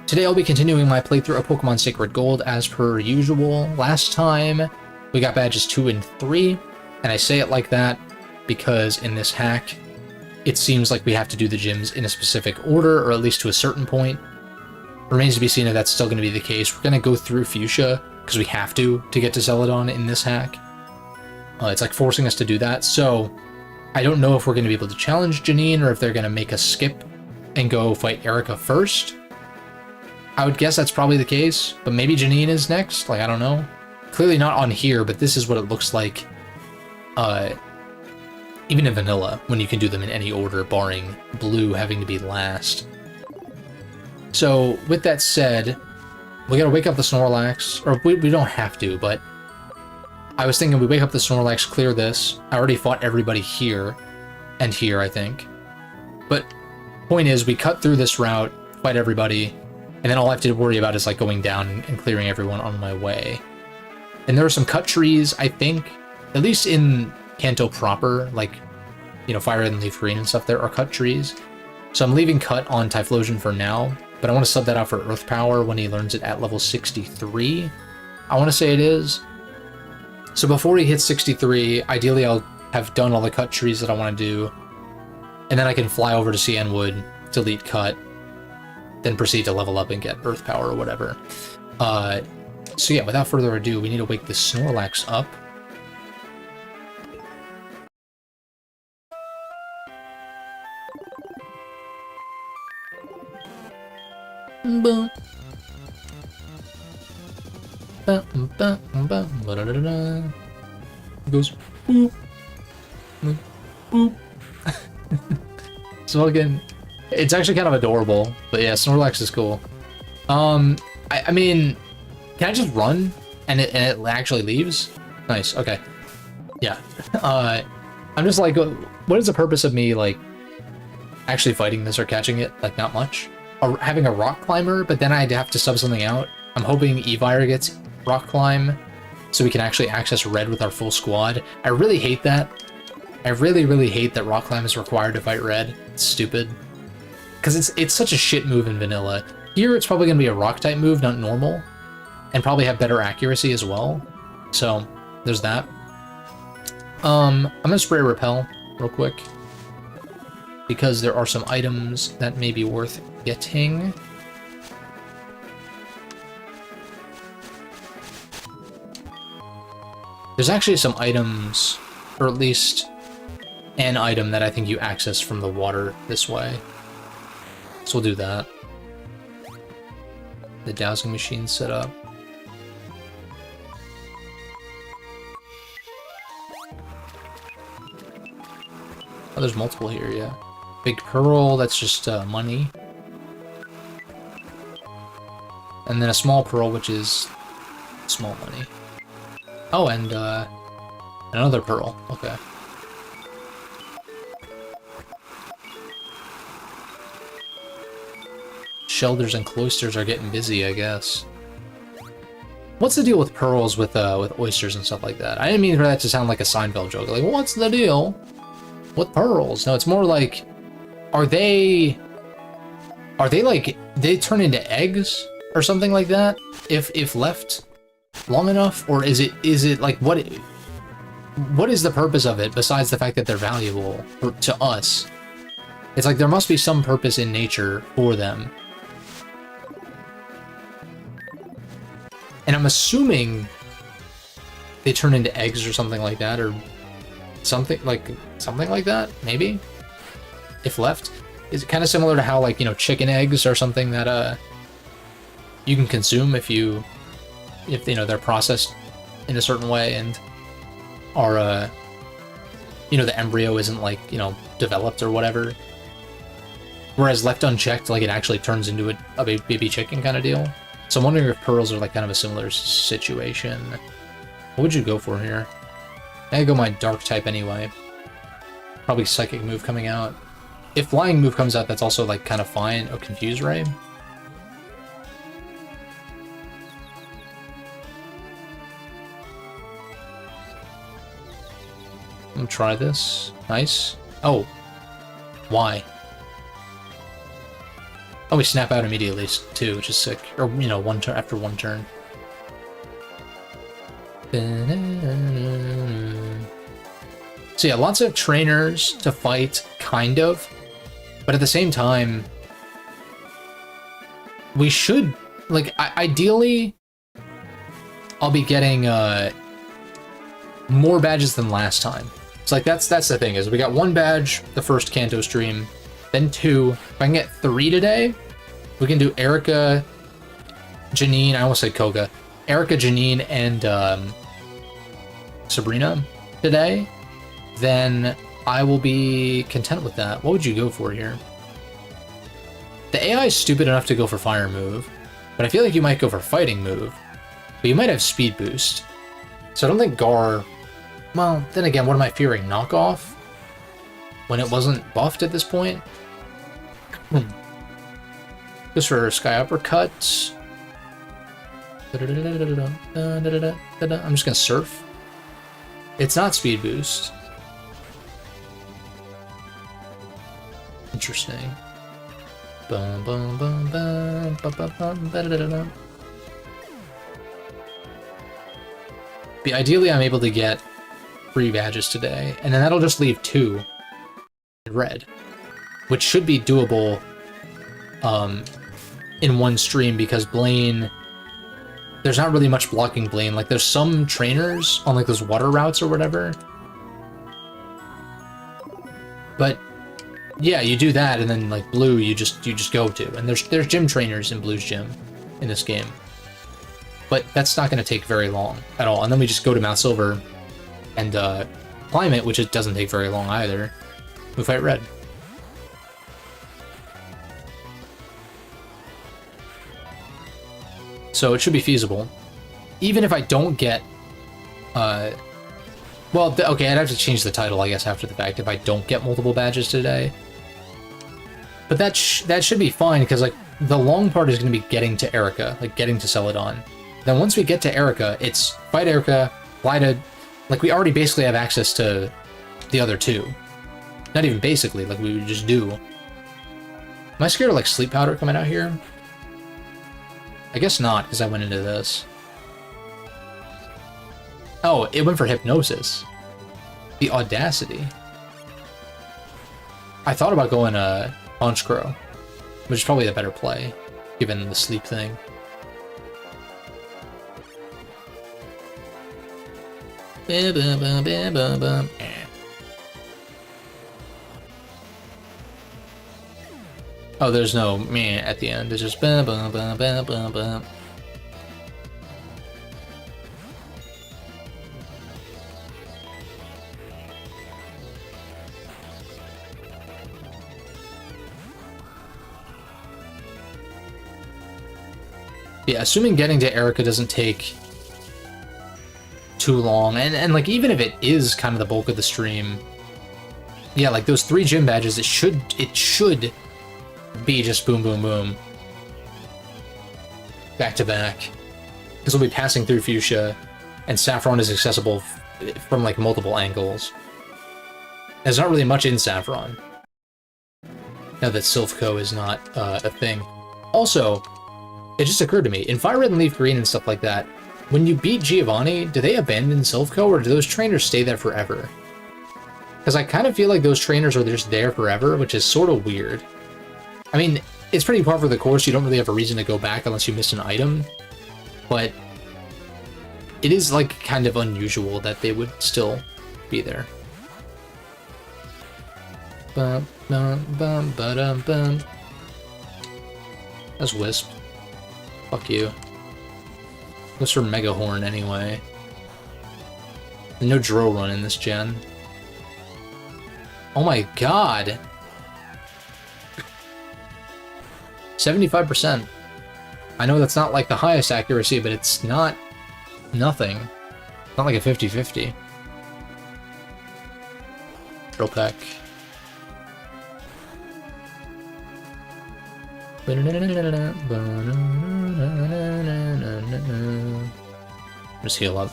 Today I'll be continuing my playthrough of Pokemon Sacred Gold as per usual. Last time we got badges 2 and 3, and I say it like that because in this hack it seems like we have to do the gyms in a specific order, or at least to a certain point. Remains to be seen if that's still going to be the case. We're going to go through Fuchsia because we have to get to Celadon in this hack. It's like forcing us to do that, so I don't know if we're going to be able to challenge Janine or if they're going to make us skip and go fight Erica first. I would guess that's probably the case, but maybe Janine is next, like, I don't know. Clearly not on here, but this is what it looks like, even in vanilla, when you can do them in any order, barring blue having to be last. So, with that said, we gotta wake up the Snorlax, or we don't have to, but I was thinking we wake up the Snorlax, clear this. I already fought everybody here, and here, I think. But, point is, we cut through this route, fight everybody, and then all I have to worry about is like going down and clearing everyone on my way. And there are some cut trees, I think, at least in Kanto proper, like, you know, Fire Red and Leaf Green and stuff, there are cut trees. So I'm leaving cut on Typhlosion for now, but I want to sub that out for Earth Power when he learns it at level 63. I want to say it is. So before he hits 63, ideally I'll have done all the cut trees that I want to do, and then I can fly over to Cian Wood, delete cut, then proceed to level up and get Earth Power or whatever. So yeah, without further ado, we need to wake the Snorlax up. Boom. It goes boop. Boop. So again, it's actually kind of adorable, but yeah, Snorlax is cool. I mean, can I just run and it actually leaves? Nice. Okay. Yeah. I'm just like, what is the purpose of me like actually fighting this or catching it? Like, not much. Or having a rock climber, but then I'd have to sub something out. I'm hoping Evire gets rock climb so we can actually access red with our full squad. I really hate that. I really hate that rock climb is required to fight red. It's stupid. Because it's such a shit move in vanilla. Here it's probably going to be a rock type move, not normal. And probably have better accuracy as well. So, there's that. I'm going to spray Repel real quick. Because there are some items that may be worth getting. There's actually some items, or at least an item that I think you access from the water this way. So we'll do that. The dowsing machine set up. Oh, there's multiple here, yeah. Big Pearl, that's just money. And then a small Pearl, which is small money. Oh, and another Pearl, okay. Shelters and cloisters are getting busy, I guess. What's the deal with pearls with oysters and stuff like that? I didn't mean for that to sound like a Seinfeld joke. Like, what's the deal with pearls? No, it's more like, are they like, they turn into eggs or something like that if left long enough, or is it like what is the purpose of it besides the fact that they're valuable to us? It's like there must be some purpose in nature for them. And I'm assuming they turn into eggs or something like that, or something like that, maybe, if left. Is it kind of similar to how, like, you know, chicken eggs are something that you can consume if you know they're processed in a certain way and are you know, the embryo isn't, like, you know, developed or whatever, whereas left unchecked, like, it actually turns into a baby chicken kind of deal. So I'm wondering if pearls are like kind of a similar situation. What would you go for here? I go my dark type anyway. Probably psychic move coming out. If flying move comes out, that's also like kind of fine. Oh, confuse ray. I'm gonna try this. Nice. Oh. Why? Oh, we snap out immediately too, which is sick. Or, you know, one turn after one turn. So yeah, lots of trainers to fight, kind of. But at the same time, we should, like, ideally, I'll be getting more badges than last time. It's like, that's the thing, is we got 1 badge the first Kanto stream, then 2. If I can get 3 today, we can do Erica, Janine, I almost said Koga. Erica, Janine, and Sabrina today, then I will be content with that. What would you go for here? The AI is stupid enough to go for Fire move, but I feel like you might go for Fighting move. But you might have Speed boost. So I don't think Gar... Well, then again, what am I fearing? Knockoff? When it wasn't buffed at this point? Goes for Sky Uppercut. I'm just gonna Surf. It's not Speed boost. Interesting. Bum, bum, bum, bum, bum, bum, bum, ba, da, da, da. But ideally, I'm able to get 3 badges today, and then that'll just leave 2 in red, which should be doable in one stream, because Blaine, there's not really much blocking Blaine. Like, there's some trainers on like those water routes or whatever, but yeah, you do that, and then like Blue, you just go to, and there's gym trainers in Blue's gym in this game, but that's not going to take very long at all. And then we just go to Mount Silver and climb it, which it doesn't take very long either. We fight Red. So it should be feasible, even if I don't get. Well, okay, I'd have to change the title, I guess, after the fact if I don't get multiple badges today. But that should be fine, because like the long part is going to be getting to Erica, like getting to Celadon. Then once we get to Erica, it's fight Erica, fly to, like, we already basically have access to the other 2. Not even basically, like we would just do. Am I scared of like Sleep Powder coming out here? I guess not, because I went into this. Oh, it went for Hypnosis. The audacity. I thought about going Punch Crow, which is probably the better play, given the sleep thing. Oh, there's no meh at the end. It's just bum bum bum bum bum bum. Yeah, assuming getting to Erica doesn't take too long, and like even if it is kind of the bulk of the stream, yeah, like those 3 gym badges, it should be just boom boom boom back to back, because we'll be passing through Fuchsia, and Saffron is accessible from like multiple angles. There's not really much in Saffron now that Silphco is not a thing. Also, it just occurred to me, in Fire Red and Leaf Green and stuff like that, when you beat Giovanni, do they abandon Silphco, or do those trainers stay there forever? Because I kind of feel like those trainers are just there forever, which is sort of weird. I mean, it's pretty par for the course, you don't really have a reason to go back unless you missed an item, but it is like kind of unusual that they would still be there. Bum, bum, bum, ba-dum, bum. That's Wisp. Fuck you. Goes for Mega Horn anyway. No Dro Run in this gen. Oh my god! 75%. I know that's not like the highest accuracy, but it's not nothing. It's not like a 50-50. Drill Peck. Just heal up.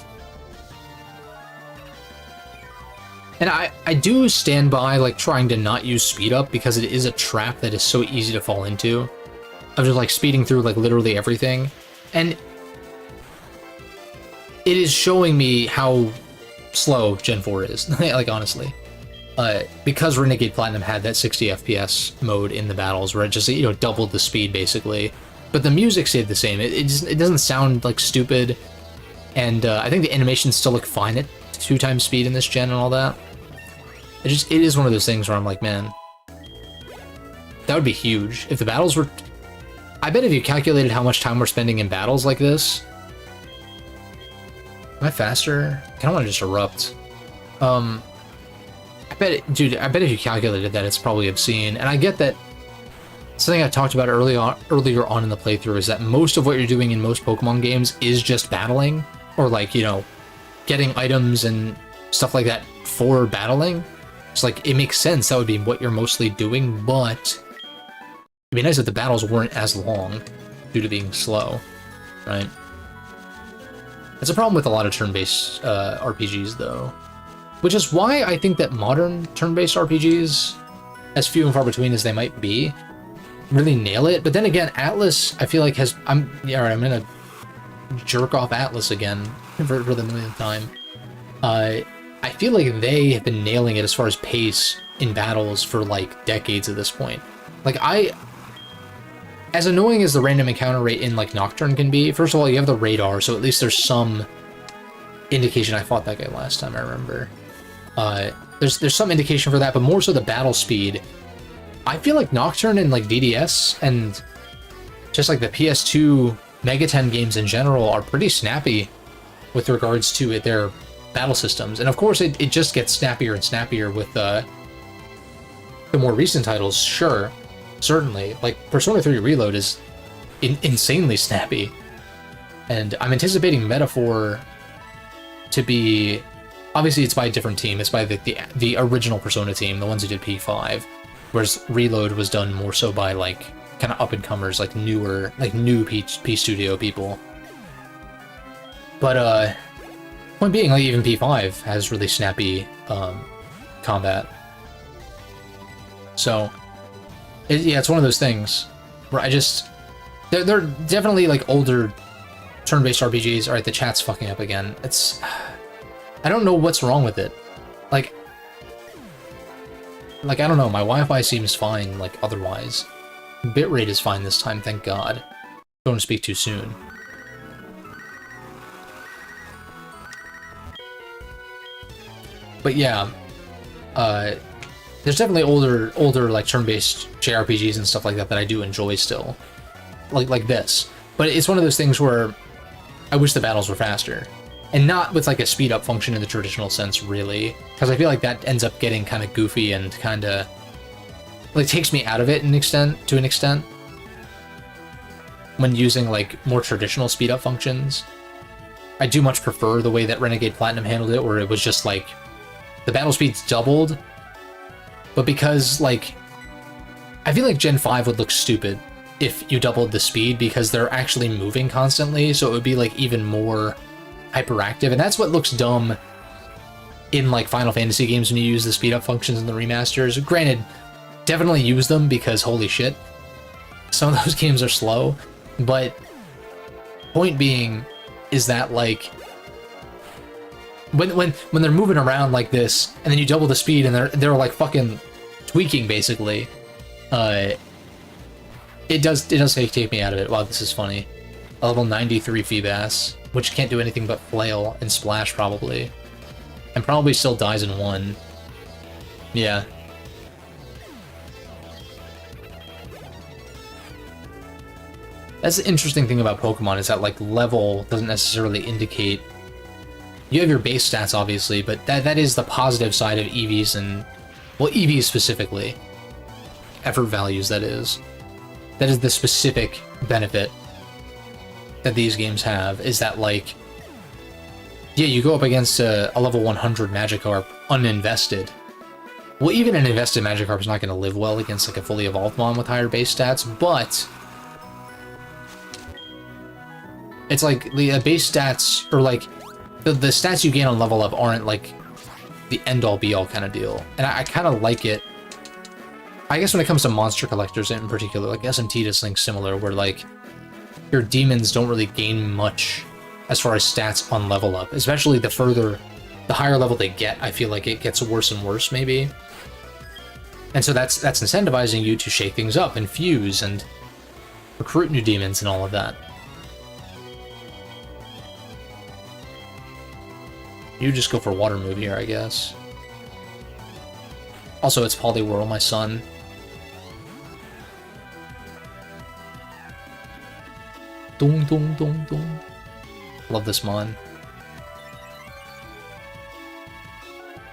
And I do stand by like trying to not use speed up, because it is a trap that is so easy to fall into. of just like speeding through like literally everything, and it is showing me how slow Gen 4 is. Like honestly, because Renegade Platinum had that 60 FPS mode in the battles where it just, you know, doubled the speed basically, but the music stayed the same. It doesn't sound like stupid, and I think the animations still look fine at 2 times speed in this gen and all that. It is one of those things where I'm like, man, that would be huge if the battles were. I bet if you calculated how much time we're spending in battles like this. Am I faster? I kind of want to just erupt. I bet, dude, I bet if you calculated that, it's probably obscene. And I get that something I talked about earlier on in the playthrough is that most of what you're doing in most Pokemon games is just battling, or like, you know, getting items and stuff like that for battling. It's like, it makes sense that would be what you're mostly doing, but it'd be nice if the battles weren't as long due to being slow, right? It's a problem with a lot of turn-based RPGs, though. Which is why I think that modern turn-based RPGs, as few and far between as they might be, really nail it. But then again, Atlas, I feel like has... Yeah, alright, I'm gonna jerk off Atlas again for the millionth time. I feel like they have been nailing it as far as pace in battles for, like, decades at this point. Like, as annoying as the random encounter rate in, like, Nocturne can be, first of all, you have the radar, so at least there's some indication. I fought that guy last time, I remember. There's some indication for that, but more so the battle speed. I feel like Nocturne and, like, DDS and just, like, the PS2 Mega 10 games in general are pretty snappy with regards to their battle systems. And, of course, it just gets snappier and snappier with the more recent titles, sure. Certainly, like, Persona 3 Reload is insanely snappy. And I'm anticipating Metaphor to be... Obviously, it's by a different team. It's by the original Persona team, the ones who did P5. Whereas Reload was done more so by, like, kind of up-and-comers, like, newer, like, new P Studio people. But, point being, like, even P5 has really snappy, combat. So... yeah, it's one of those things where I just... They're definitely, like, older turn-based RPGs. Alright, the chat's fucking up again. It's... I don't know what's wrong with it. Like, I don't know, my Wi-Fi seems fine, like, otherwise. Bitrate is fine this time, thank God. Don't speak too soon. But yeah, there's definitely older like turn-based JRPGs and stuff like that that I do enjoy still, like this. But it's one of those things where I wish the battles were faster, and not with like a speed up function in the traditional sense, really, because I feel like that ends up getting kind of goofy and kind of like takes me out of it to an extent when using like more traditional speed up functions. I do much prefer the way that Renegade Platinum handled it, where it was just like the battle speed's doubled. But because, like, I feel like Gen 5 would look stupid if you doubled the speed, because they're actually moving constantly, so it would be, like, even more hyperactive. And that's what looks dumb in, like, Final Fantasy games when you use the speed-up functions in the remasters. Granted, definitely use them, because holy shit, some of those games are slow. But point being is that, like, when they're moving around like this, and then you double the speed, and they're like fucking tweaking basically, it does take me out of it. Wow, this is funny. A level 93 Feebas, which can't do anything but flail and splash probably, and probably still dies in one. Yeah. That's the interesting thing about Pokemon, is that like level doesn't necessarily indicate. You have your base stats, obviously, but that is the positive side of EVs and... Well, EVs specifically. Effort values, that is. That is the specific benefit that these games have, is that, like... Yeah, you go up against a level 100 Magikarp uninvested. Well, even an invested Magikarp is not going to live well against, like, a fully evolved Mon with higher base stats, but... It's like, the base stats, or, like... The stats you gain on level up aren't, like, the end-all be-all kind of deal. And I kind of like it. I guess when it comes to monster collectors in particular, like SMT does things similar, where like your demons don't really gain much as far as stats on level up, especially the higher level they get. I feel like it gets worse and worse, maybe. And so that's incentivizing you to shake things up and fuse and recruit new demons and all of that. You just go for water move here, I guess. Also, it's Poliwhirl, my son. Dong dong dong dong. Love this mon.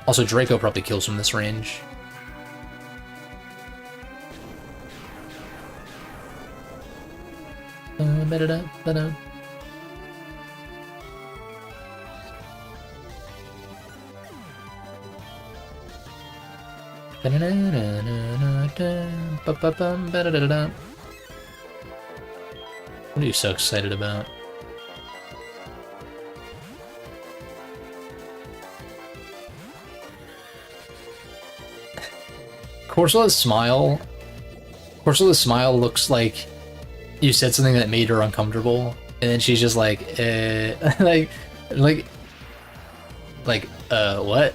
Also, Draco probably kills from this range. What are you so excited about? Corsola's smile. Corsola's smile looks like you said something that made her uncomfortable, and then she's just like, what?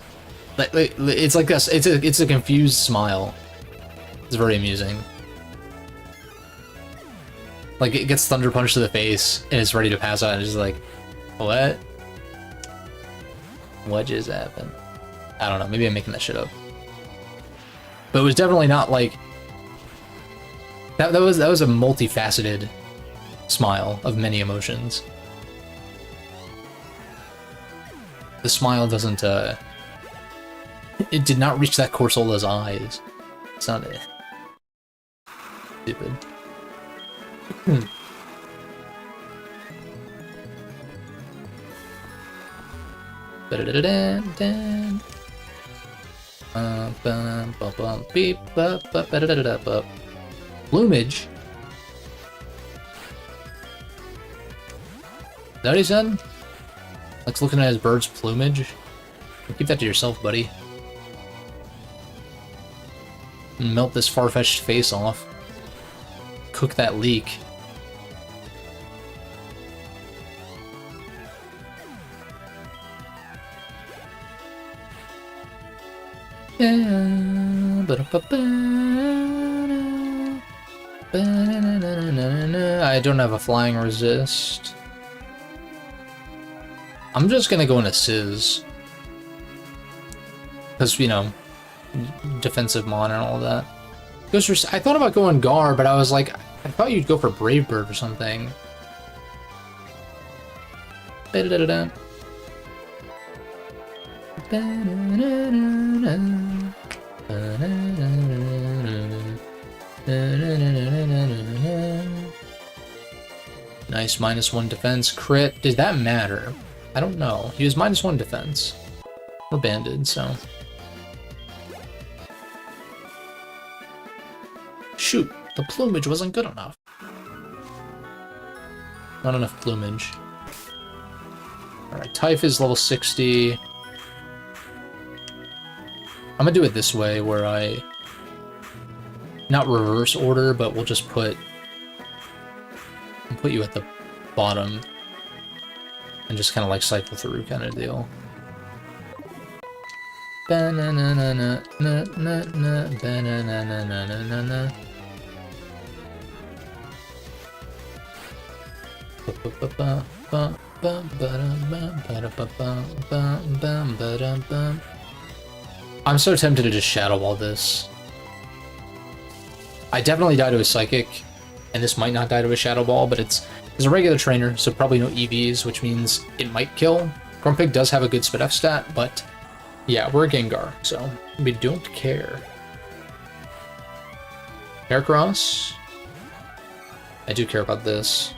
Like, it's like this. It's a confused smile. It's very amusing. Like, it gets Thunder Punch to the face, and it's ready to pass out, and it's just like, what? What just happened? I don't know, maybe I'm making that shit up. But it was definitely not like... That was a multifaceted smile of many emotions. The smile doesn't, it did not reach that Corsola's eyes. It's not it. Stupid. Plumage? Is that what he said? Like looking at his bird's plumage? Keep that to yourself, buddy. Melt this far-fetched face off. Cook that leek. I don't have a flying resist. I'm just gonna go into Sizz. Because, you know, defensive mon and all that. I thought about going Gar, but I was like, I thought you'd go for Brave Bird or something. Nice, -1 defense. Crit. Did that matter? I don't know. He was -1 defense. We're banded, so... Shoot, the plumage wasn't good enough. Not enough plumage. Alright, Typh is level 60. I'm gonna do it this way, where I... Not reverse order, but we'll just put you at the bottom. And just kind of like cycle through kind of deal. I'm so tempted to just Shadow Ball this. I definitely die to a Psychic, and this might not die to a Shadow Ball, but it's a regular trainer, so probably no EVs, which means it might kill. Grumpig does have a good Spit F stat, but yeah, we're a Gengar, so we don't care. Heracross? I do care about this.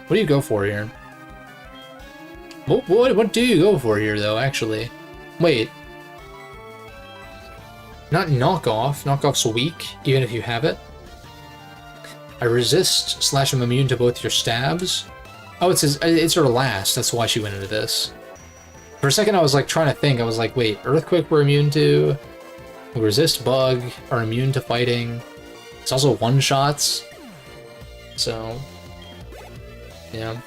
What do you go for here? What do you go for here, though, actually? Wait. Not Knockoff. Knockoff's weak, even if you have it. I resist / I'm immune to both your stabs. Oh, it's her last. That's why she went into this. For a second, I was like trying to think. I was like, wait, Earthquake we're immune to. We resist bug, are immune to fighting. It's also one-shots. So, yeah.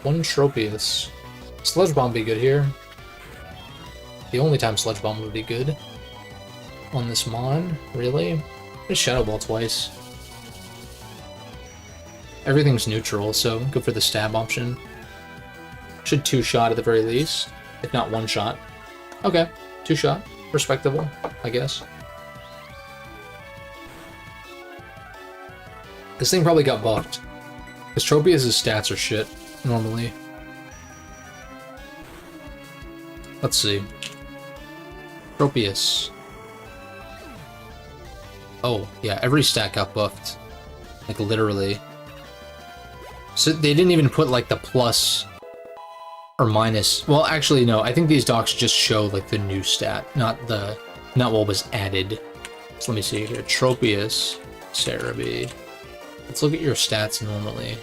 One Tropius. Sludge Bomb be good here. The only time Sludge Bomb would be good. On this Mon, really? Just Shadow Ball twice. Everything's neutral, so go for the stab option. Should two-shot at the very least, if not one-shot. Okay, two-shot. Respectable, I guess. This thing probably got buffed. Because Tropius' stats are shit, normally. Let's see. Tropius. Oh, yeah, every stat got buffed. Like, literally. So they didn't even put, like, the plus or minus. Well, actually, no, I think these docs just show, like, the new stat, not what was added. So let me see here. Tropius, Cerebi. Let's look at your stats normally.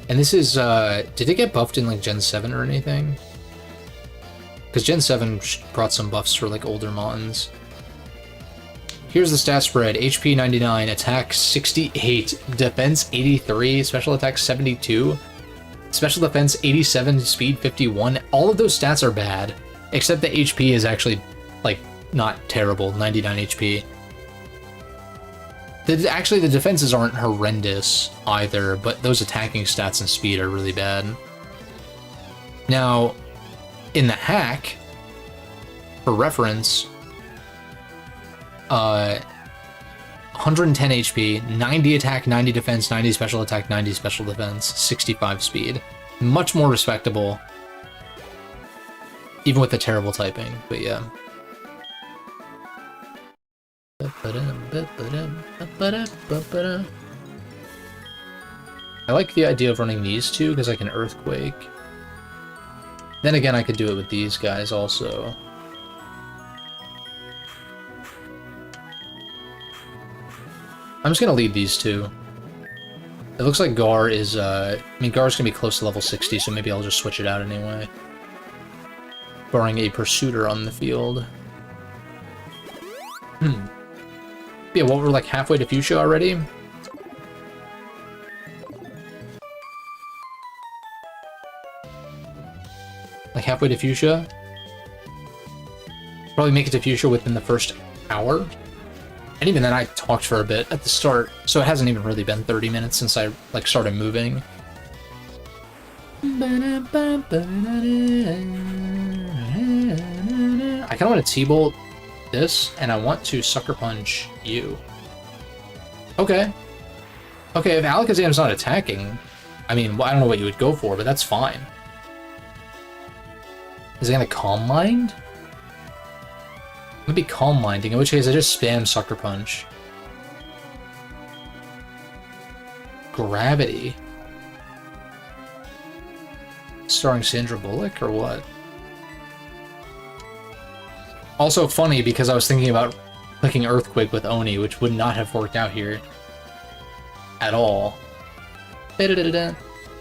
And this is, did it get buffed in, like, Gen 7 or anything? Because Gen 7 brought some buffs for, like, older Mons. Here's the stat spread. HP 99, attack 68, defense 83, special attack 72, special defense 87, speed 51. All of those stats are bad, except the HP is actually, like, not terrible, 99 HP. Actually, the defenses aren't horrendous either, but those attacking stats and speed are really bad. Now, in the hack, for reference, 110 HP, 90 attack, 90 defense, 90 special attack, 90 special defense, 65 speed. Much more respectable, even with the terrible typing, but yeah. I like the idea of running these two because I can Earthquake. Then again, I could do it with these guys also. I'm just gonna lead these two. It looks like Gar is, I mean, Gar's gonna be close to level 60, so maybe I'll just switch it out anyway. Barring a Pursuiter on the field. Yeah, well, we're like halfway to Fuchsia already? Like halfway to Fuchsia? Probably make it to Fuchsia within the first hour? And even then, I talked for a bit at the start, so it hasn't even really been 30 minutes since I, like, started moving. I kind of want to T-Bolt this, and I want to Sucker Punch you. Okay. Okay, if Alakazam's not attacking, I mean, well, I don't know what you would go for, but that's fine. Is it gonna Calm Mind? It would be Calm Minding, in which case I just spam Sucker Punch. Gravity. Starring Sandra Bullock, or what? Also funny, because I was thinking about clicking Earthquake with Oni, which would not have worked out here. At all. Go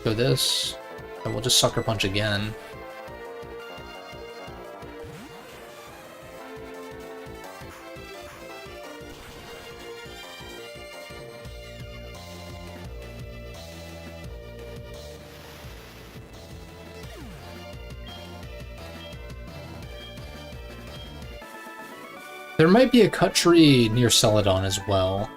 this, and we'll just Sucker Punch again. There might be a cut tree near Celadon as well.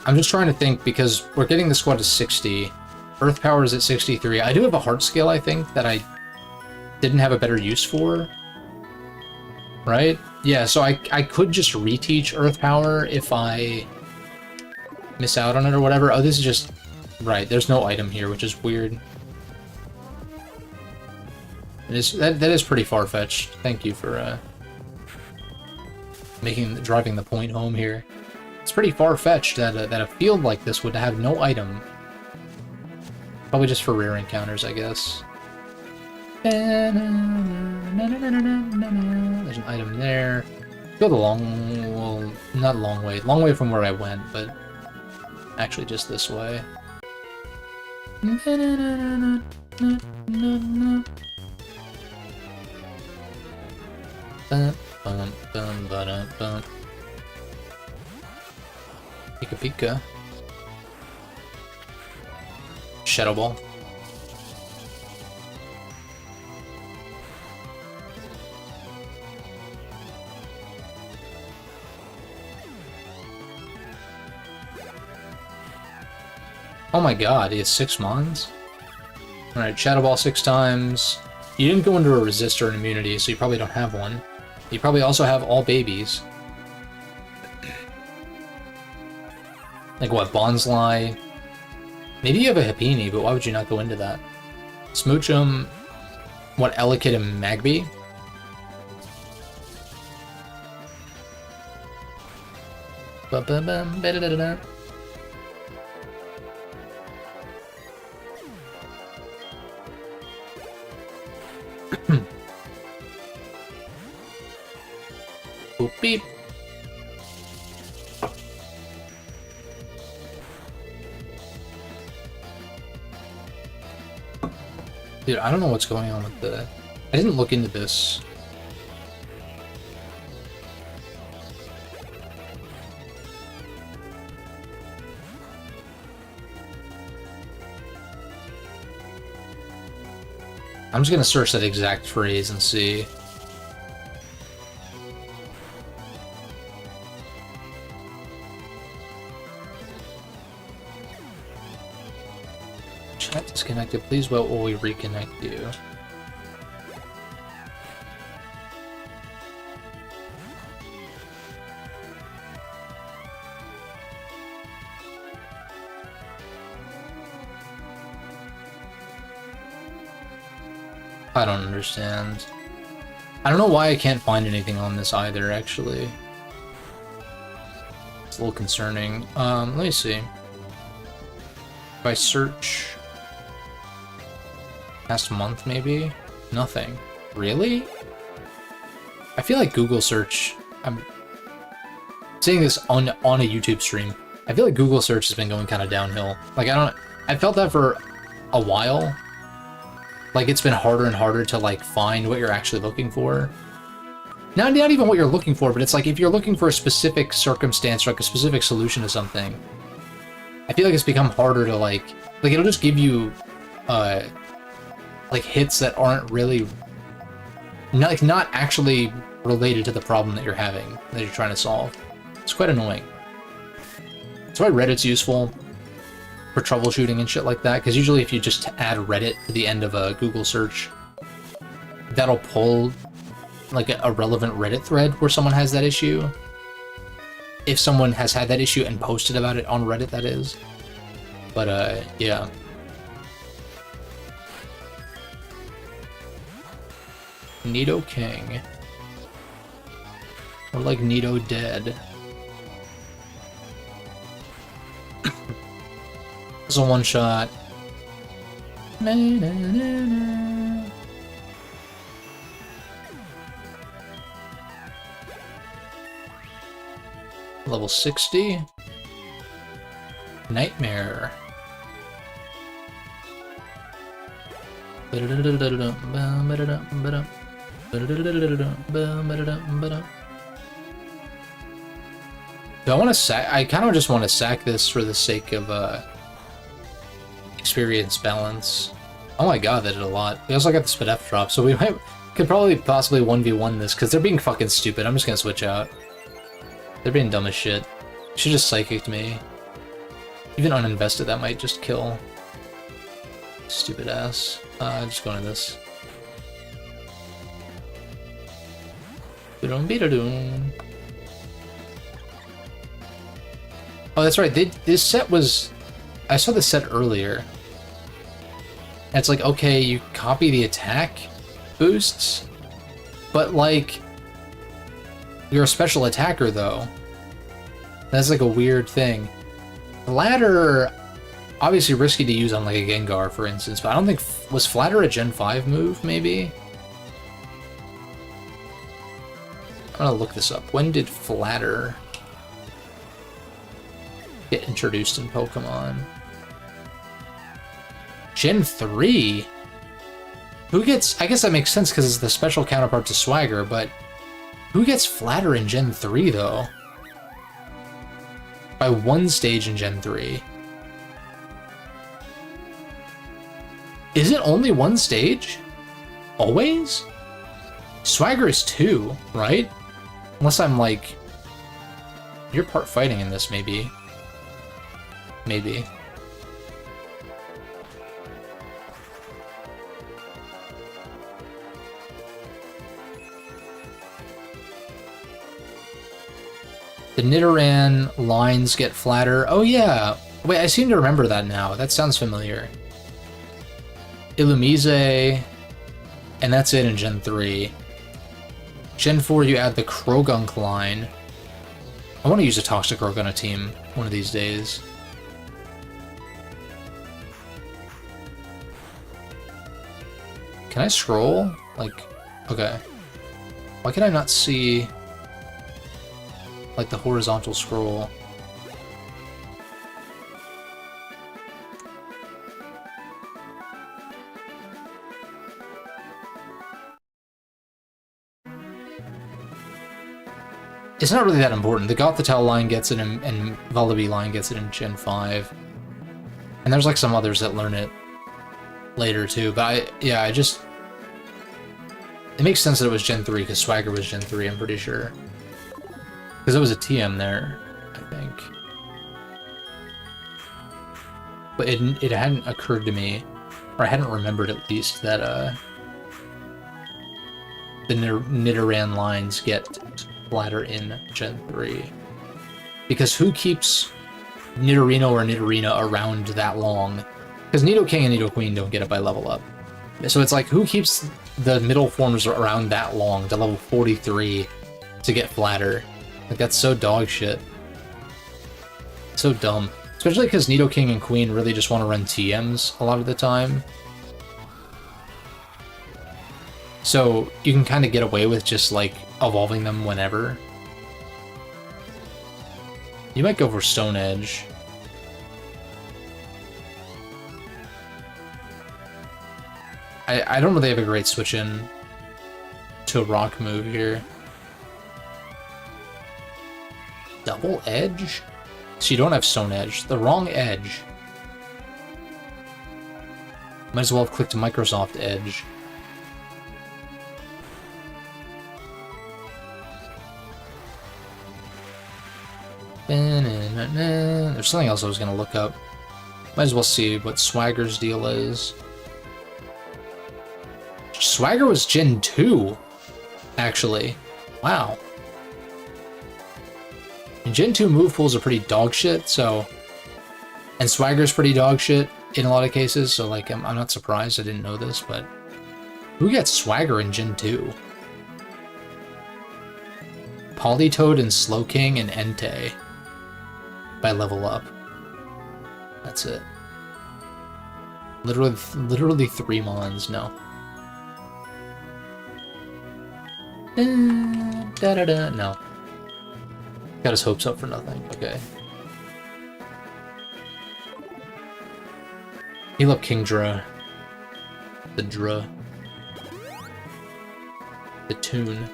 I'm just trying to think, because we're getting the squad to 60. Earth Power is at 63. I do have a Heart Scale, I think, that I didn't have a better use for. Right? Yeah, so I could just reteach Earth Power if I miss out on it or whatever. Oh, this is just... Right, there's no item here, which is weird. That is pretty far-fetched. Thank you for driving the point home here. It's pretty far-fetched that a field like this would have no item. Probably just for rare encounters, I guess. There's an item there. Go the long, well, not long way from where I went, but actually just this way. Pika Pika. Shadow Ball. Oh my god, he has 6 mons? Alright, Shadow Ball 6 times. You didn't go into a resist or an immunity, so you probably don't have one. You probably also have all babies. Like what, Bonsly? Maybe you have a Happiny, but why would you not go into that? Smoochum, what, Elekid and Magby? Ba-ba-bum-ba-da-da-da-da. Boop beep. Dude, I don't know what's going on with the... I didn't look into this. I'm just gonna search that exact phrase and see. Chat disconnected. Please wait while we reconnect you. I don't understand. I don't know why I can't find anything on this either, actually. It's a little concerning. Let me see. If I search... past month, maybe? Nothing. Really? I feel like Google search... I'm saying this on a YouTube stream. I feel like Google search has been going kind of downhill. Like, I felt that for a while. Like, it's been harder and harder to, like, find what you're actually looking for. Not even what you're looking for, but it's like, if you're looking for a specific circumstance, or like a specific solution to something, I feel like it's become harder to, like, it'll just give you, like, hits that aren't really, not actually related to the problem that you're having, that you're trying to solve. It's quite annoying. That's why Reddit's useful for troubleshooting and shit like that, because usually if you just add Reddit to the end of a Google search, that'll pull like a relevant Reddit thread where someone has that issue. If someone has had that issue and posted about it on Reddit, that is. But, yeah. Nido King. Or like Nido Dead. It's a one-shot. Level 60. Nightmare. Do I want to sack? I kind of just want to sack this for the sake of experience balance. Oh my god, that did a lot. We also got the Spit F drop, so we could probably possibly 1v1 this, because they're being fucking stupid. I'm just gonna switch out. They're being dumb as shit. Should've just psychicked me. Even uninvested, that might just kill. Stupid ass. Just going to this. Oh, that's right. This set was... I saw this set earlier. And it's like, okay, you copy the attack boosts, but like, you're a special attacker though. That's like a weird thing. The ladder, obviously risky to use on like a Gengar, for instance, but I don't think... Was Flatter a Gen 5 move, maybe? I'm gonna look this up. When did Flatter get introduced in Pokemon? Gen 3? Who gets... I guess that makes sense because it's the special counterpart to Swagger, but... Who gets Flatter in Gen 3, though? By one stage in Gen 3. Is it only one stage? Always? Swagger is 2, right? Unless I'm like... You're part fighting in this, maybe. Maybe. The Nidoran lines get flatter. Oh yeah! Wait, I seem to remember that now. That sounds familiar. Illumise, and that's it in Gen 3. Gen 4, you add the Krogunk line. I want to use a Toxicroak on a team one of these days. Can I scroll? Like, okay. Why can I not see, like, the horizontal scroll? It's not really that important. The Gothitelle line gets it, and Vullaby line gets it in Gen 5. And there's like some others that learn it later too, but I just... It makes sense that it was Gen 3, because Swagger was Gen 3, I'm pretty sure. Because it was a TM there, I think. But it hadn't occurred to me, or I hadn't remembered at least, that the Nidoran lines get flatter in Gen 3. Because who keeps Nidorino or Nidorina around that long? Because Nidoking and Nidoqueen don't get it by level up. So it's like, who keeps the middle forms around that long, to level 43, to get flatter? Like, that's so dog shit. So dumb. Especially because Nidoking and Queen really just want to run TMs a lot of the time. So you can kind of get away with just, like, evolving them whenever. You might go for Stone Edge. I don't really have a great switch in to a rock move here. Double Edge? So you don't have Stone Edge. The wrong Edge. Might as well have clicked Microsoft Edge. There's something else I was gonna look up. Might as well see what Swagger's deal is. Swagger was Gen 2, actually. Wow. And Gen 2 move pools are pretty dog shit, so... And Swagger's pretty dog shit in a lot of cases, so like, I'm not surprised I didn't know this, but... Who gets Swagger in Gen 2? Politoed and Slowking and Entei. By level up. That's it. Literally 3 Mons, no. No. Got his hopes up for nothing. Okay. Heal up Kingdra. The Dra. The Toon.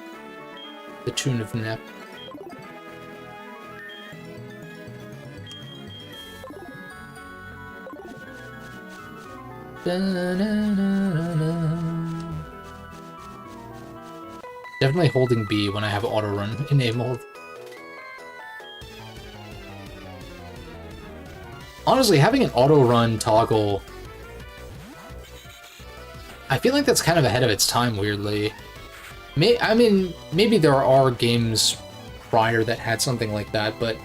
The Toon of Nep. Definitely holding B when I have auto run enabled. Honestly, having an auto run toggle, I feel like that's kind of ahead of its time, weirdly. I mean, maybe there are games prior that had something like that, but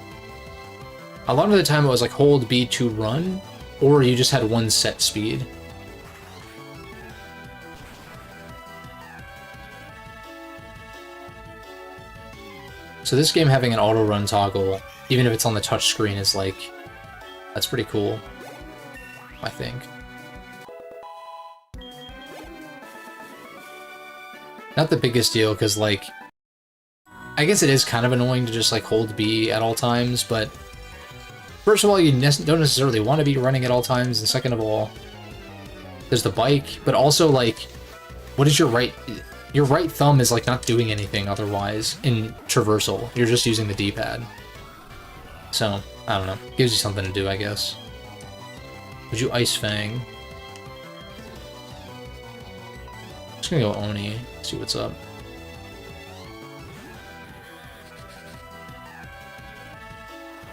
a lot of the time it was like hold B to run, or you just had one set speed. So this game having an auto run toggle, even if it's on the touch screen, is like, that's pretty cool. I think. Not the biggest deal, because, like, I guess it is kind of annoying to just, like, hold B at all times, but first of all, you don't necessarily want to be running at all times, and second of all, there's the bike, but also, like, what is your right thumb is, like, not doing anything otherwise in traversal. You're just using the D-pad. So, I don't know. Gives you something to do, I guess. Would you Ice Fang? Just gonna go Oni, see what's up.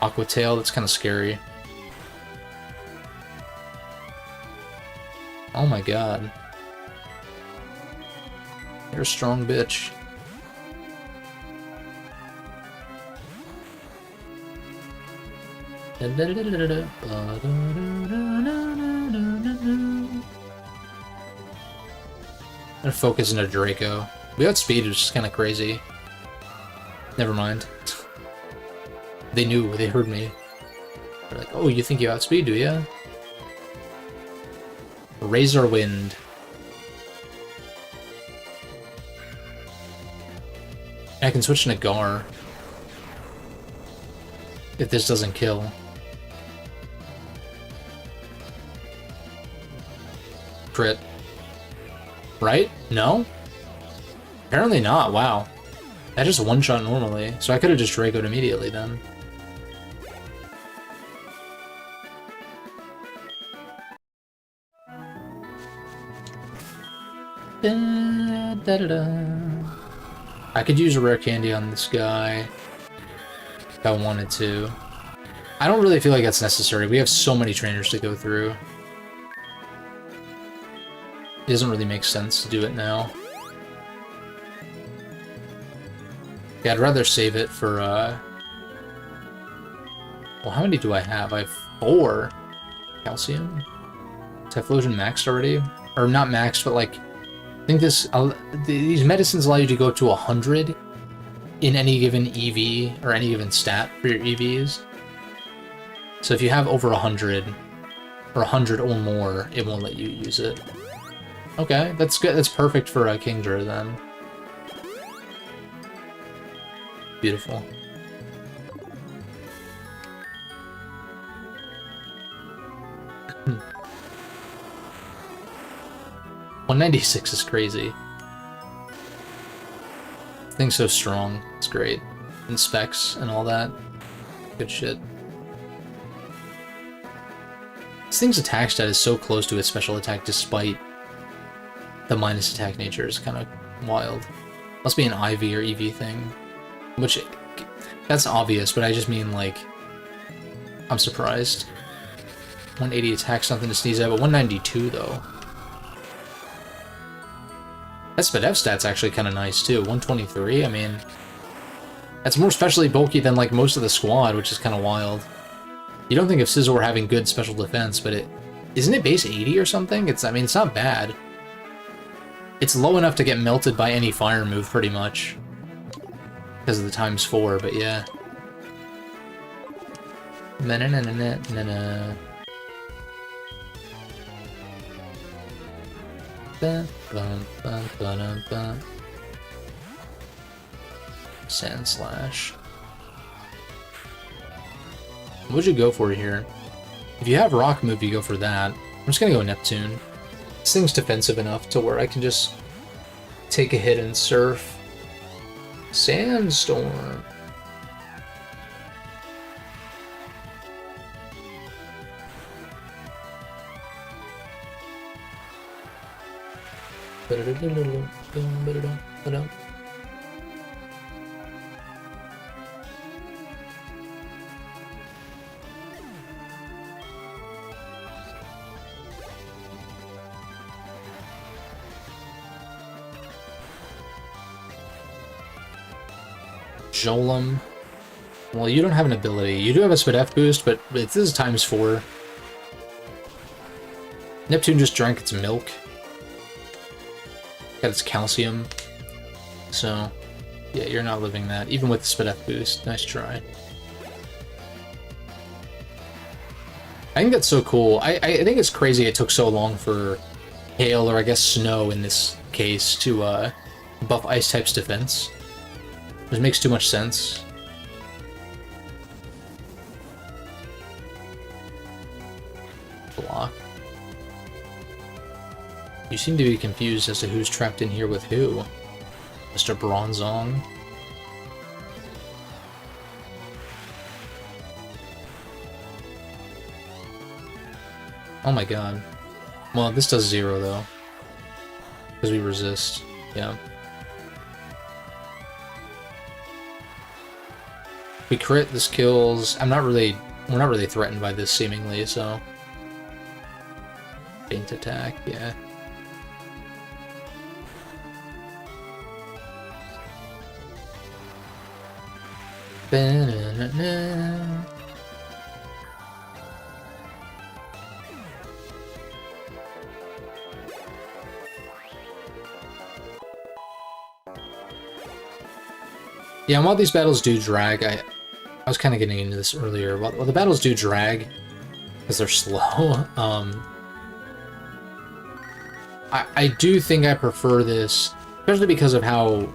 Aqua Tail, that's kind of scary. Oh my god. You're a strong bitch. I'm focusing a Draco. We outspeed, which is kind of crazy. Never mind. They knew, they heard me. They're like, oh, you think you outspeed, do ya? Razor Wind. I can switch to Nagar. If this doesn't kill. Crit. Right? No? Apparently not, wow. That just one-shot normally, so I could have just Draco'd immediately then. Da, da, da, da. I could use a rare candy on this guy if I wanted to. I don't really feel like that's necessary. We have so many trainers to go through. It doesn't really make sense to do it now. Yeah, I'd rather save it for, well, how many do I have? I have 4. Calcium? Typhlosion maxed already? Or not maxed, but like, I think these medicines allow you to go to 100 in any given EV, or any given stat for your EVs. So if you have over 100, or 100 or more, it won't let you use it. Okay, that's good. That's perfect for a Kingdra then. Beautiful. Hmm. 196 is crazy. This thing's so strong. It's great. And specs and all that. Good shit. This thing's attack stat is so close to its special attack despite the minus attack nature is kind of wild. Must be an IV or EV thing. Which, that's obvious, but I just mean, like, I'm surprised. 180 attack, something to sneeze at, but 192, though. That Spadef stat's actually kind of nice, too. 123, I mean... That's more specially bulky than, like, most of the squad, which is kind of wild. You don't think of Scizor having good special defense, but it... Isn't it base 80 or something? I mean, it's not bad. It's low enough to get melted by any fire move, pretty much. Because of the ×4, but yeah. Na-na-na-na-na-na. Sand Slash. What would you go for here? If you have Rock move, you go for that. I'm just gonna go Neptune. This thing's defensive enough to where I can just take a hit and surf. Sandstorm. Jolum. Well, you don't have an ability. You do have a Spadef boost, but this is ×4. Neptune just drank its milk. Got its calcium. So, yeah, you're not living that, even with the Spadef boost. Nice try. I think that's so cool. I think it's crazy it took so long for hail, or I guess snow in this case, to buff ice type's defense. It makes too much sense. Block. You seem to be confused as to who's trapped in here with who, Mr. Bronzong. Oh my god. Well, this does 0 though. Because we resist. Yeah. We crit, this kills. We're not really threatened by this seemingly, so. Feint attack, yeah. Ba-na-na-na. Yeah, and while these battles do drag, I was kind of getting into this earlier. While the battles do drag, because they're slow, I do think I prefer this, especially because of how,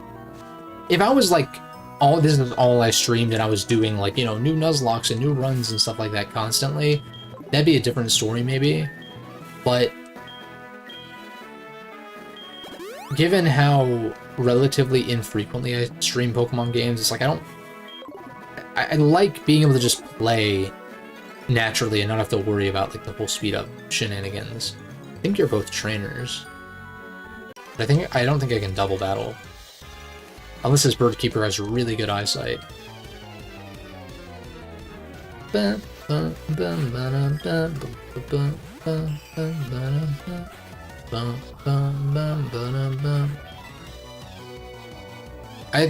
if I was like, this is all I streamed and I was doing like, you know, new Nuzlockes and new runs and stuff like that constantly, that'd be a different story maybe, but given how relatively infrequently I stream Pokemon games, it's like I like being able to just play naturally and not have to worry about like the whole speed up shenanigans. I think you're both trainers. But I don't think I can double battle. Unless this bird keeper has really good eyesight. I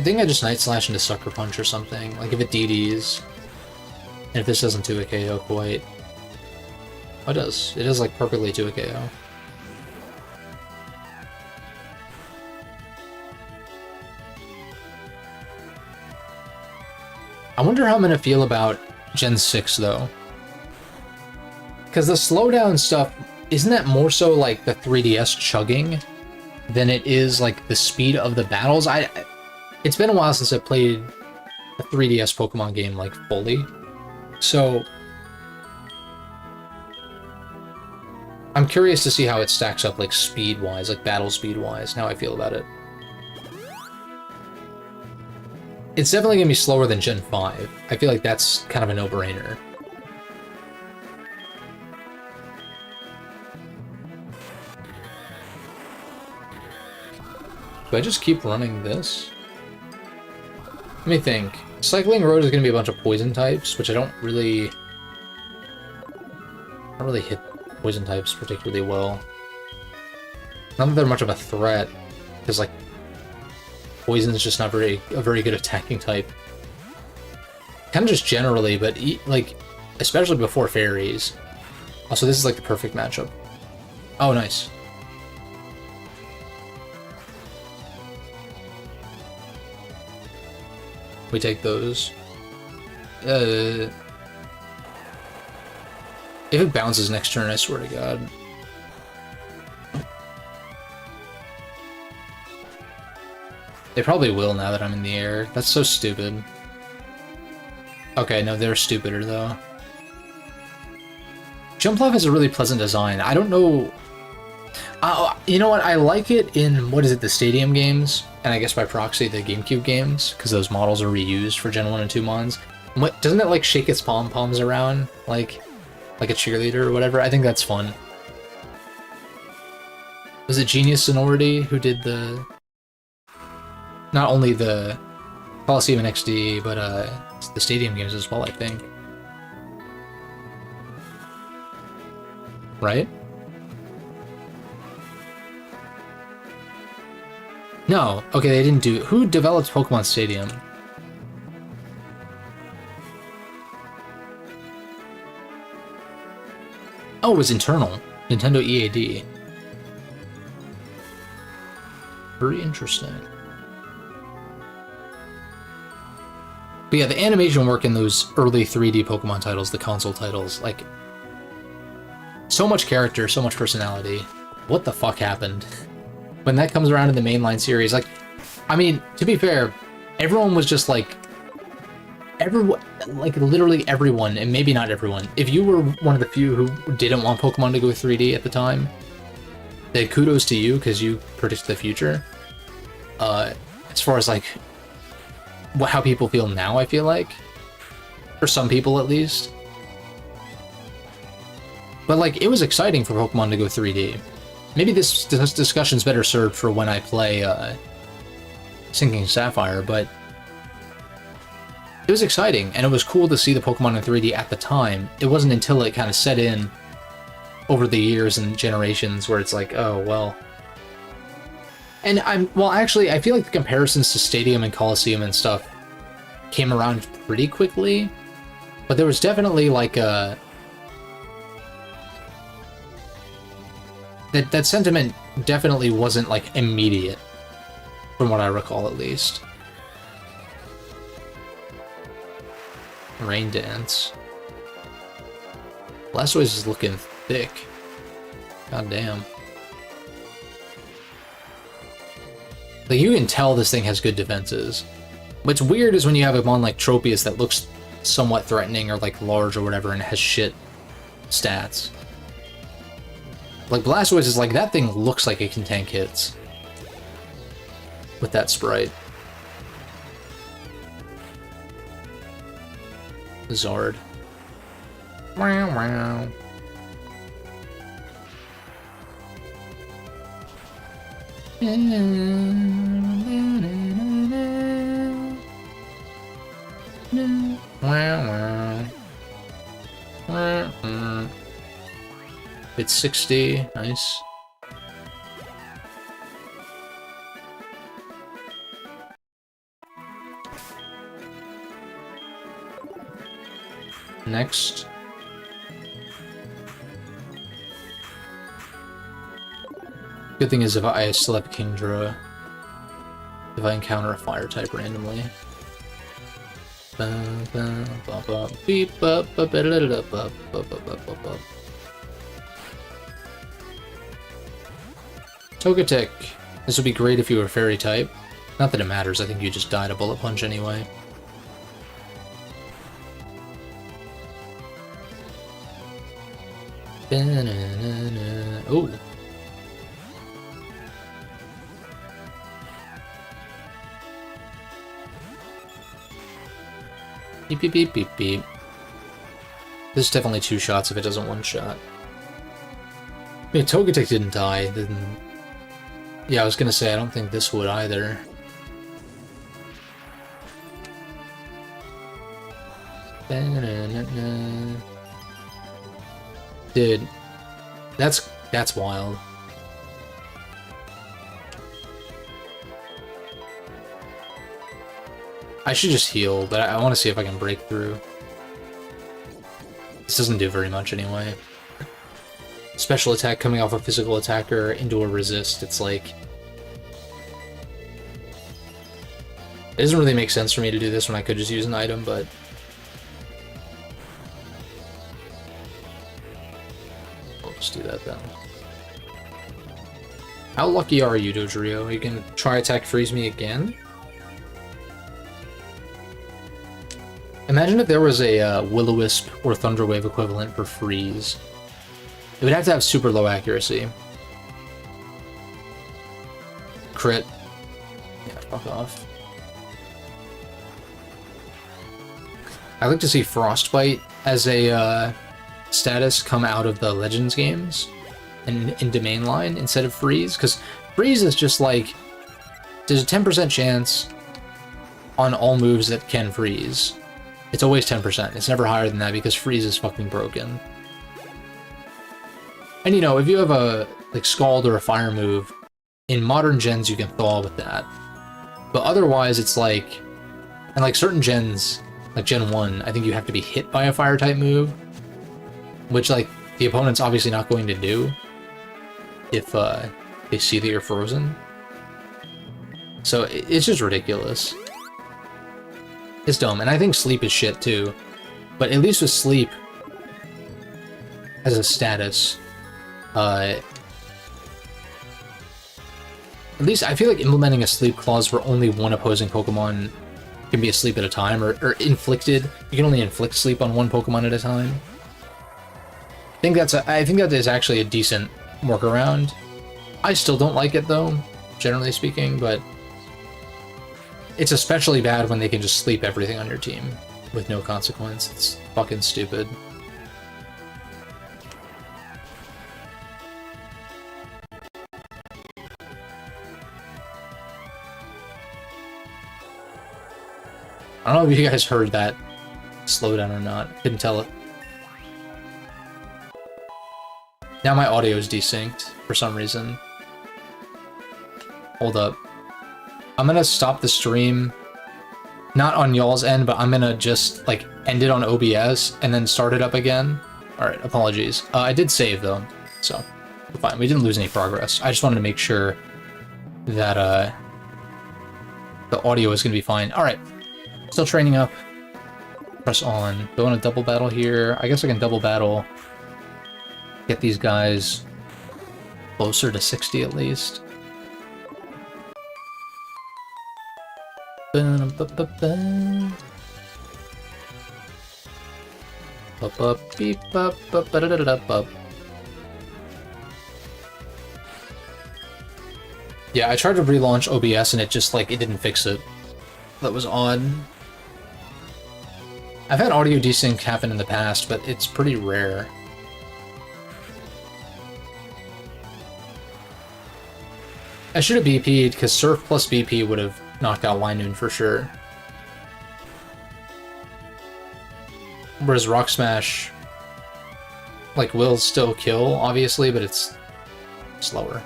think I just Night Slash into Sucker Punch or something. Like if it DDs. And if this doesn't do a KO quite. Oh, it does. It does like perfectly do a KO. I wonder how I'm gonna feel about Gen 6 though. Because the slowdown stuff, isn't that more so like the 3DS chugging than it is like the speed of the battles? It's been a while since I played a 3DS Pokemon game like fully. So I'm curious to see how it stacks up like speed-wise, like battle speed-wise, and how I feel about it. It's definitely gonna be slower than Gen 5. I feel like that's kind of a no-brainer. Do I just keep running this? Let me think. Cycling Road is gonna be a bunch of poison types, which I don't really hit poison types particularly well. Not that they're much of a threat, because like poison is just not a very good attacking type. Kind of just generally, but like especially before fairies. Also, this is like the perfect matchup. Oh, nice. We take those. If it bounces next turn, I swear to God. They probably will now that I'm in the air. That's so stupid. Okay, no, they're stupider though. Jumpluff has a really pleasant design. I don't know... you know what? I like it in, what is it, the Stadium games? And I guess by proxy, the GameCube games, because those models are reused for Gen 1 and 2 Mons. What, doesn't it like shake its pom-poms around like a cheerleader or whatever? I think that's fun. Was it Genius Sonority who did the... not only the Coliseum and XD, but the Stadium games as well, I think. Right? No. Okay, they didn't do... Who developed Pokemon Stadium? Oh, it was internal. Nintendo EAD. Very interesting. But yeah, the animation work in those early 3D Pokemon titles, the console titles, like, So much character, so much personality. What the fuck happened? When that comes around in the mainline series, like, I mean, to be fair, everyone was just like, everyone, like literally everyone, and maybe not everyone, if you were one of the few who didn't want Pokemon to go 3D at the time, then kudos to you, because you predicted the future. As far as like, how people feel now, I feel like. For some people, at least. But like, it was exciting for Pokemon to go 3D. Maybe this discussion's better served for when I play Sinking Sapphire, but it was exciting, and it was cool to see the Pokemon in 3D at the time. It wasn't until it kind of set in over the years and generations where it's like, oh, well. And actually, I feel like the comparisons to Stadium and Coliseum and stuff came around pretty quickly, but there was definitely like a... That sentiment definitely wasn't, like, immediate, from what I recall, at least. Rain Dance. Blastoise is looking thick. God damn. Like, you can tell this thing has good defenses. What's weird is when you have a mon like Tropius that looks somewhat threatening or, like, large or whatever and has shit stats. Like, Blastoise is like, that thing looks like it can tank hits. With that sprite. Zard. Wow, wow. Wow, wow. It's 60, nice. Next. Good thing is if I still have Kingdra, if I encounter a fire type randomly. Togetic. This would be great if you were fairy type. Not that it matters, I think you just died a bullet punch anyway. Oh. Beep beep beep beep beep. This is definitely 2 shots if it doesn't 1-shot. I mean, Togetic didn't die, then... Yeah, I was gonna say, I don't think this would either. Dude, that's wild. I should just heal, but I want to see if I can break through. This doesn't do very much anyway. Special attack coming off a physical attacker into a resist, it's like... It doesn't really make sense for me to do this when I could just use an item, but... I'll just do that then. How lucky are you, Dodrio? You can try attack freeze me again? Imagine if there was a Will-O-Wisp or Thunderwave equivalent for freeze. It would have to have super low accuracy. Crit. Yeah, fuck off. I'd like to see Frostbite as a status come out of the Legends games and into mainline instead of Freeze, because Freeze is just like, there's a 10% chance on all moves that can freeze. It's always 10%. It's never higher than that because Freeze is fucking broken. And you know, if you have a like Scald or a Fire move, in modern gens you can thaw with that. But otherwise it's like, and like certain gens, like Gen 1, I think you have to be hit by a Fire type move, which like the opponent's obviously not going to do if they see that you're frozen. So it's just ridiculous. It's dumb, and I think Sleep is shit too. But at least with Sleep as a status, At least I feel like implementing a sleep clause where only one opposing Pokemon can be asleep at a time, or inflicted. You can only inflict sleep on one Pokemon at a time. I think that is actually a decent workaround. I still don't like it though, generally speaking, but it's especially bad when they can just sleep everything on your team with no consequence. It's fucking stupid. I don't know if you guys heard that slowdown or not. Couldn't tell it. Now my audio is desynced for some reason. Hold up. I'm gonna stop the stream, not on y'all's end, but I'm gonna just, like, end it on OBS and then start it up again. Alright, apologies. I did save, though, so we're fine. We didn't lose any progress. I just wanted to make sure that, the audio is gonna be fine. Alright. Still training up. Press on. Go on a double battle here. I guess I can double battle. Get these guys closer to 60 at least. Yeah, I tried to relaunch OBS and it just, like, it didn't fix it. That was odd. I've had audio desync happen in the past, but it's pretty rare. I should have BP'd, because Surf plus BP would have knocked out Linoon for sure. Whereas Rock Smash, like, will still kill, obviously, but it's slower.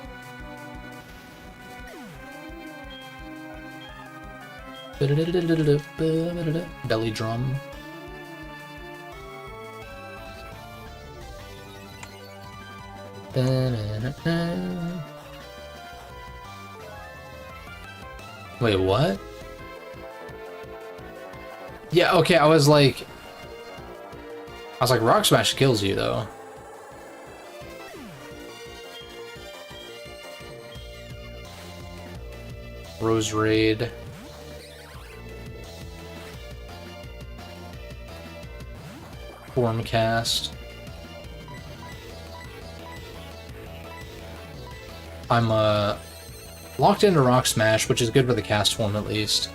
Belly drum. Wait, what? Yeah, okay, I was like, Rock Smash kills you, though. Rose Raid. Formcast. I'm, locked into Rock Smash, which is good for the cast form, at least.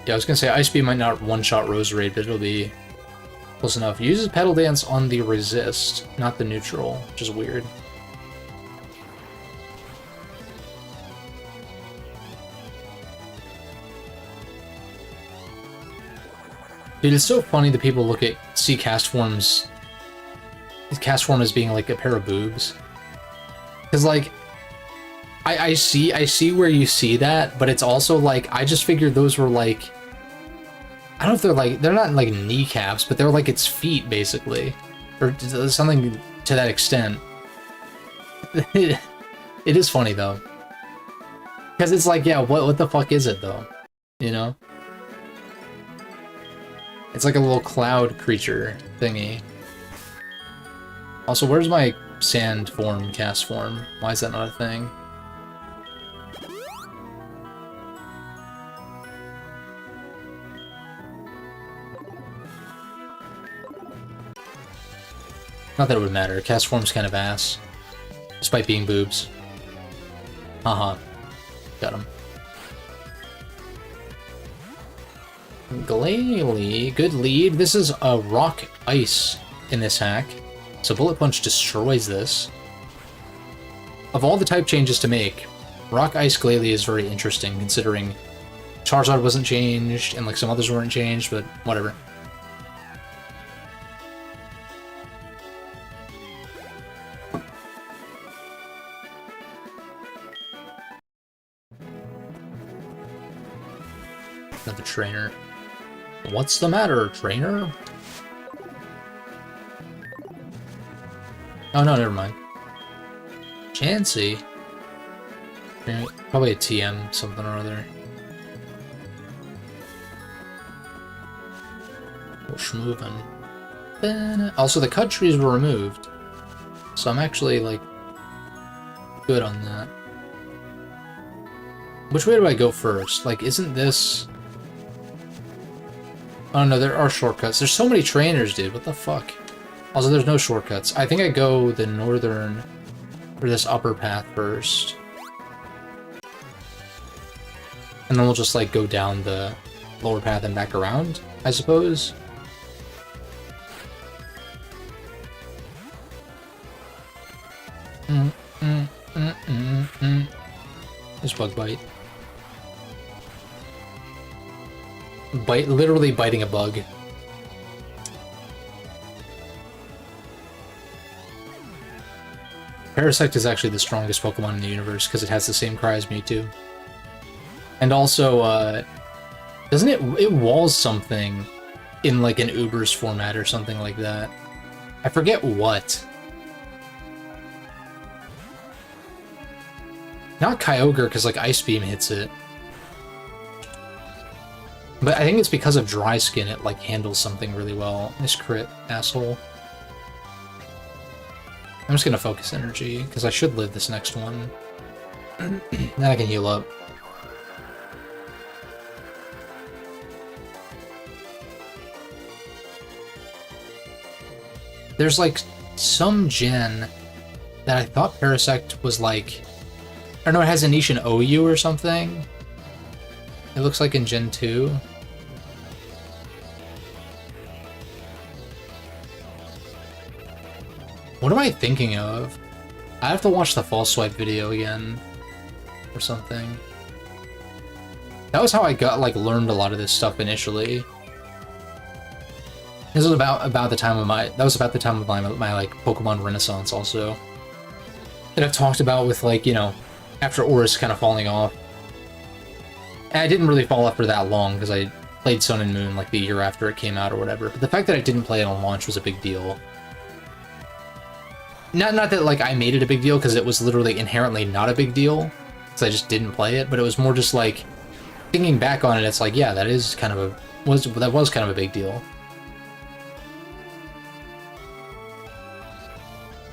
Yeah, I was gonna say, Ice Beam might not one-shot Rose Raid, but it'll be close enough. Uses Petal Dance on the resist, not the neutral, which is weird. Dude, it's so funny that people see cast forms, cast form as being like a pair of boobs. Cause like, I see where you see that, but it's also like, I just figured those were like, I don't know if they're like, they're not like kneecaps, but they're like its feet basically, or something to that extent. It is funny though, because it's like, yeah, what the fuck is it though, you know? It's like a little cloud creature thingy. Also, where's my sand form, cast form? Why is that not a thing? Not that it would matter. Cast form's kind of ass. Despite being boobs. Haha. Got him. Glalie, good lead. This is a rock ice in this hack, so Bullet Punch destroys this. Of all the type changes to make, rock ice Glalie is very interesting considering Charizard wasn't changed and like some others weren't changed, but whatever. Another trainer. What's the matter, trainer? Oh no, never mind. Chansey? Probably a TM, something or other. Oh, schmoovin'. Also, the cut trees were removed, so I'm actually, like, good on that. Which way do I go first? Like, isn't this... Oh no, there are shortcuts. There's so many trainers, dude. What the fuck? Also, there's no shortcuts. I think I go the northern... or this upper path first. And then we'll just, like, go down the lower path and back around, I suppose. There's bug bite. Literally biting a bug. Parasect is actually the strongest Pokemon in the universe because it has the same cry as Mewtwo. And also, doesn't it walls something in like an Uber's format or something like that? I forget what. Not Kyogre, because like Ice Beam hits it. But I think it's because of Dry Skin, it like handles something really well. Nice crit, asshole. I'm just gonna focus energy, because I should live this next one. Then I can heal up. There's like some gen that I thought Parasect was like... I don't know, it has a niche in OU or something. It looks like in Gen 2. What am I thinking of? I have to watch the False Swipe video again. Or something. That was how I got, like, learned a lot of this stuff initially. This was about the time of my... That was about the time of my like, Pokemon Renaissance also. That I've talked about with, like, you know, after Oris kind of falling off. And I didn't really fall off for that long, because I played Sun and Moon, like, the year after it came out or whatever. But the fact that I didn't play it on launch was a big deal. Not that, like, I made it a big deal, because it was literally inherently not a big deal, because I just didn't play it, but it was more just, like, thinking back on it, it's like, yeah, that is kind of a... that was kind of a big deal.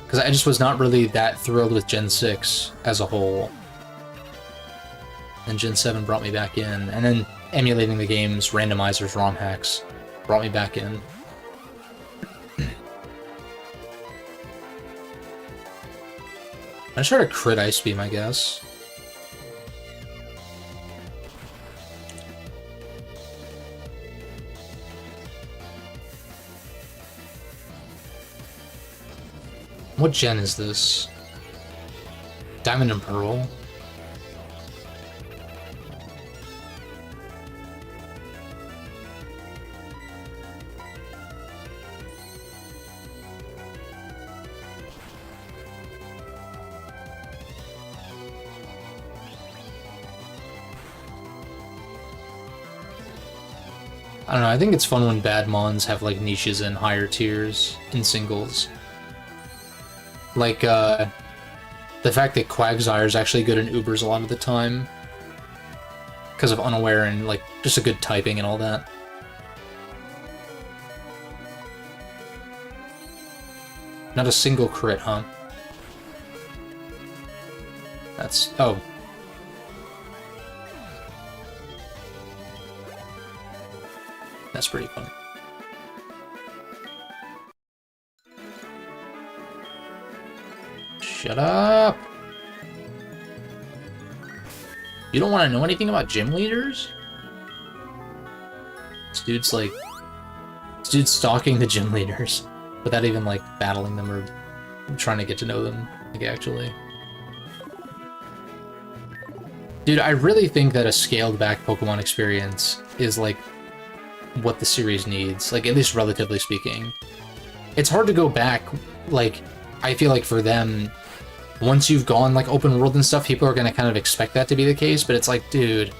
Because I just was not really that thrilled with Gen 6 as a whole. And Gen 7 brought me back in, and then emulating the game's randomizers, ROM hacks, brought me back in. I try to crit Ice Beam, I guess. What gen is this? Diamond and Pearl? I don't know, I think it's fun when bad mons have like niches in higher tiers in singles. Like, the fact that Quagsire is actually good in Ubers a lot of the time. Because of Unaware and, like, just a good typing and all that. Not a single crit, huh? That's... oh. That's pretty fun. Shut up! You don't want to know anything about gym leaders? This dude's like... This dude's stalking the gym leaders without even, like, battling them or trying to get to know them, like, actually. Dude, I really think that a scaled-back Pokemon experience is, like, what the series needs, like, at least relatively speaking. It's hard to go back, like, I feel like for them... Once you've gone, like, open world and stuff, people are gonna kind of expect that to be the case, but it's like, dude...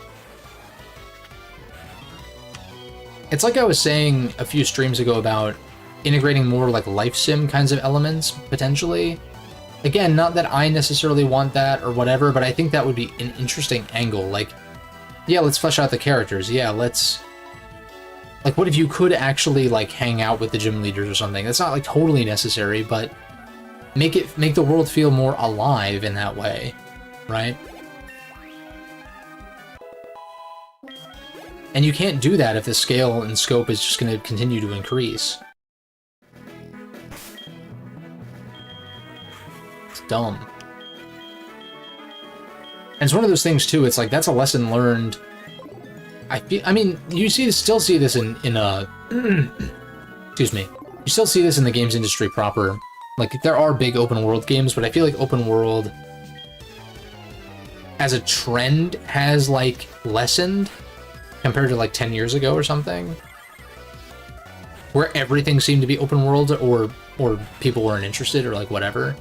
It's like I was saying a few streams ago about integrating more, like, life sim kinds of elements, potentially. Again, not that I necessarily want that or whatever, but I think that would be an interesting angle. Like, yeah, let's flesh out the characters. Yeah, let's... Like, Like, what if you could actually, like, hang out with the gym leaders or something? That's not, like, totally necessary, but make the world feel more alive in that way, right? And you can't do that if the scale and scope is just going to continue to increase. It's dumb. And it's one of those things, too, it's like, that's a lesson learned. I mean, you still see this in excuse me. You still see this in the games industry proper. Like, there are big open world games, but I feel like open world as a trend has, like, lessened compared to, like, 10 years ago or something. Where everything seemed to be open world, or people weren't interested, or, like, whatever.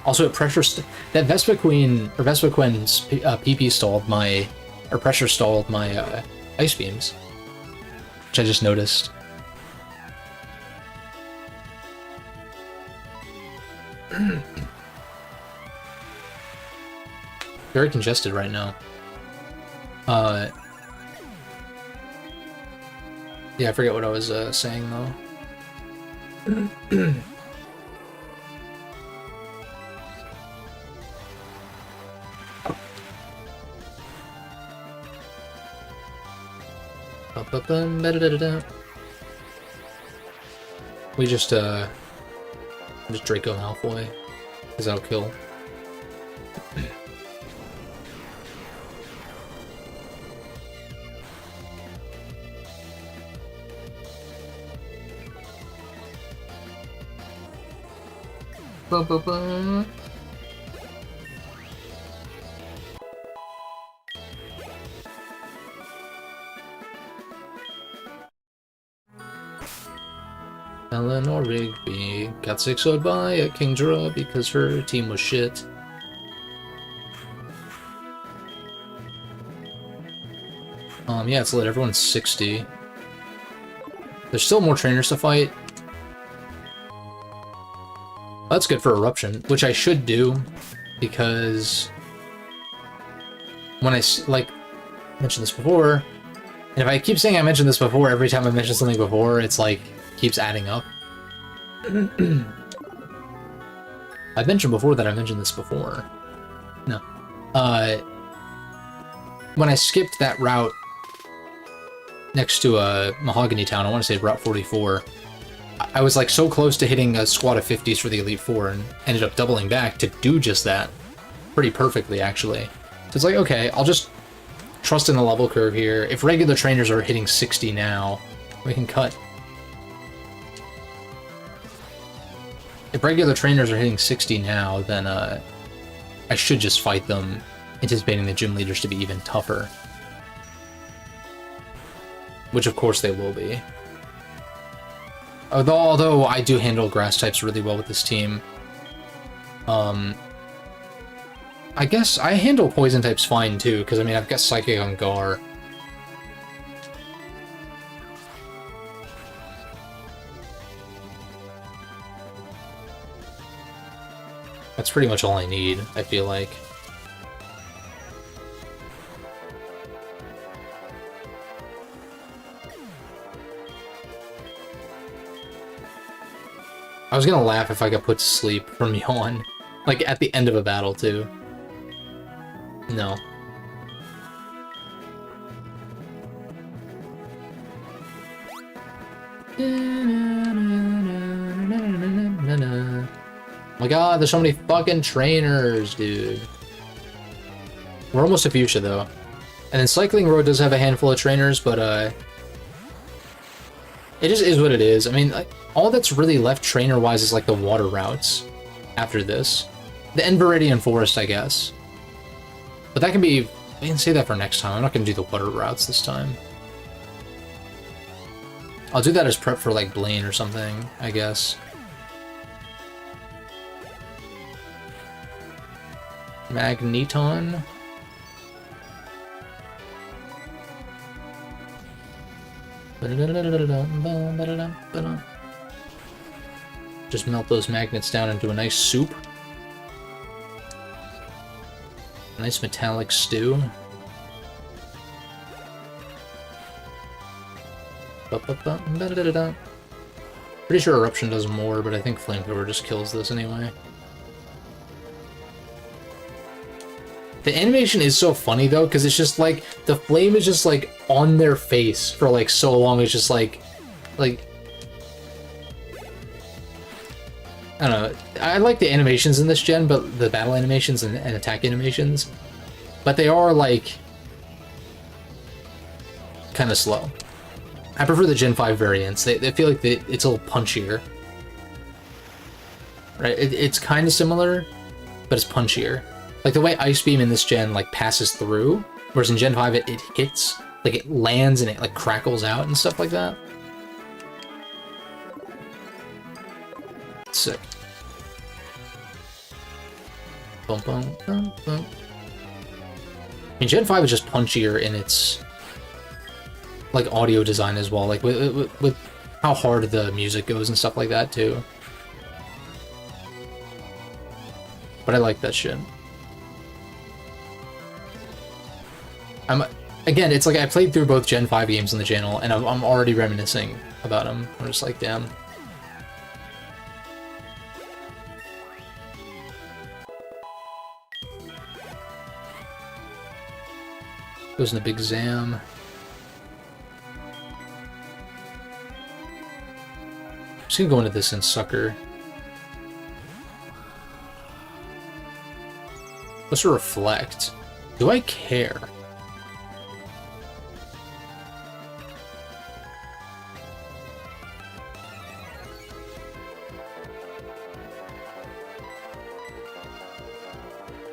Also, that Vespa Queen's PP stalled my... or pressure stalled my ice beams, which I just noticed. Very congested right now. Yeah, I forget what I was saying though. We just Draco Malfoy, because that'll kill. Eleanor Rigby got 6-0'd by a Kingdra because her team was shit. Yeah, it's lit. Everyone's 60. There's still more trainers to fight. That's good for Eruption, which I should do, because when I, like, mentioned this before, and if I keep saying I mentioned this before, every time I mention something before, it's like, keeps adding up. I've mentioned before that I mentioned this before. No. When I skipped that route next to Mahogany Town, I want to say Route 44, I was like so close to hitting a squad of 50s for the Elite Four and ended up doubling back to do just that. Pretty perfectly, actually. So it's like, okay, I'll just trust in the level curve here. If regular trainers are hitting 60 now, we can cut. If regular trainers are hitting 60 now, then I should just fight them, anticipating the gym leaders to be even tougher. Which of course they will be. Although I do handle grass types really well with this team. I guess I handle poison types fine too, because I mean I've got Psychic on Gar. That's pretty much all I need, I feel like. I was gonna laugh if I got put to sleep from Yawn. Like, at the end of a battle, too. No. Oh my god, there's so many fucking trainers, dude. We're almost to Fuchsia, though. And then Cycling Road does have a handful of trainers, but, it just is what it is. I mean, like, all that's really left trainer-wise is, like, the water routes after this. The Enviridian Forest, I guess. But that can be... I can say that for next time. I'm not going to do the water routes this time. I'll do that as prep for, like, Blaine or something, I guess. Magneton. Just melt those magnets down into a nice soup. A nice metallic stew. Pretty sure Eruption does more, but I think Flamethrower just kills this anyway. The animation is so funny though, because it's just like, the flame is just like on their face for like so long. It's just like, I don't know. I like the animations in this gen, but the battle animations and attack animations, but they are like kind of slow. I prefer the Gen 5 variants. They feel like it's a little punchier. Right? It's kind of similar, but it's punchier. Like the way Ice Beam in this gen like passes through, whereas in Gen 5 it hits, like it lands and it like crackles out and stuff like that. Sick. Bum, bum, bum, bum. I mean, Gen 5 is just punchier in its like audio design as well, like with how hard the music goes and stuff like that too. But I like that shit. Again, it's like I played through both Gen 5 games on the channel, and I'm already reminiscing about them. I'm just like, damn. Goes in a big Zam. I'm just gonna go into this and Sucker. What's a Reflect? Do I care?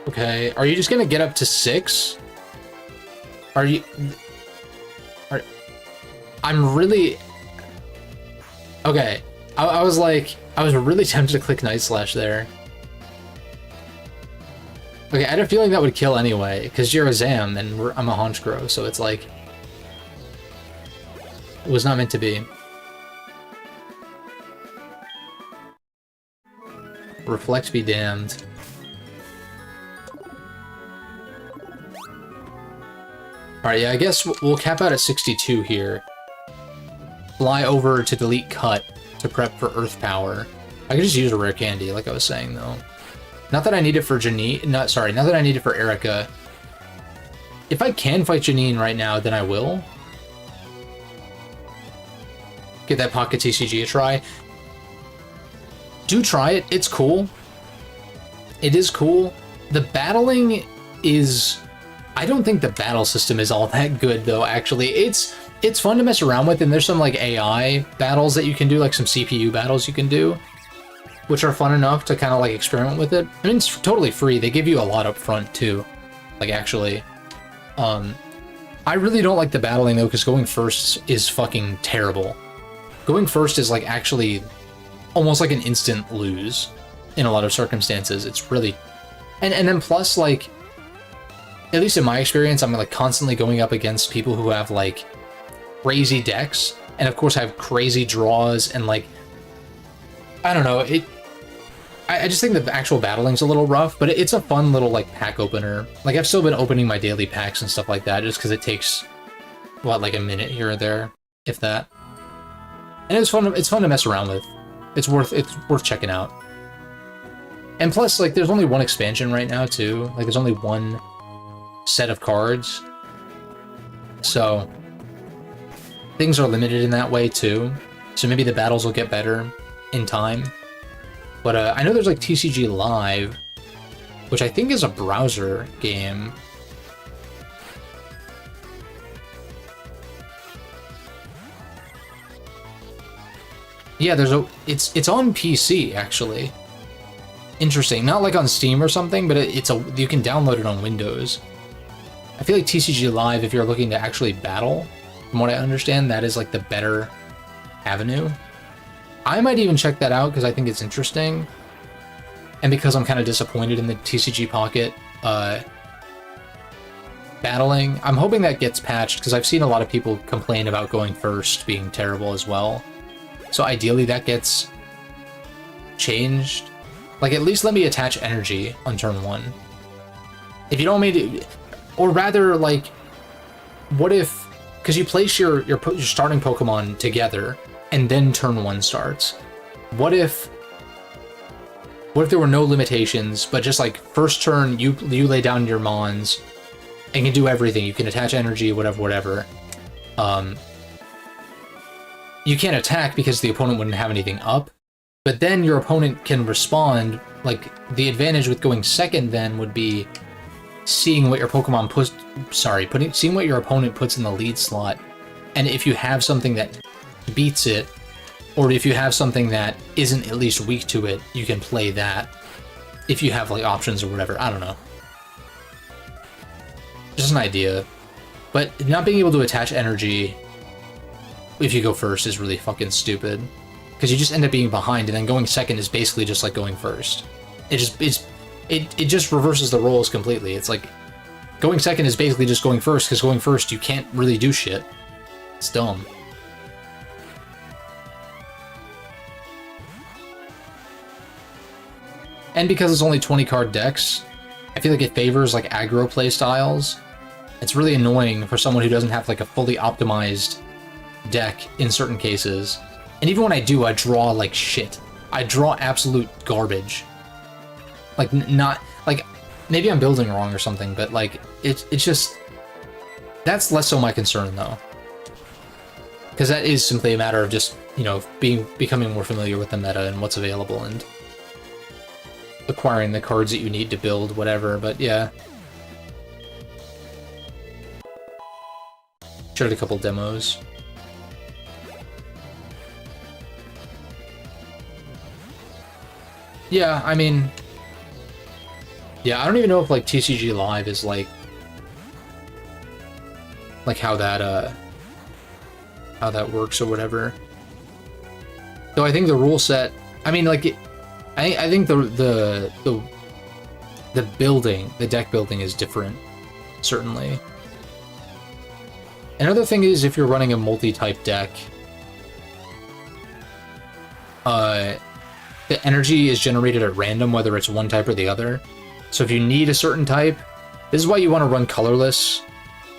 Okay, are you just gonna get up to 6? Are you... I'm really... Okay, I was like... I was really tempted to click Night Slash there. Okay, I had a feeling that would kill anyway, because you're a Zam, and I'm a Honchkrow, so it's like... It was not meant to be. Reflect be damned. Alright, yeah, I guess we'll cap out at 62 here. Fly over to delete Cut to prep for Earth Power. I could just use a rare candy, like I was saying, though. Not that I need it for Janine. Not that I need it for Erica. If I can fight Janine right now, then I will. Give that Pocket TCG a try. Do try it. It's cool. It is cool. The battling is... I don't think the battle system is all that good, though, actually. It's fun to mess around with, and there's some, like, AI battles that you can do, like some CPU battles you can do, which are fun enough to kind of, like, experiment with it. I mean, it's totally free. They give you a lot up front, too. Like, actually. I really don't like the battling, though, because going first is fucking terrible. Going first is, like, actually almost like an instant lose in a lot of circumstances. It's really... And then plus, like... At least in my experience, I'm like constantly going up against people who have like crazy decks, and of course have crazy draws, and like, I don't know, I just think the actual battling's a little rough, but it's a fun little like pack opener. Like I've still been opening my daily packs and stuff like that, just because it takes, what, like a minute here or there, if that. And it's fun to mess around with. It's worth checking out. And plus, like, there's only one expansion right now too. Like there's only one set of cards, so things are limited in that way too, so maybe the battles will get better in time. But I know there's like TCG Live, which I think is a browser game. Yeah, it's on PC actually. Interesting, not like on Steam or something, but you can download it on Windows. I feel like TCG Live, if you're looking to actually battle, from what I understand, that is like the better avenue. I might even check that out because I think it's interesting. And because I'm kind of disappointed in the TCG Pocket battling, I'm hoping that gets patched because I've seen a lot of people complain about going first being terrible as well. So ideally that gets changed. Like, at least let me attach energy on turn 1. If you don't want me to... Or rather, like, what if because you place your starting Pokemon together, and then turn 1 starts. What if there were no limitations, but just like first turn you lay down your Mons and can do everything. You can attach energy, whatever. You can't attack because the opponent wouldn't have anything up, but then your opponent can respond. Like, the advantage with going second then would be seeing what your Pokemon seeing what your opponent puts in the lead slot, and if you have something that beats it, or if you have something that isn't at least weak to it, you can play that. If you have like options or whatever, I don't know. Just an idea. But not being able to attach energy if you go first is really fucking stupid, because you just end up being behind, and then going second is basically just like going first. It just reverses the roles completely. It's like going second is basically just going first, because going first you can't really do shit. It's dumb. And because it's only 20 card decks, I feel like it favors like aggro play styles. It's really annoying for someone who doesn't have like a fully optimized deck in certain cases. And even when I do, I draw like shit. I draw absolute garbage. Like, not like, maybe I'm building wrong or something, but like it's just, that's less so my concern though, because that is simply a matter of just, you know, becoming more familiar with the meta and what's available and acquiring the cards that you need to build whatever. But yeah, showed a couple demos. Yeah, I mean, yeah, I don't even know if like TCG Live is like how that works or whatever. Though I think the rule set, I mean, like, I think the building, the deck building is different, certainly. Another thing is, if you're running a multi-type deck, the energy is generated at random, whether it's one type or the other. So if you need a certain type, this is why you want to run colorless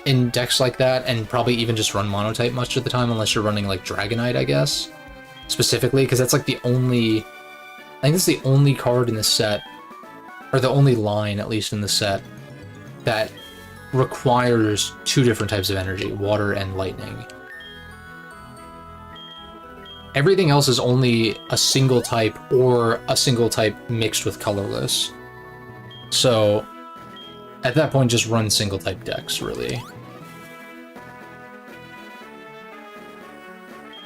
in decks like that, and probably even just run monotype much of the time, unless you're running like Dragonite, I guess, specifically, because that's like the only, I think it's the only card in the set, or the only line, at least in the set, that requires 2 different types of energy, water and lightning. Everything else is only a single type, or a single type mixed with colorless. So at that point, just run single type decks, really.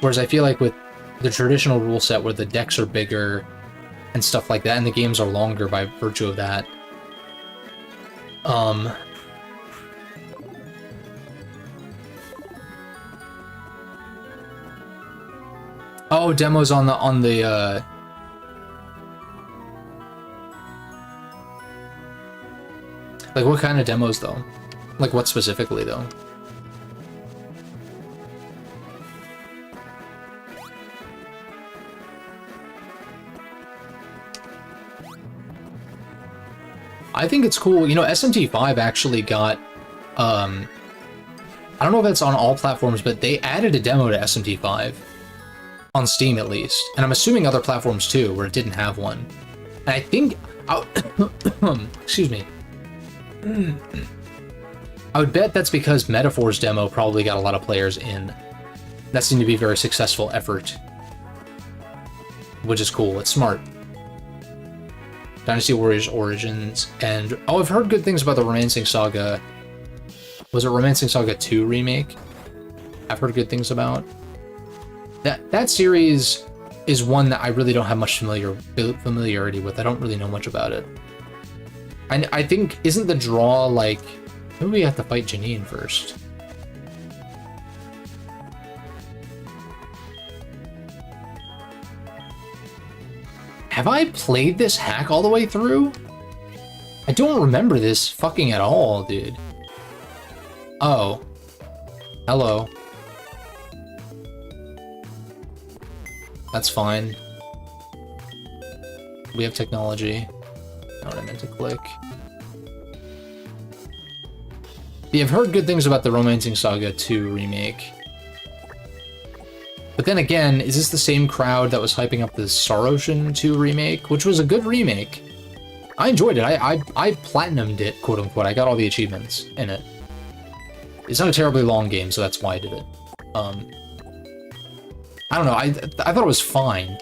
Whereas I feel like with the traditional rule set, where the decks are bigger and stuff like that, and the games are longer by virtue of that, oh, demos on the like, what kind of demos though? Like, what specifically though? I think it's cool. You know, SMT5 actually got, I don't know if that's on all platforms, but they added a demo to SMT5. On Steam, at least. And I'm assuming other platforms too, where it didn't have one. And I think, excuse me. I would bet that's because Metaphor's demo probably got a lot of players in. That seemed to be a very successful effort. Which is cool, it's smart. Dynasty Warriors Origins, and oh, I've heard good things about the Romancing Saga. Was it Romancing Saga 2 remake? I've heard good things about. That series is one that I really don't have much familiarity with. I don't really know much about it. I think, isn't the draw like, maybe we have to fight Janine first. Have I played this hack all the way through? I don't remember this fucking at all, dude. Oh. Hello. That's fine. We have technology. Not what I meant to click. Yeah, I've heard good things about the Romancing Saga 2 remake. But then again, is this the same crowd that was hyping up the Star Ocean 2 remake, which was a good remake? I enjoyed it. I platinumed it, quote unquote. I got all the achievements in it. It's not a terribly long game, so that's why I did it. I don't know. I thought it was fine,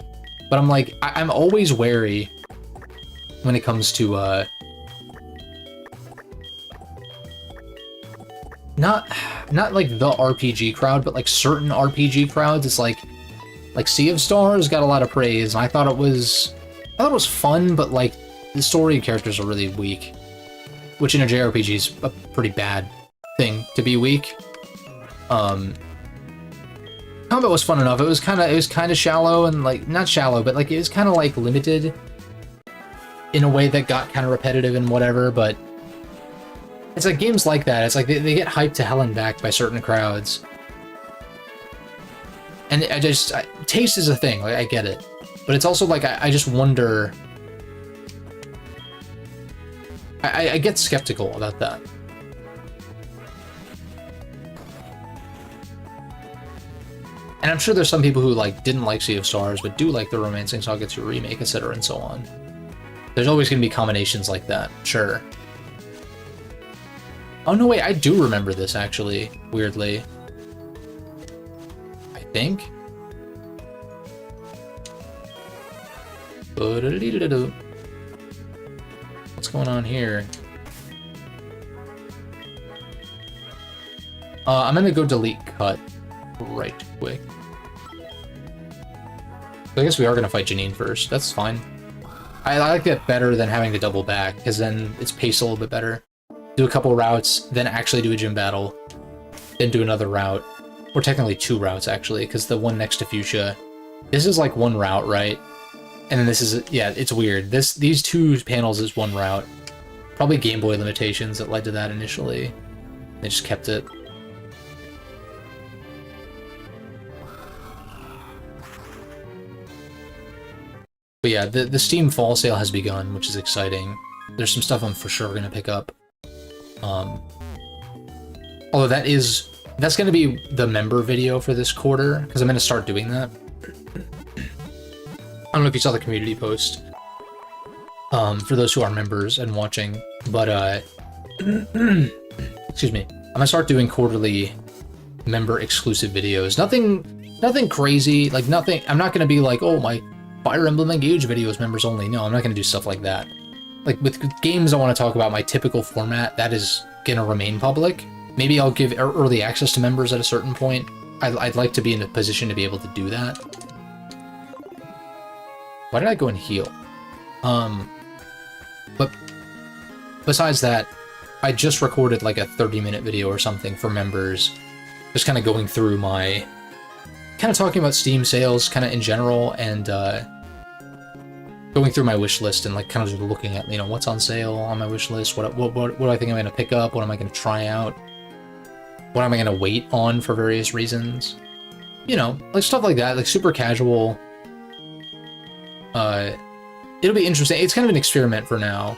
but I'm like, I'm always wary when it comes to not like the RPG crowd, but like certain RPG crowds. It's like Sea of Stars got a lot of praise, and I thought it was fun, but like the story and characters are really weak, which in a JRPG is a pretty bad thing to be weak. Combat was fun enough. It was kind of shallow and like not shallow, but like it was kind of like limited in a way that got kind of repetitive and whatever. But it's like games like that. It's like they get hyped to hell and back by certain crowds, and taste is a thing. Like I get it, but it's also like I just wonder. I get skeptical about that. And I'm sure there's some people who like didn't like Sea of Stars, but do like the Romancing Saga 2 remake, etc., and so on. There's always going to be combinations like that, sure. Oh no, wait, I do remember this actually, weirdly. I think. What's going on here? I'm gonna go delete cut right quick. I guess we are gonna fight Janine first. That's fine. I like that better than having to double back, because then it's paced a little bit better. Do a couple routes, then actually do a gym battle, then do another route. Or technically 2 routes, actually, because the one next to Fuchsia. This is like 1 route, right? And then this is, yeah, it's weird. These 2 panels is 1 route. Probably Game Boy limitations that led to that initially. They just kept it. But yeah, the Steam fall sale has begun, which is exciting. There's some stuff I'm for sure going to pick up. Although that's going to be the member video for this quarter, because I'm going to start doing that. I don't know if you saw the community post, for those who are members and watching, but, excuse me, I'm going to start doing quarterly member-exclusive videos. Nothing crazy, like nothing, I'm not going to be like, oh, my Fire Emblem Engage videos members only. No, I'm not going to do stuff like that. Like, with games I want to talk about, my typical format, that is going to remain public. Maybe I'll give early access to members at a certain point. I'd like to be in a position to be able to do that. Why did I go and heal? But besides that, I just recorded like a 30-minute video or something for members, just kind of going through my, kind of talking about Steam sales kind of in general, and going through my wish list and like kind of just looking at, you know, what's on sale on my wish list, what do I think I'm going to pick up, what am I going to try out, what am I going to wait on for various reasons, you know, like stuff like that, like super casual. It'll be interesting. It's kind of an experiment for now.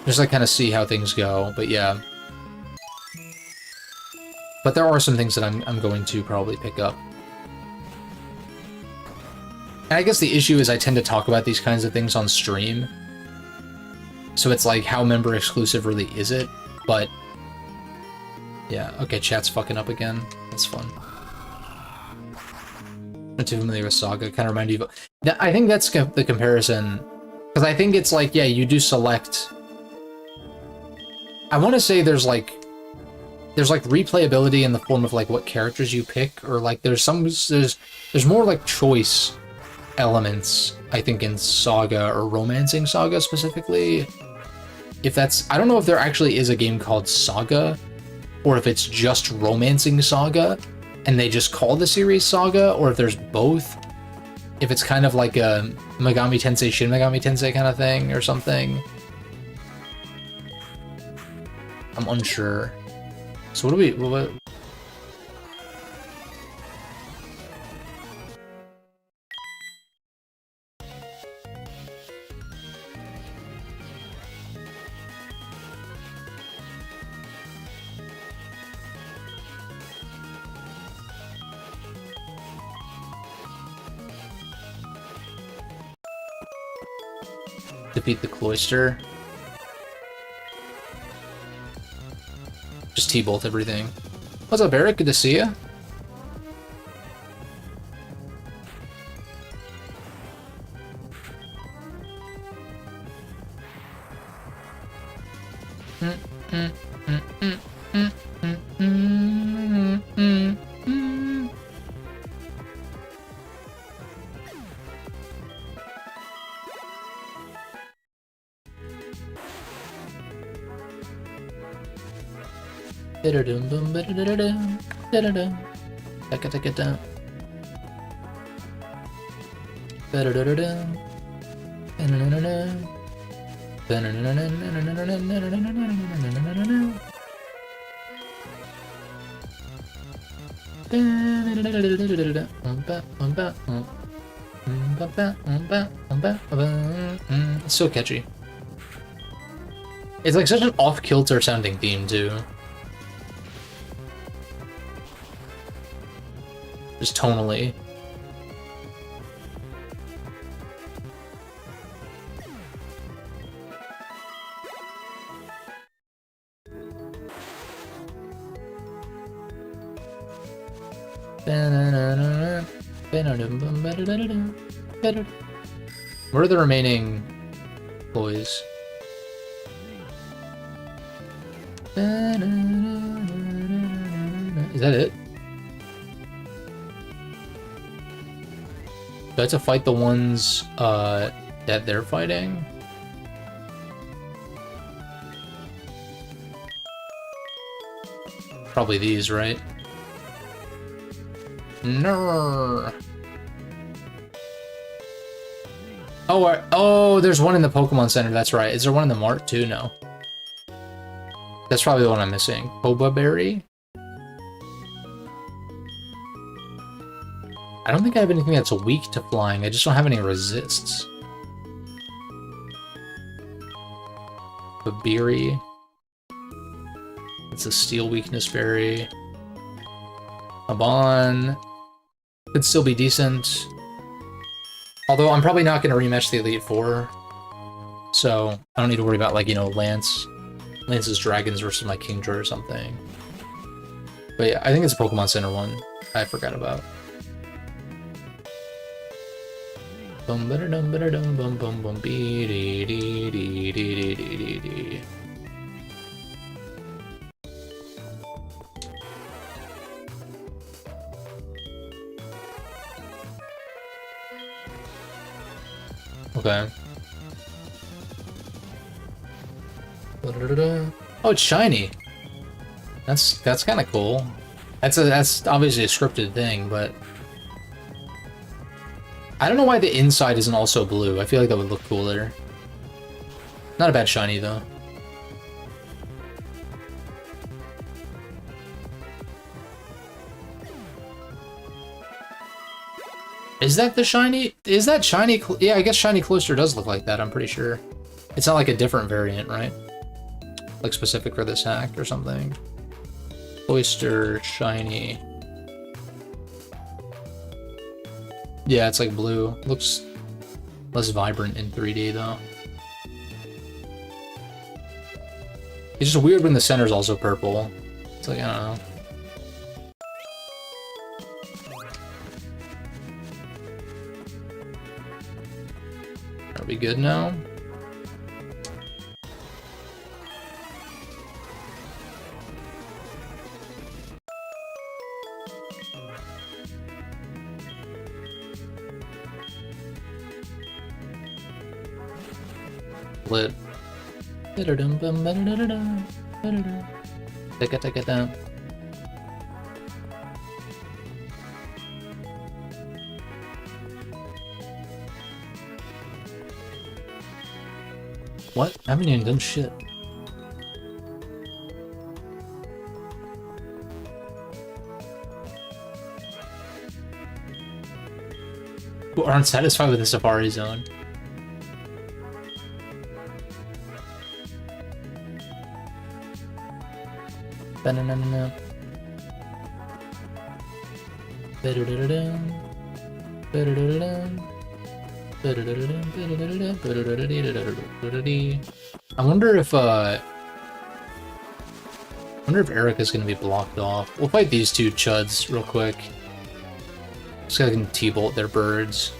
Just like kind of see how things go, but yeah. But there are some things that I'm going to probably pick up. And I guess the issue is I tend to talk about these kinds of things on stream. So it's like, how member exclusive really is it? But yeah, okay, chat's fucking up again. That's fun. Not too familiar with Saga, kind of remind you of... I think that's the comparison, because I think it's like, yeah, you do select... I want to say there's like replayability in the form of like what characters you pick, or like there's more like choice elements, I think, in Saga, or Romancing Saga specifically. If that's... I don't know if there actually is a game called Saga, or if it's just Romancing Saga, and they just call the series Saga, or if there's both. If it's kind of like a Megami Tensei, Shin Megami Tensei kind of thing, or something. I'm unsure. So what do we... What... Defeat the Cloister. Just T-bolt everything. What's up, Eric? Good to see ya. It's so catchy. It's like such an off-kilter sounding theme too. Just tonally. Where are the remaining boys? Is that it? Do I have to fight the ones that they're fighting? Probably these, right? No. Oh, there's one in the Pokemon Center. That's right. Is there one in the Mart too? No. That's probably the one I'm missing. Boba Berry. I don't think I have anything that's weak to flying. I just don't have any resists. Babiri. It's a steel weakness berry. Abon. Could still be decent. Although I'm probably not going to rematch the Elite Four. So I don't need to worry about, like, you know, Lance's Dragons versus my Kingdra or something. But yeah, I think it's a Pokemon Center one I forgot about. Bum ba dum ba dum bum bum bum bee dee dee dee dee dee dee dee. Okay. Oh, it's shiny. That's kind of cool. That's obviously a scripted thing, but I don't know why the inside isn't also blue. I feel like that would look cooler. Not a bad shiny though. Is that the shiny? Is that shiny? Yeah, I guess shiny Cloister does look like that. I'm pretty sure. It's not like a different variant, right? Like specific for this hack or something. Cloister shiny. Yeah, it's like blue. Looks less vibrant in 3D though. It's just weird when the center's also purple. It's like, I don't know. Are we good now? Lit. Take it down. What? I haven't even done shit. Who aren't satisfied with the Safari Zone. Ba-na-na-na-na. Ba-da-da-da-da. Ba-da-da-da-da. I wonder if Erica's gonna be blocked off. We'll fight these two chuds real quick. Just so I can T-bolt their birds.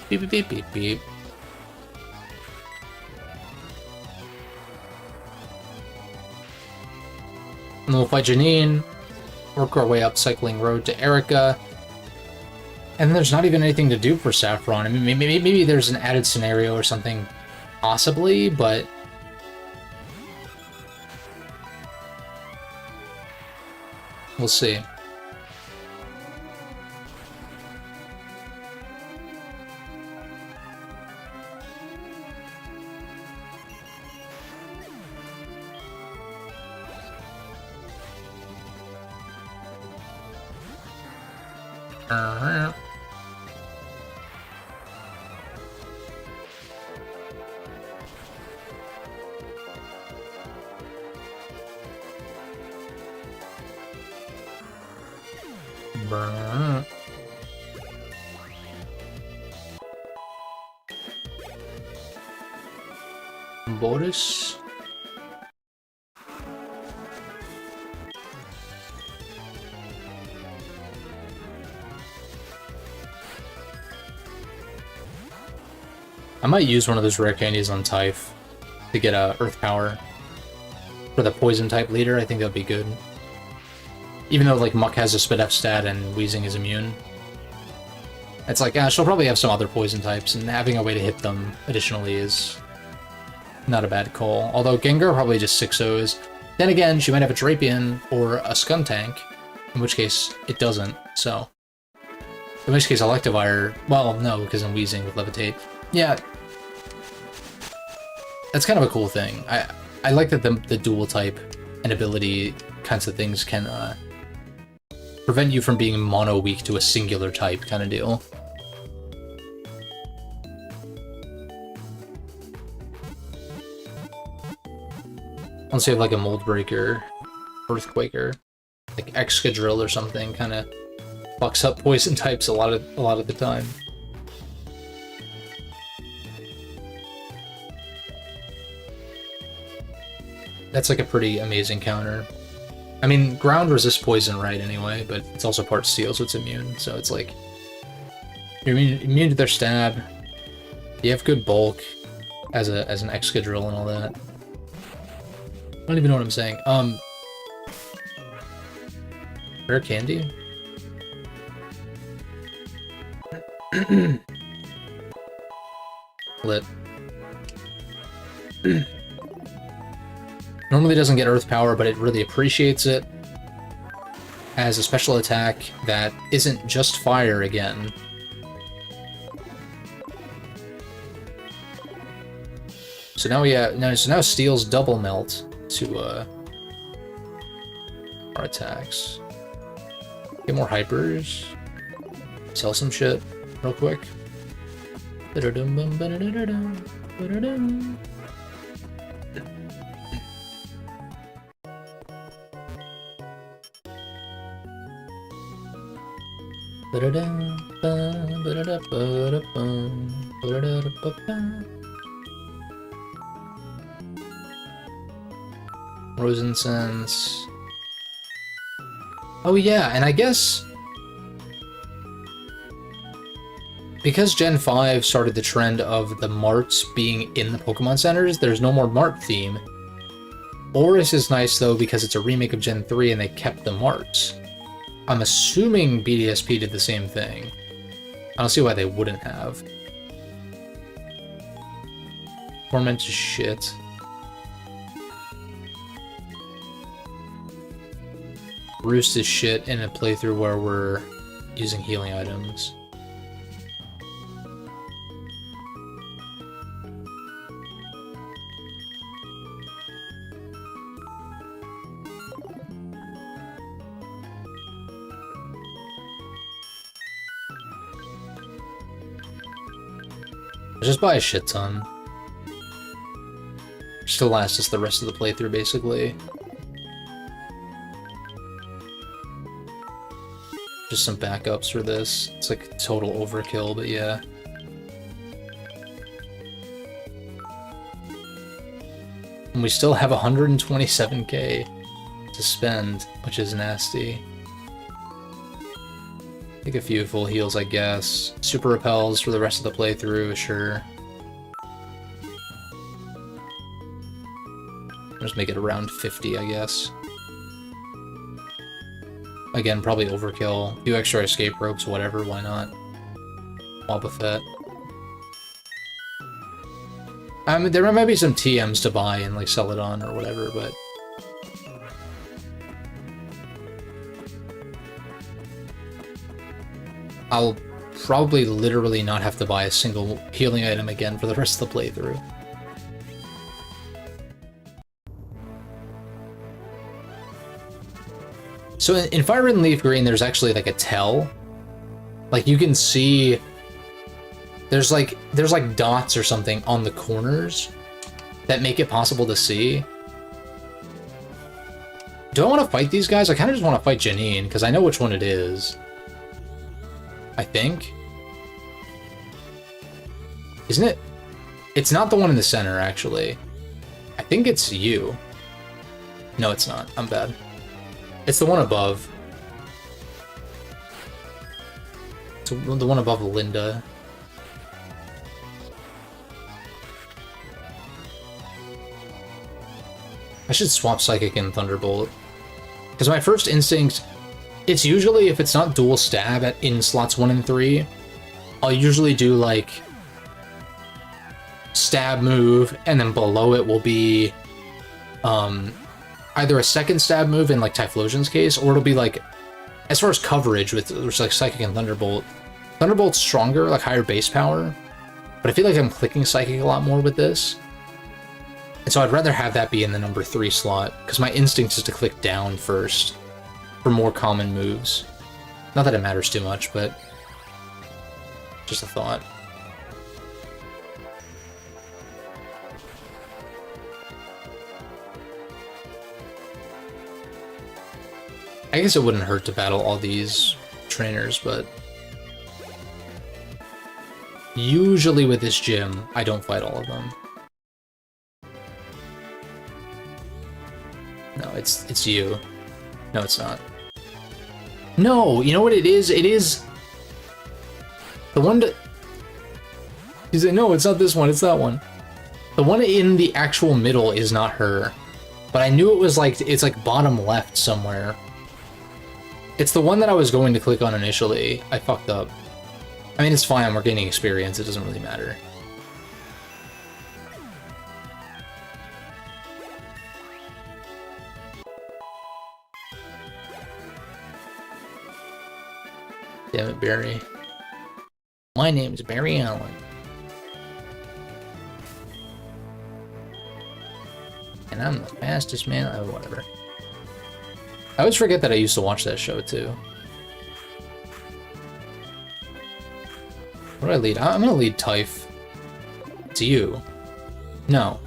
Beep beep beep beep beep. And then we'll fight Janine, work our way up Cycling Road to Erica. And then there's not even anything to do for Saffron. I mean, maybe there's an added scenario or something, possibly, but... we'll see. Boris. I might use one of those rare candies on Typh to get a Earth Power for the Poison type leader. I think that'd be good. Even though like Muck has a Spit F stat and Wheezing is immune. It's like, she'll probably have some other Poison types, and having a way to hit them additionally is not a bad call. Although Gengar probably just 6-0s. Then again, she might have a Drapion or a Skuntank, in which case it doesn't, so... in which case Electivire... well, no, because I'm Wheezing with Levitate. Yeah. That's kind of a cool thing. I like that the dual type and ability kinds of things can prevent you from being mono weak to a singular type kind of deal. Unless you have like a Mold Breaker, Earthquaker, like Excadrill or something, kind of fucks up poison types a lot of the time. That's like a pretty amazing counter. I mean, ground resists poison, right, anyway, but it's also part steel, so it's immune, so it's like... you're immune to their stab, you have good bulk as an Excadrill and all that. I don't even know what I'm saying. Rare candy? Lit. Normally doesn't get Earth Power, but it really appreciates it as a special attack that isn't just fire again. So now we have now Steel's double melt to our attacks. Get more hypers. Sell some shit real quick. Rose Incense. Oh yeah, and I guess because Gen 5 started the trend of the marts being in the Pokemon Centers, there's no more mart theme. Boris is nice though because it's a remake of Gen 3 and they kept the marts. I'm assuming BDSP did the same thing. I don't see why they wouldn't have. Torment is shit. Roost is shit in a playthrough where we're using healing items. Just buy a shit ton. Just to last us the rest of the playthrough, basically. Just some backups for this. It's like total overkill, but yeah. And we still have 127k to spend, which is nasty. Take a few full heals, I guess. Super repels for the rest of the playthrough, sure. Just make it around 50, I guess. Again, probably overkill. A few extra escape ropes, whatever, why not? Boba Fett. I mean, there might be some TMs to buy and like sell it on or whatever, but I'll probably literally not have to buy a single healing item again for the rest of the playthrough. So in Fire Red and Leaf Green, there's actually like a tell. Like you can see there's like dots or something on the corners that make it possible to see. Do I want to fight these guys? I kind of just want to fight Janine because I know which one it is. I think. Isn't it? It's not the one in the center, actually. I think it's you. No, it's not. I'm bad. It's the one above. It's the one above Linda. I should swap Psychic and Thunderbolt. Because my first instinct, it's usually, if it's not dual stab in slots 1 and 3, I'll usually do like stab move, and then below it will be either a second stab move in like Typhlosion's case, or it'll be like, as far as coverage with like Psychic and Thunderbolt, Thunderbolt's stronger, like higher base power, but I feel like I'm clicking Psychic a lot more with this. And so I'd rather have that be in the number 3 slot, because my instinct is to click down first for more common moves. Not that it matters too much, but just a thought. I guess it wouldn't hurt to battle all these trainers, but usually with this gym, I don't fight all of them. No, it's you. No, it's not. No, you know what it is? It is the one that... You say, no, it's not this one, it's that one. The one in the actual middle is not her. But I knew it was like, it's like bottom left somewhere. It's the one that I was going to click on initially. I fucked up. I mean, it's fine, we're gaining experience, it doesn't really matter. Damn it, Barry. My name's Barry Allen. And I'm the fastest man. Oh, whatever. I always forget that I used to watch that show, too. What do I lead? I'm gonna lead Typh. It's you. No.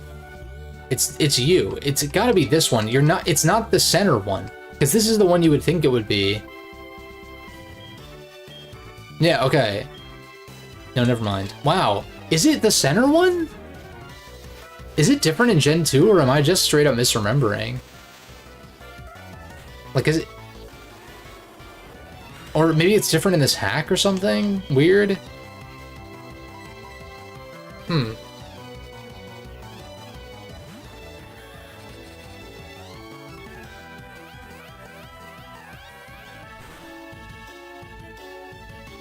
It's you. It's gotta be this one. You're not... It's not the center one. Because this is the one you would think it would be. Yeah, okay. No, never mind. Wow. Is it the center one? Is it different in Gen 2, or am I just straight up misremembering? Like, is it... Or maybe it's different in this hack or something? Weird? Hmm.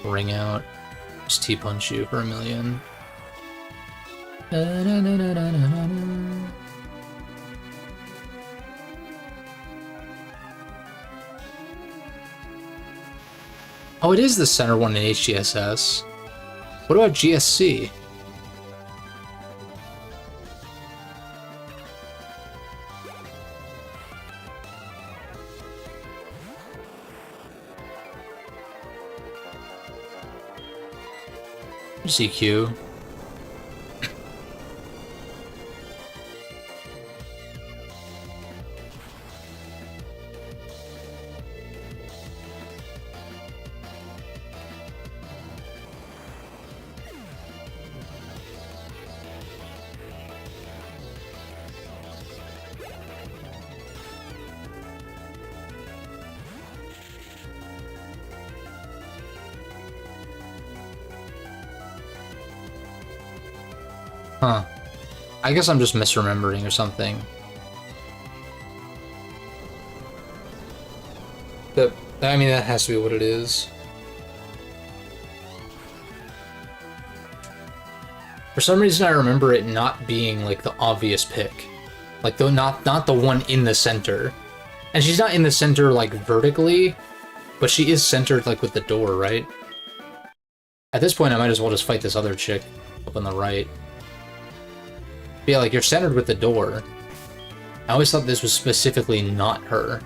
Ring out. Just T-punch you for 1,000,000. Oh, it is the center one in HGSS. What about GSC? CQ. Huh. I guess I'm just misremembering or something. I mean, that has to be what it is. For some reason, I remember it not being, like, the obvious pick. Like, not the one in the center. And she's not in the center, like, vertically, but she is centered, like, with the door, right? At this point, I might as well just fight this other chick up on the right. But yeah, like, you're centered with the door. I always thought this was specifically not her.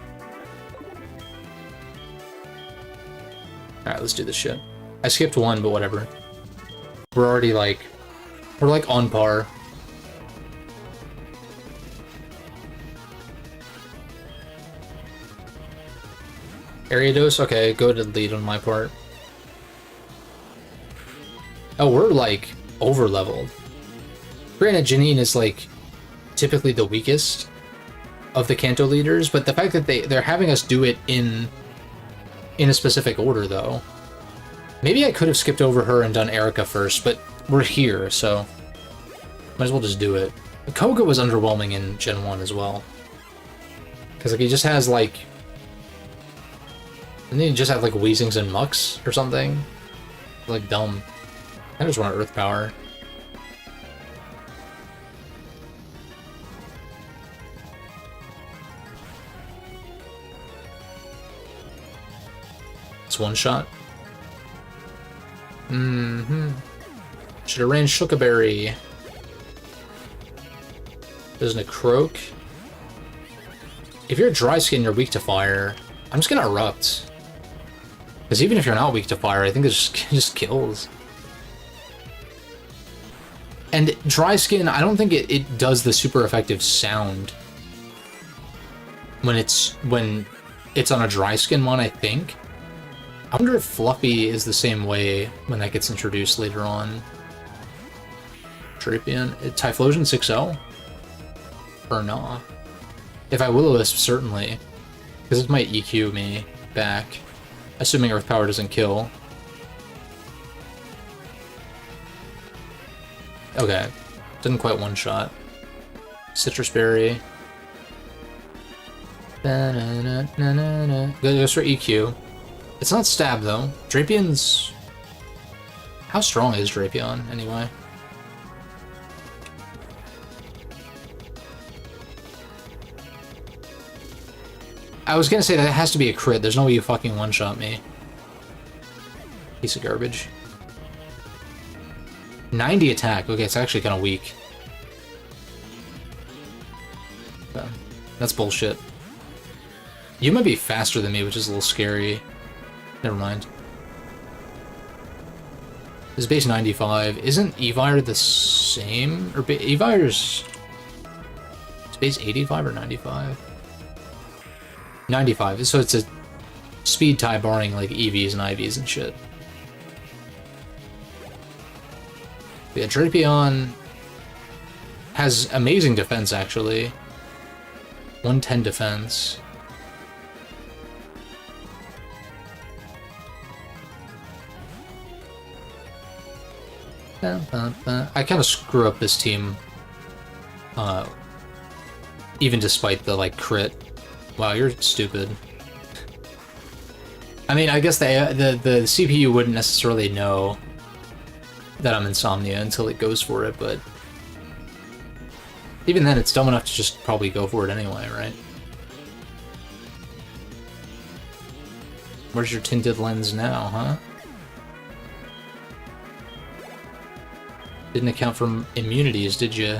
Alright, let's do this shit. I skipped one, but whatever. We're already, like... We're, like, on par. Area dose? Okay, go to lead on my part. Oh, we're, like, over-leveled. Granted, Janine is, like, typically the weakest of the Kanto leaders, but the fact that they're having us do it in a specific order, though. Maybe I could have skipped over her and done Erica first, but we're here, so might as well just do it. Koga was underwhelming in Gen 1 as well. Because, like, he just has, like... Didn't he just have, like, Weezings and Mucks or something? Like, dumb. I just want Earth Power. It's one shot. Should have ran Shookaberry. There's a Croak. If you're dry skin, you're weak to fire. I'm just gonna erupt. Because even if you're not weak to fire, I think it just kills. And dry skin, I don't think it does the super effective sound when it's on a dry skin one, I think. I wonder if Fluffy is the same way when that gets introduced later on. Drapion. Typhlosion 6-0? Or nah? If I Will-O-Wisp, certainly. Because it might EQ me back. Assuming Earth Power doesn't kill. Okay. Didn't quite one-shot. Citrus Berry. Goes for EQ. It's not stab, though. Drapion's... How strong is Drapion, anyway? I was gonna say that it has to be a crit. There's no way you fucking one-shot me. Piece of garbage. 90 attack. Okay, it's actually kind of weak. That's bullshit. You might be faster than me, which is a little scary. Never mind. This base 95. Isn't Evire the same? Or Evire's... It's base 85 or 95? 95. So it's a speed tie barring like EVs and IVs and shit. But yeah, Drapion has amazing defense, actually. 110 defense. I kind of screw up this team, even despite the, like, crit. Wow, you're stupid. I mean, I guess the CPU wouldn't necessarily know that I'm Insomnia until it goes for it, but even then, it's dumb enough to just probably go for it anyway, right? Where's your tinted lens now, huh? Didn't account for immunities, did you?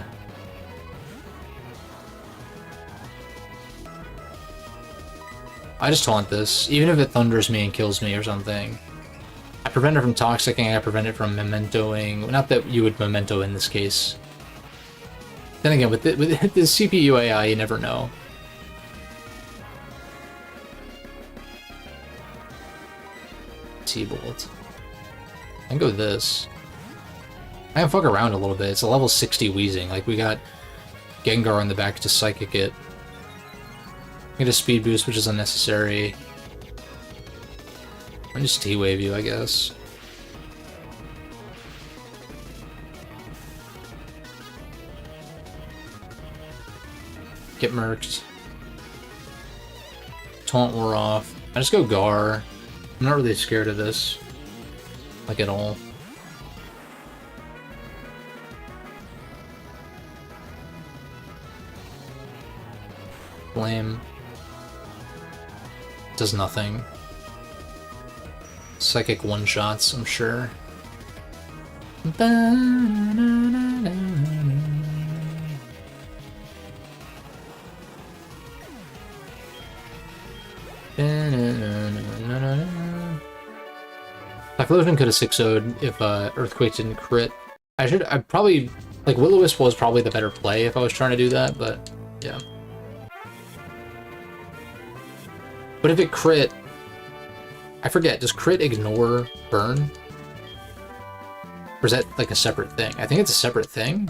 I just taunt this, even if it thunders me and kills me or something. I prevent it from toxicking, I prevent it from mementoing. Not that you would memento in this case. Then again, with the CPU AI, you never know. T-Bolt. I can go with this. I can fuck around a little bit. It's a level 60 Weezing. Like, we got Gengar in the back to Psychic it. Get a speed boost, which is unnecessary. I'll just T-Wave you, I guess. Get murked. Taunt wore off. I just go Gar. I'm not really scared of this. Like, at all. Flame. Does nothing. Psychic one-shots, I'm sure. Typhlosion could have 6-0'd if Earthquake didn't crit. I'd probably, like, Will-O-Wisp was probably the better play if I was trying to do that, but yeah. But if it crit, I forget, does crit ignore burn? Or is that like a separate thing? I think it's a separate thing.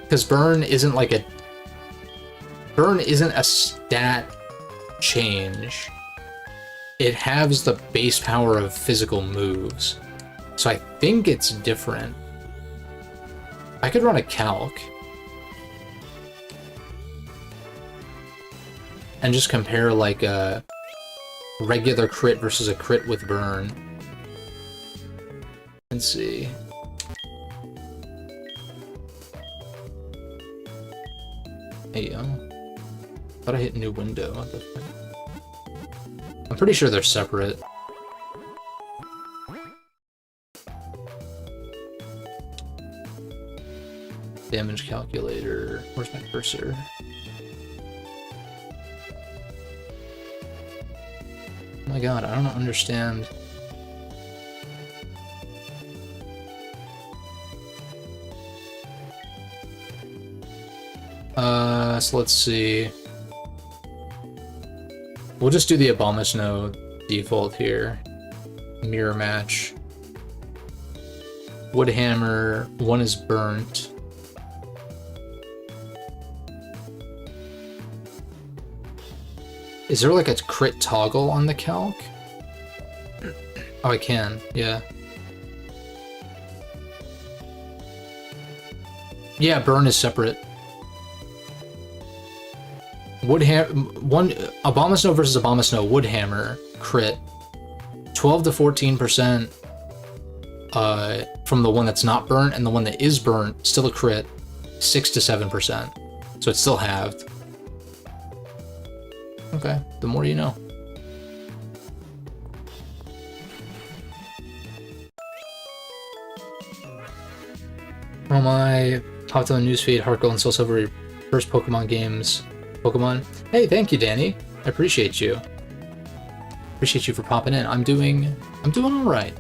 Because burn isn't like a... Burn isn't a stat change. It halves the base power of physical moves. So I think it's different. I could run a calc. And just compare like a regular crit versus a crit with burn. Let's see. Hey, thought I hit new window. I'm pretty sure they're separate. Damage calculator. Where's my cursor? Oh my god, I don't understand. So let's see. We'll just do the Abomasnow default here. Mirror match. Woodhammer, one is burnt. Is there like a crit toggle on the calc? Oh, I can, yeah. Yeah, burn is separate. Abomasnow versus Abomasnow, Woodhammer, crit. 12 to 14% from the one that's not burnt, and the one that is burnt, still a crit, 6 to 7%. So it's still halved. Okay, the more you know. Oh my, hopped on the newsfeed, Heartgold and Soul Silver, first Pokemon games. Pokemon. Hey, thank you, Danny. I appreciate you. Appreciate you for popping in. I'm doing all right.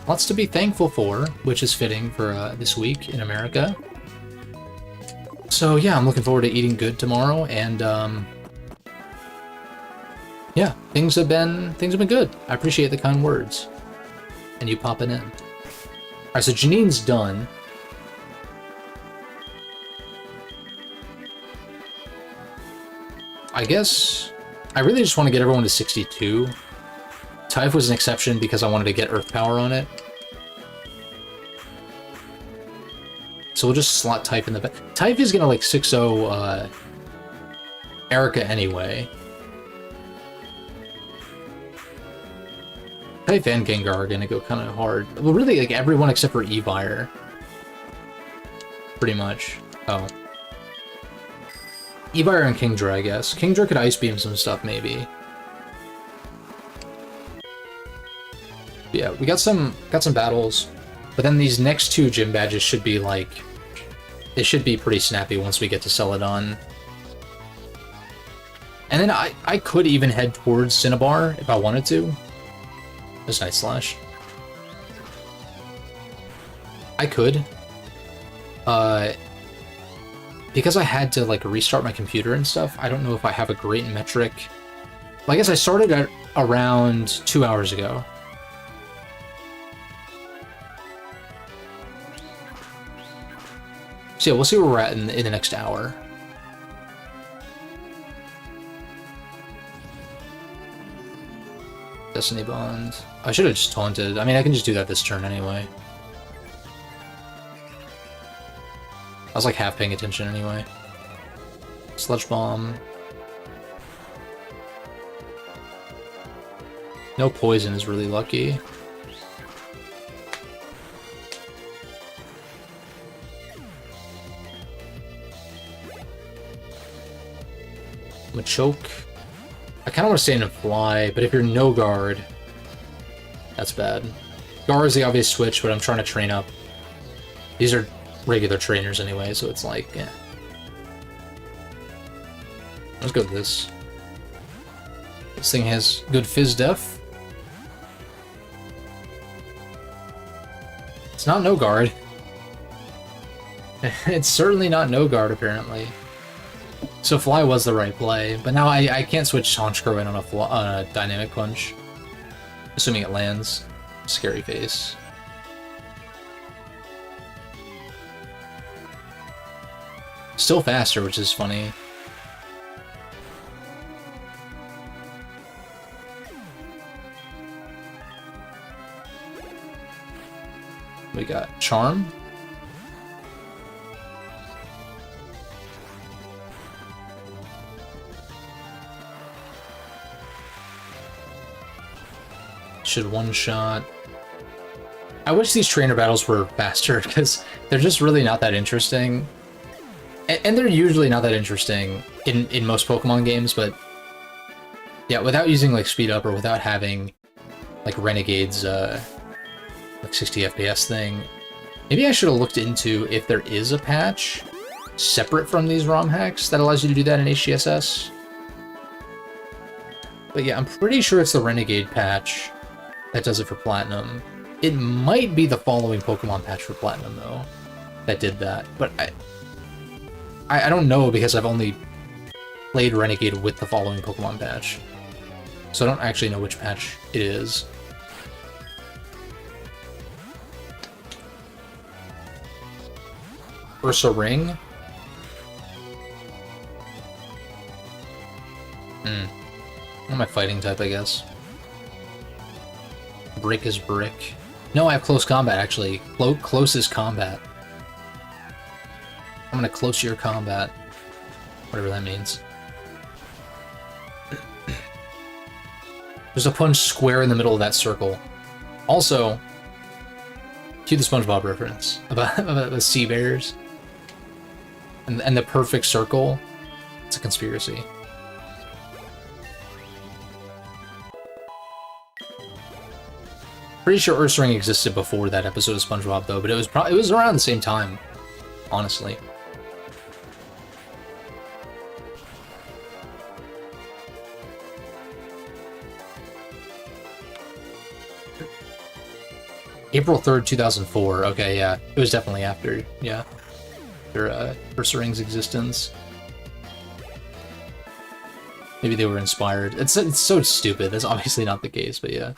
Lots to be thankful for, which is fitting for this week in America. So yeah, I'm looking forward to eating good tomorrow, and yeah, things have been good. I appreciate the kind words, and you popping in. All right, so Janine's done. I guess I really just want to get everyone to 62. Typh was an exception because I wanted to get Earth Power on it. So we'll just slot Typh in the back. Typh is gonna like 6-0 Erica anyway. Typh and Gengar are gonna go kind of hard. Well, really, like everyone except for Evire. Pretty much. Oh. Evire and Kingdra, I guess. Kingdra could Ice Beam some stuff, maybe. Yeah, we got some battles, but then these next two gym badges should be like, they should be pretty snappy once we get to Celadon. And then I could even head towards Cinnabar if I wanted to. Just Night Slash. I could. Because I had to like restart my computer and stuff, I don't know if I have a great metric. Well, I guess I started at around 2 hours ago. So yeah, we'll see where we're at in the next hour. Destiny Bond. I should have just taunted. I mean, I can just do that this turn anyway. I was like half paying attention anyway. Sludge Bomb. No poison is really lucky. Machoke. I kind of want to stay in and fly, but if you're no guard, that's bad. Guard is the obvious switch, but I'm trying to train up. These are regular trainers anyway, so it's like, yeah. Let's go with this. This thing has good fizz def. It's not no guard. It's certainly not no guard, apparently. So fly was the right play, but now I can't switch Honchkrow in on a dynamic punch. Assuming it lands. Scary face. Still faster, which is funny. We got Charm. Should one-shot. I wish these trainer battles were faster, because they're just really not that interesting. And they're usually not that interesting in most Pokemon games, but yeah, without using like speed up or without having like Renegade's like 60 FPS thing, maybe I should have looked into if there is a patch separate from these ROM hacks that allows you to do that in HGSS. But yeah, I'm pretty sure it's the Renegade patch that does it for Platinum. It might be the following Pokemon patch for Platinum, though, that did that. But I don't know, because I've only played Renegade with the following Pokemon patch. So I don't actually know which patch it is. Ursa Ring? I'm a fighting type, I guess. Brick is brick. No, I have close combat, actually. Closest combat. I'm gonna close your combat. Whatever that means. There's a punch square in the middle of that circle. Also, cue the SpongeBob reference about the sea bears. And the perfect circle. It's a conspiracy. Pretty sure Ursaring existed before that episode of SpongeBob, though, but it was around the same time, honestly. April 3rd, 2004. Okay, yeah, it was definitely after, yeah, after Ursaring's existence. Maybe they were inspired. It's so stupid. That's obviously not the case, but yeah.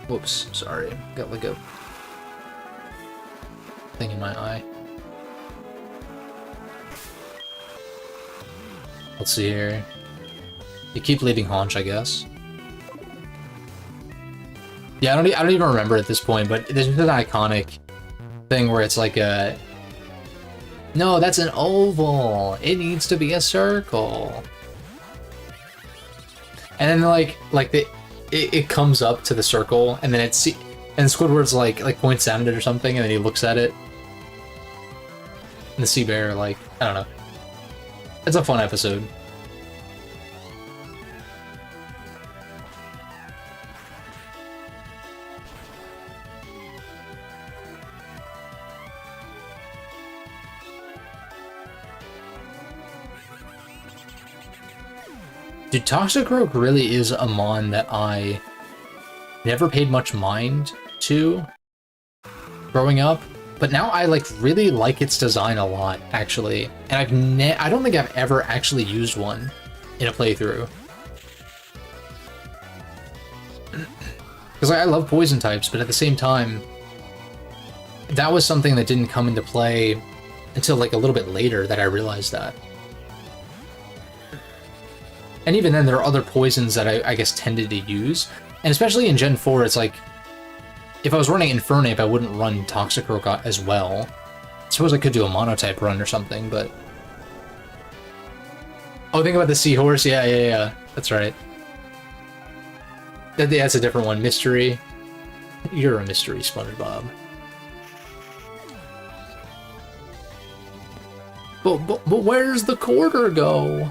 Whoops, sorry. Got like a thing in my eye. Let's see here. You keep leaving Haunch, I guess. Yeah, I don't even remember at this point, but there's an iconic thing where it's like a... No, that's an oval! It needs to be a circle! And then it comes up to the circle, and then and Squidward's like points down at it or something, and then he looks at it. And the sea bear, like, I don't know. It's a fun episode. Dude, Toxicroak really is a mon that I never paid much mind to growing up, but now I really like its design a lot, actually. And I don't think I've ever actually used one in a playthrough. Because I love poison types, but at the same time, that was something that didn't come into play until a little bit later that I realized that. And even then, there are other poisons that I guess tended to use. And especially in Gen 4, it's like... if I was running Infernape, I wouldn't run Toxicroak as well. I suppose I could do a Monotype run or something, but... Oh, think about the Seahorse? Yeah. That's right. That's a different one. Mystery. You're a mystery, SpongeBob. But where's the quarter go?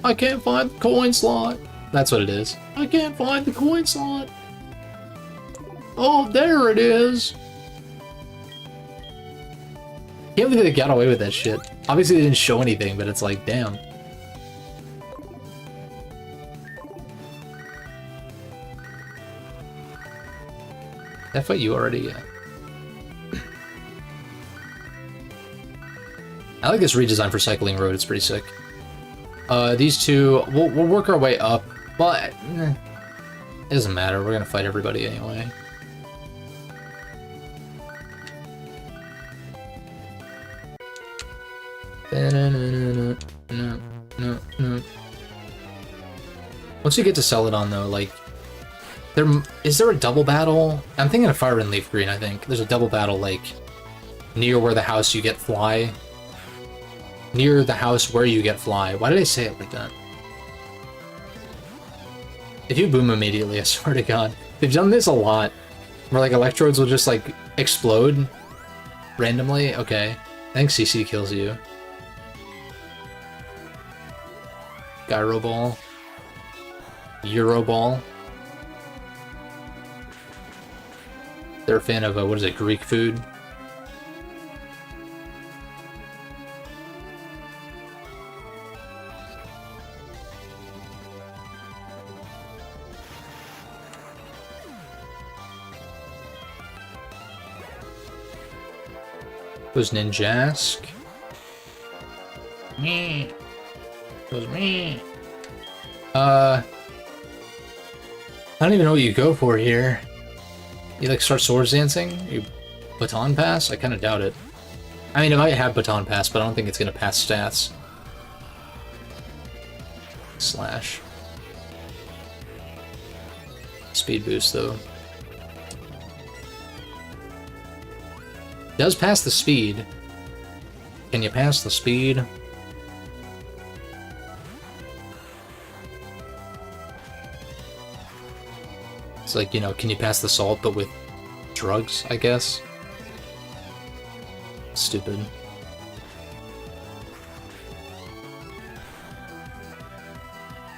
I can't find the coin slot. That's what it is. I can't find the coin slot. Oh, there it is. Can't believe they got away with that shit. Obviously they didn't show anything, but it's like, damn. That fight you already, yeah. I like this redesign for Cycling Road, it's pretty sick. These two, we'll work our way up, but it doesn't matter, we're gonna fight everybody anyway. Once you get to Celadon though, like, is there a double battle? I'm thinking of Fire and Leaf Green, I think. There's a double battle, like, near where the house you get Fly. Near the house where you get Fly. Why did I say it like that? If you boom immediately, I swear to God. They've done this a lot. Where, like, electrodes will just, like, explode randomly. Okay. I think CC kills you. Gyro Ball. Euro Ball. They're a fan of, what is it, Greek food? It was Ninjask. Me. It was me. I don't even know what you go for here. You like start Swords Dancing? You Baton Pass? I kind of doubt it. I mean, it might have Baton Pass, but I don't think it's gonna pass stats. Slash. Speed boost though. Does pass the speed. Can you pass the speed? It's like, you know, can you pass the salt but with drugs, I guess? Stupid.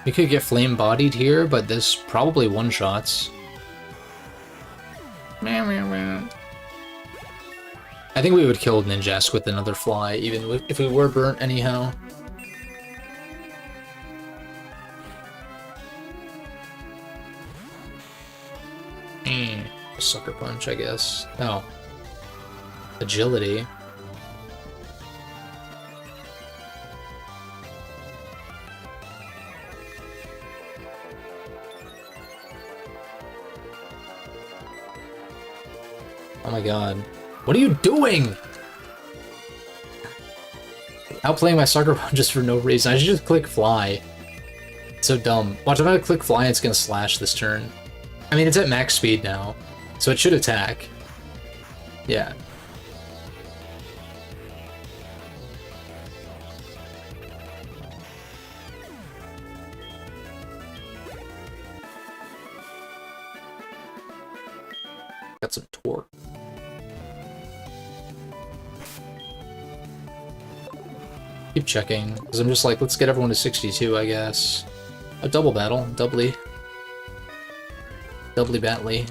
We could get flame-bodied here, but this probably one-shots. I think we would kill Ninjask with another fly, even if we were burnt anyhow. Sucker Punch, I guess. Oh. Agility. Oh my god. What are you doing? Outplaying my Sucker Punches for no reason. I should just click Fly. It's so dumb. Watch, if I click Fly, it's gonna slash this turn. I mean, it's at max speed now, so it should attack. Yeah. Got some torque. Keep checking, because I'm just like, let's get everyone to 62, I guess. A double battle, doubly battly.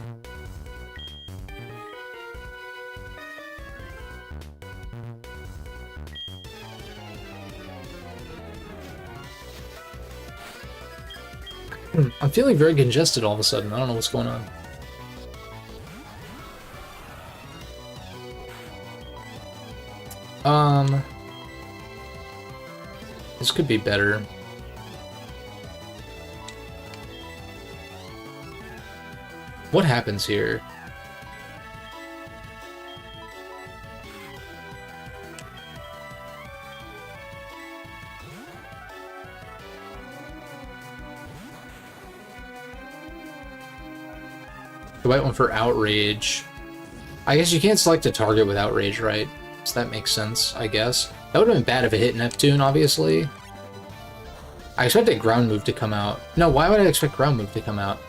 I'm feeling very congested all of a sudden. I don't know what's going on. This could be better. What happens here? The white one for Outrage. I guess you can't select a target with Outrage, right? So that makes sense, I guess. That would have been bad if it hit Neptune, obviously. I expected Ground Move to come out. No, why would I expect Ground Move to come out?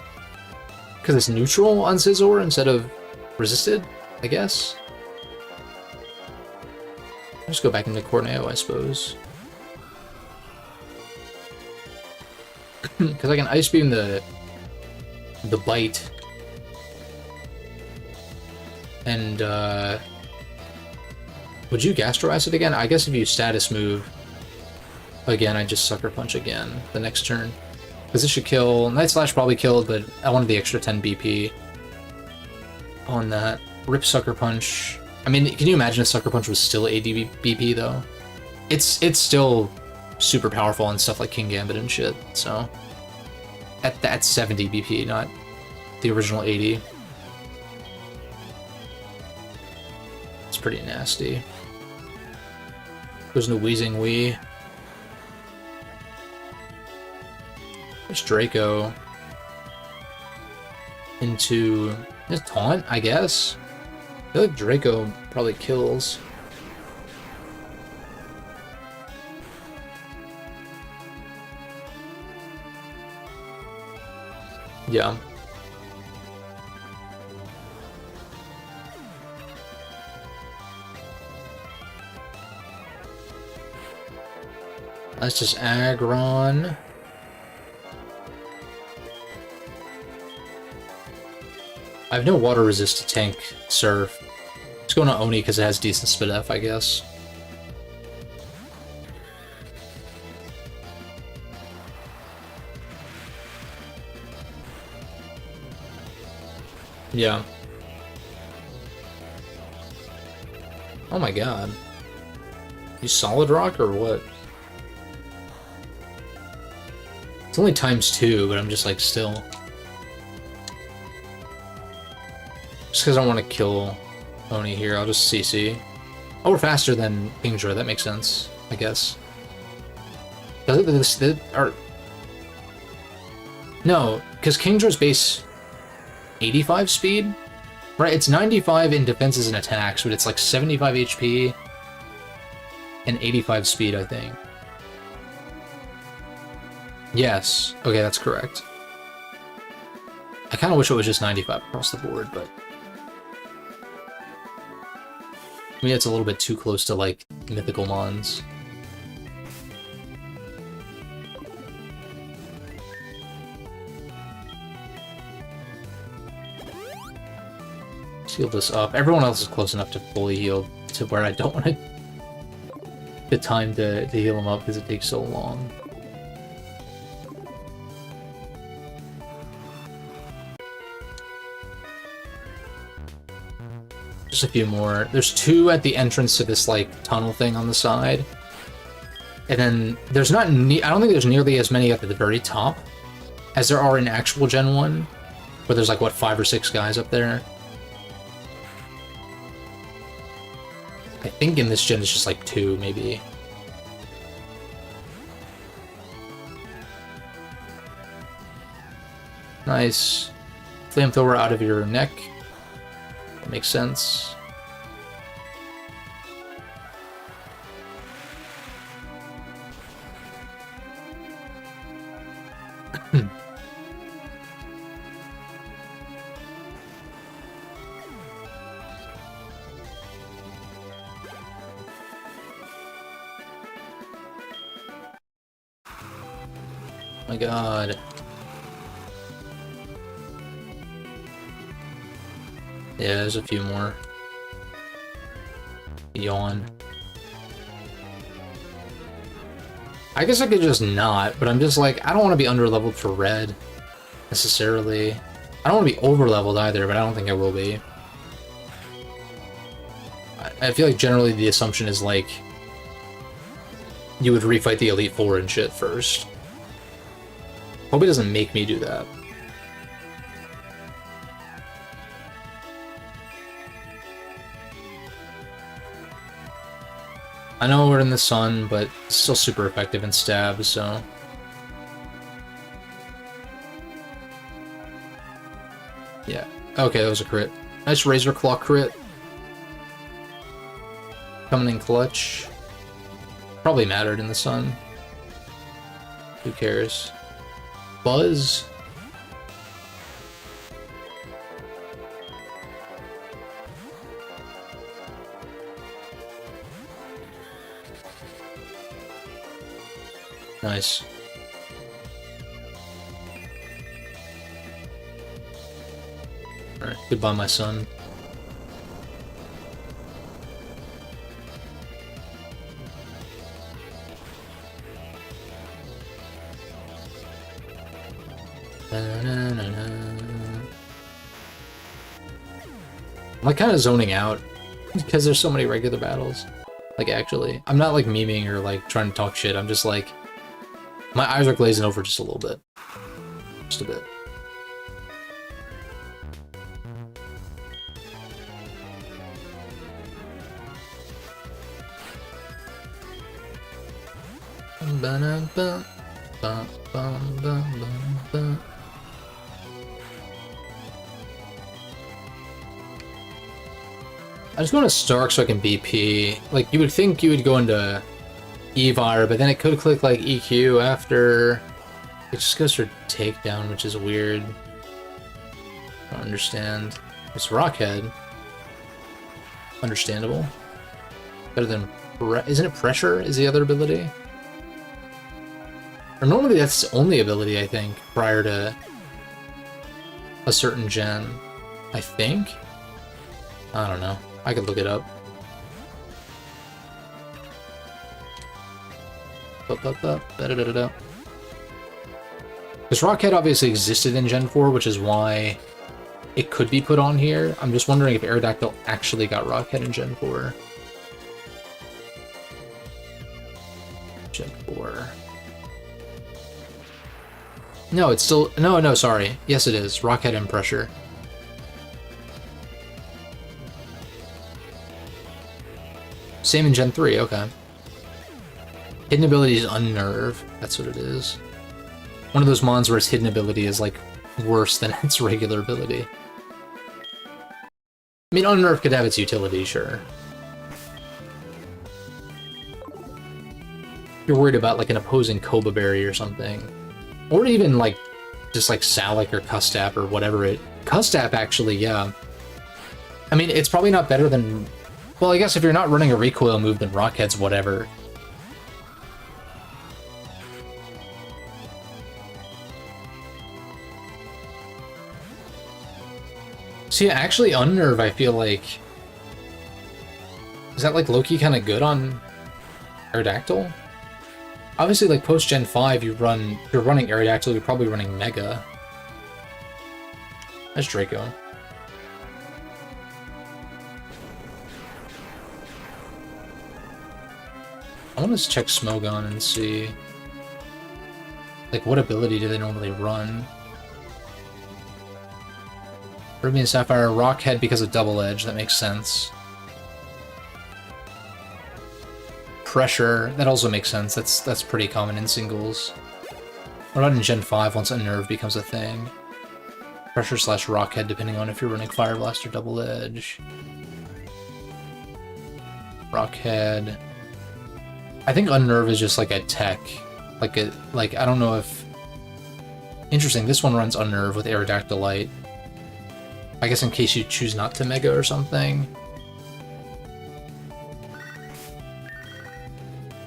Because it's neutral on Scizor instead of resisted, I guess? I'll just go back into Corneo, I suppose. Because I can Ice Beam the Bite. And, would you Gastro Acid again? I guess if you status move again, I just Sucker Punch again the next turn. Because this should kill. Night Slash probably killed, but I wanted the extra 10 BP on that. Rip Sucker Punch. I mean, can you imagine if Sucker Punch was still 80 BP, though? It's still super powerful on stuff like King Gambit and shit, so... At 70 BP, not the original 80. It's pretty nasty. Goes into Wheezing Wee. There's Draco. Into... Just Taunt, I guess? I feel like Draco probably kills. Yeah. Let's just Aggron. I have no water resist to tank Surf. Let's go to Oni because it has decent Spidef, I guess. Yeah. Oh my god. You Solid Rock or what? It's only ×2, but I'm just like, still. Just because I want to kill Oni here, I'll just CC. Oh, we're faster than Kingdra, that makes sense, I guess. Does it, or... No, because Kingdra's base 85 speed? Right, it's 95 in defenses and attacks, but it's like 75 HP and 85 speed, I think. Yes. Okay, that's correct. I kind of wish it was just 95 across the board, but... I mean, it's a little bit too close to, like, mythical mons. Heal this up. Everyone else is close enough to fully heal to where I don't want the time to heal them up because it takes so long. Just a few more. There's 2 at the entrance to this, like, tunnel thing on the side. And then there's not... I don't think there's nearly as many at the very top as there are in actual Gen 1, where there's, like, what, 5 or 6 guys up there. I think in this gen it's just, like, 2, maybe. Nice. Flamethrower out of your neck. That makes sense. My god. Yeah, there's a few more. Yawn. I guess I could just not, but I'm just like, I don't want to be under-leveled for red, necessarily. I don't want to be over-leveled either, but I don't think I will be. I feel like generally the assumption is, like, you would refight the Elite Four and shit first. Hope it doesn't make me do that. I know we're in the sun, but it's still super effective in stab, so... Yeah. Okay, that was a crit. Nice Razor Claw crit. Coming in clutch. Probably mattered in the sun. Who cares? Buzz. Nice. Alright, goodbye, my son. I'm like kind of zoning out because there's so many regular battles. Like actually, I'm not like memeing or like trying to talk shit. I'm just like, my eyes are glazing over just a little bit. Just a bit. I just go into Stark so I can BP. Like, you would think you would go into Evire, but then it could click, like, EQ after. It just goes for Takedown, which is weird. I don't understand. It's Rockhead. Understandable. Better than... Isn't it Pressure is the other ability? Or normally that's the only ability, I think, prior to a certain gen. I think? I don't know. I could look it up. Because Rockhead obviously existed in Gen 4, which is why it could be put on here. I'm just wondering if Aerodactyl actually got Rockhead in Gen 4. Gen 4. No, it's still... No, sorry. Yes, it is. Rockhead and Pressure. Same in Gen 3, okay. Hidden ability is Unnerve. That's what it is. One of those mons where its hidden ability is, like, worse than its regular ability. I mean, Unnerve could have its utility, sure. If you're worried about, like, an opposing Koba Berry or something. Or even, like, just, like, Salic or Custap or whatever it... Custap, actually, yeah. I mean, it's probably not better than... Well, I guess if you're not running a recoil move, then Rockhead's whatever. See, actually, Unnerve, I feel like... Is that, like, low-key kind of good on Aerodactyl? Obviously, like, post-Gen 5, if you're running Aerodactyl, you're probably running Mega. That's Draco. I want to check Smogon and see... Like, what ability do they normally run? Ruby and Sapphire, Rockhead because of Double Edge, that makes sense. Pressure, that also makes sense, that's pretty common in singles. What about in Gen 5 once Unnerve becomes a thing? Pressure slash Rockhead, depending on if you're running Fire Blast or Double Edge. Rockhead. I think Unnerve is just like a tech. Like, I don't know if... Interesting, this one runs Unnerve with Aerodactylite. I guess in case you choose not to Mega or something.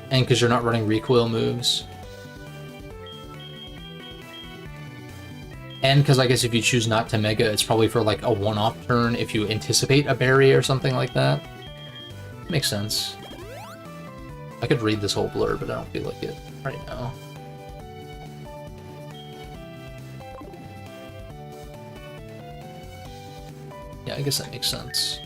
And because you're not running recoil moves. And because I guess if you choose not to Mega, it's probably for like a one-off turn if you anticipate a berry or something like that. Makes sense. I could read this whole blurb, but I don't feel like it right now. Yeah, I guess that makes sense.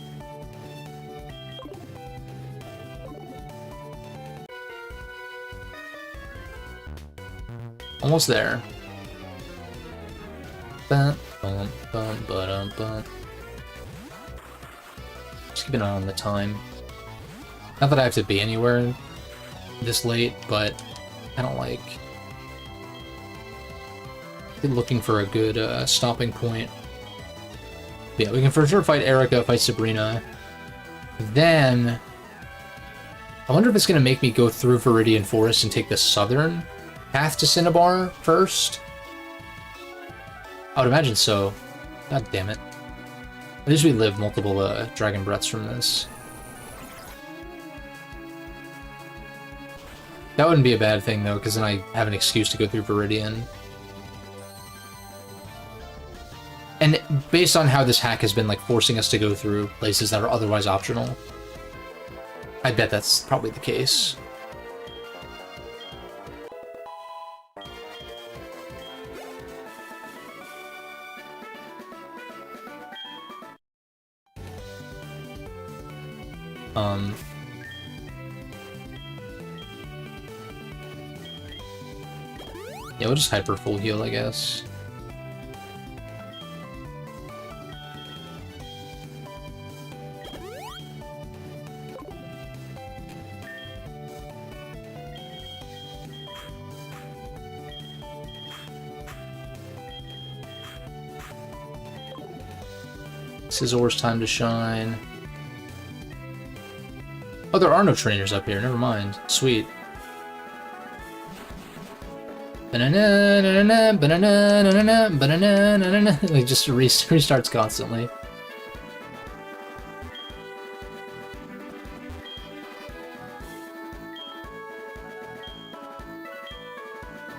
Almost there. Just keep an eye on the time. Not that I have to be anywhere this late, but I don't like looking for a good stopping point. Yeah, we can for sure fight Erica, fight Sabrina. Then... I wonder if it's going to make me go through Viridian Forest and take the southern path to Cinnabar first? I would imagine so. God damn it. At least we live multiple Dragon Breaths from this. That wouldn't be a bad thing, though, because then I have an excuse to go through Viridian. And based on how this hack has been, like, forcing us to go through places that are otherwise optional, I bet that's probably the case. Yeah, we'll just hyper full heal, I guess. Scissor's time to shine. Oh, there are no trainers up here. Never mind. Sweet. Banana, banana, banana, banana, banana, banana. It just restarts constantly.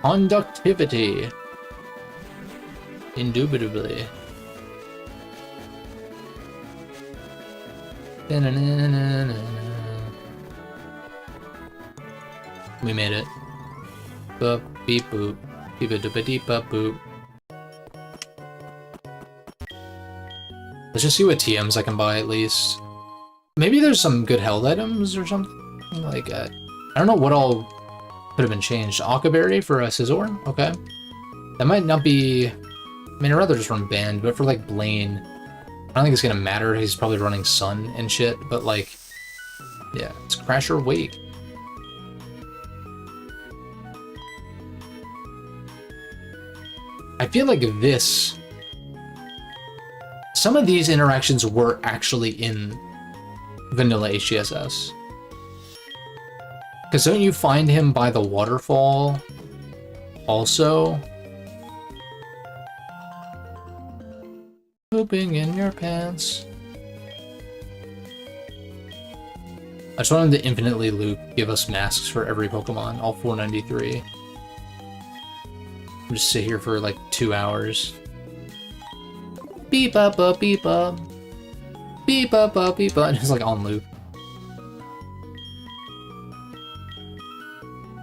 Conductivity. Indubitably. We made it. Boop, beep, boop. Beep, doop, deep, boop. Let's just see what TMs I can buy at least. Maybe there's some good held items or something. Like, I don't know what all could have been changed. Akaberry for a Scizor? Okay. That might not be... I mean, I'd rather just run Band, but for, like, Blaine, I don't think it's gonna matter. He's probably running Sun and shit, but, like, yeah, it's Crash or Wake. I feel like this... Some of these interactions were actually in vanilla HGSS. Because don't you find him by the waterfall also? Pooping in your pants. I just wanted to infinitely loop, give us masks for every Pokemon, all 493. I'll just sit here for like 2 hours. Beep up up beep up. Beep up up beep up. And it's like on loop.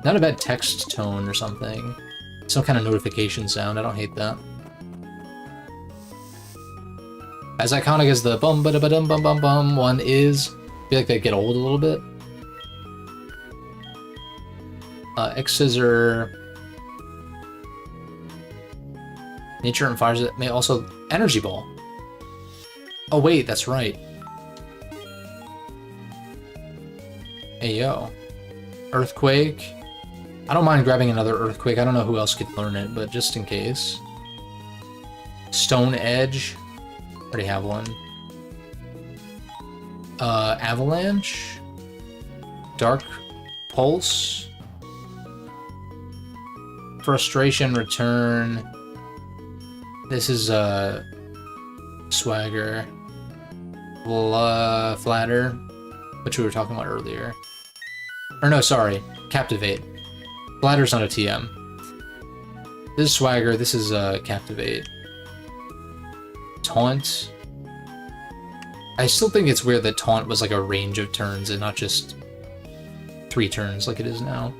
Not a bad text tone or something. Some kind of notification sound. I don't hate that. As iconic as the bum ba da ba dum bum bum bum one is, I feel like they get old a little bit. X-Scissor. Nature and Fires may also... Energy Ball. Oh wait, that's right. Hey yo. Earthquake. I don't mind grabbing another Earthquake. I don't know who else could learn it, but just in case. Stone Edge. Already have one. Avalanche. Dark Pulse. Frustration Return. This is Swagger. Flatter, which we were talking about earlier. Or no, sorry. Captivate. Flatter's not a TM. This is Swagger, this is Captivate. Taunt. I still think it's weird that Taunt was like a range of turns and not just 3 turns like it is now.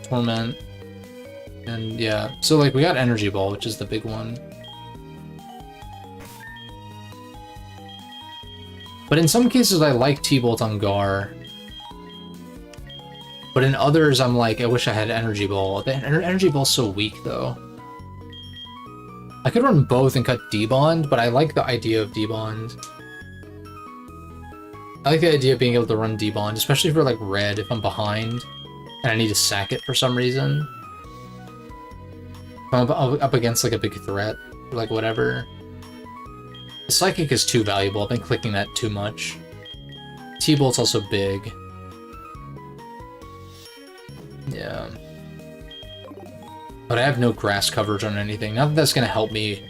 Torment. And yeah, so like we got Energy Ball, which is the big one. But in some cases I like T-Bolt on Gar. But in others I'm like, I wish I had Energy Ball. The Energy Ball's so weak though. I could run both and cut D-Bond, but I like the idea of D-Bond. I like the idea of being able to run D-Bond, especially for like red if I'm behind and I need to sack it for some reason. If I'm up against like a big threat, or like whatever. The Psychic is too valuable. I've been clicking that too much. T-Bolt's also big. Yeah. But I have no grass coverage on anything. Not that that's gonna help me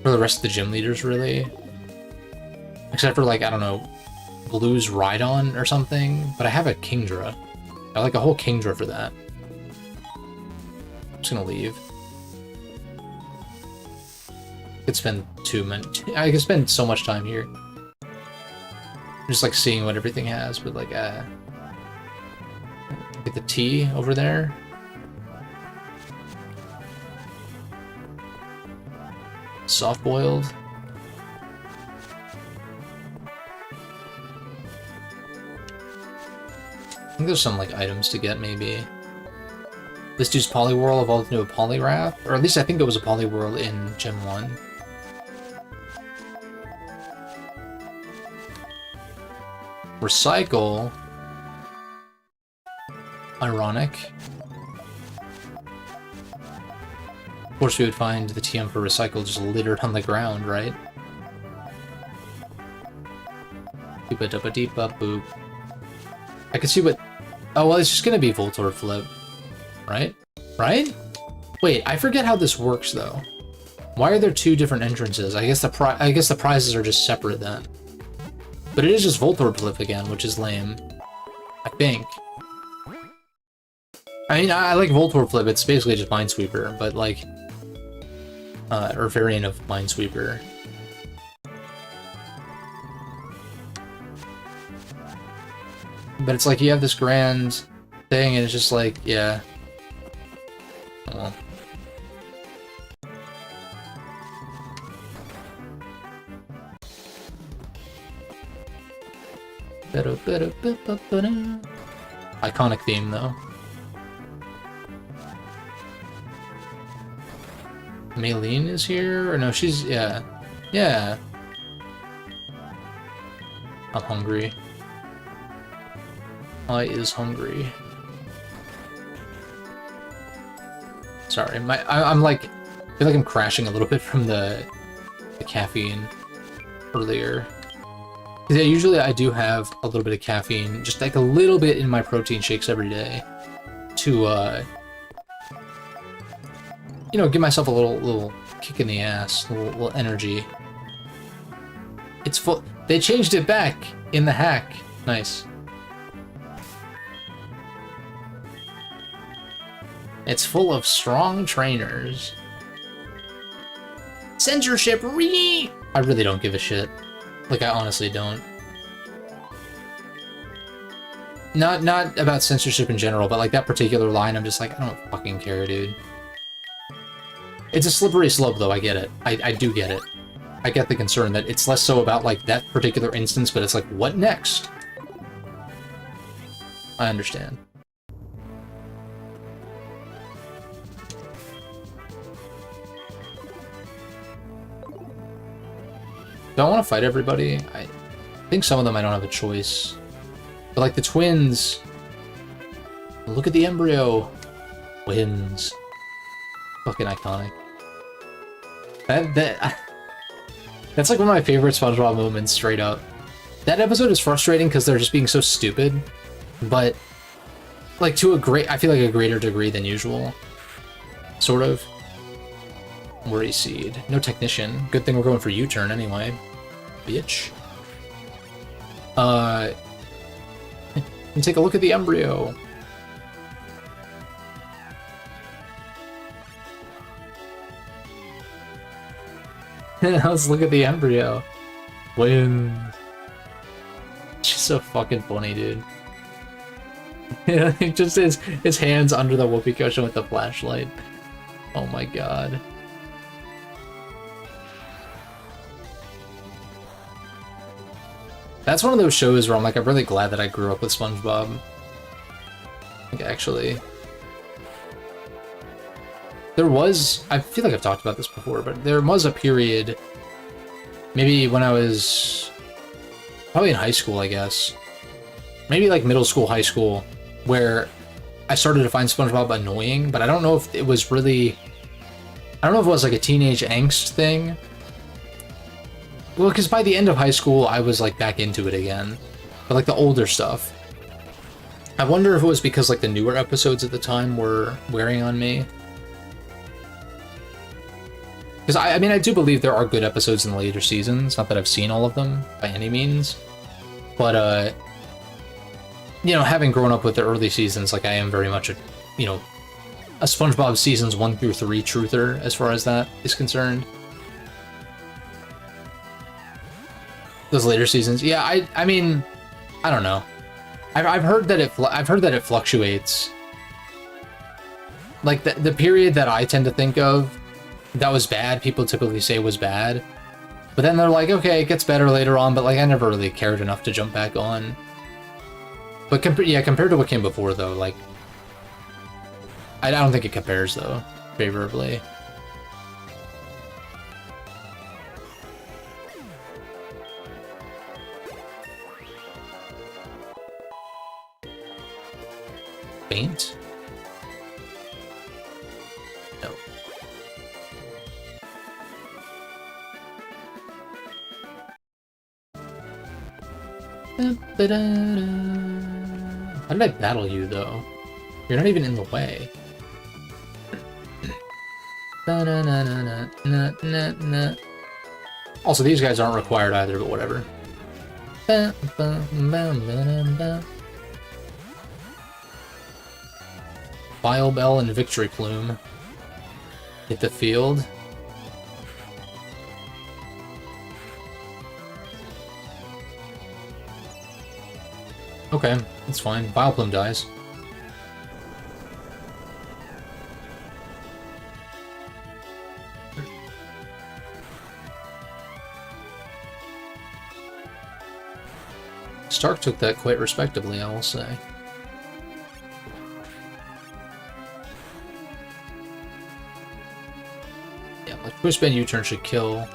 for the rest of the gym leaders, really. Except for, like, I don't know, Blue's Rhydon or something. But I have a Kingdra. I like a whole Kingdra for that. I'm just gonna leave. I could spend I could spend so much time here. Just, like, seeing what everything has, but, like, get the T over there. Soft-boiled. I think there's some, like, items to get, maybe. This dude's Poliwhirl evolved into a Poliwrath, or at least I think it was a Poliwhirl in Gen 1. Recycle. Ironic. Of course we would find the TM for Recycle just littered on the ground, right? Boop. I can see what... Oh, well, it's just gonna be Voltorb Flip. Right? Right? Wait, I forget how this works, though. Why are there two different entrances? I guess the prizes are just separate, then. But it is just Voltorb Flip again, which is lame. I think. I mean, I like Voltorb Flip, it's basically just Minesweeper, but like... or variant of Minesweeper. But it's like you have this grand thing, and it's just like, yeah. Oh. Iconic theme, though. Maylene is here? Or no, she's... yeah. Yeah. I'm hungry. I is hungry. Sorry, I'm like... I feel like I'm crashing a little bit from the caffeine earlier. Yeah, usually I do have a little bit of caffeine, just like a little bit in my protein shakes every day to, you know, give myself a little kick in the ass, a little energy. It's full. They changed it back in the hack. Nice. It's full of strong trainers. Censorship, I really don't give a shit. Like, I honestly don't. Not about censorship in general, but like that particular line, I'm just like, I don't fucking care, dude. It's a slippery slope, though, I get it. I do get it. I get the concern that it's less so about, like, that particular instance, but it's like, what next? I understand. Do I want to fight everybody? I think some of them I don't have a choice. But like the twins... Look at the embryo! Twins. Fucking iconic. That's like one of my favorite SpongeBob moments, straight up. That episode is frustrating because they're just being so stupid, but like to I feel like a greater degree than usual. Sort of. Worry Seed. No Technician. Good thing we're going for U-turn anyway. Bitch. And take a look at the embryo. Let's look at the embryo. Win. It's just so fucking funny, dude. Yeah, just his hands under the whoopee cushion with the flashlight. Oh my god. That's one of those shows where I'm like, I'm really glad that I grew up with SpongeBob. Like, actually. There was... I feel like I've talked about this before, but there was a period... Maybe when I was... Probably in high school, I guess. Maybe like middle school, high school, where I started to find SpongeBob annoying, but I don't know if it was really... I don't know if it was like a teenage angst thing, Well, because by the end of high school, I was, like, back into it again. But, like, the older stuff. I wonder if it was because, like, the newer episodes at the time were wearing on me. Because, I mean, I do believe there are good episodes in the later seasons. Not that I've seen all of them, by any means. But, you know, having grown up with the early seasons, like, I am very much a, you know, a SpongeBob seasons 1 through 3 truther, as far as that is concerned. Those later seasons, yeah, I mean, I don't know. I've heard that it fluctuates. Like the period that I tend to think of that was bad, people typically say was bad, but then they're like, okay, it gets better later on. But like, I never really cared enough to jump back on. But compared to what came before, though, like, I don't think it compares though favorably. Faint? No. How did I battle you, though? You're not even in the way. Also, these guys aren't required either, but whatever. Bile Bell and Victory Plume hit the field. Okay, that's fine. Bile Plume dies. Stark took that quite respectably, I will say. Yeah, like Twist Bend U-turn should kill.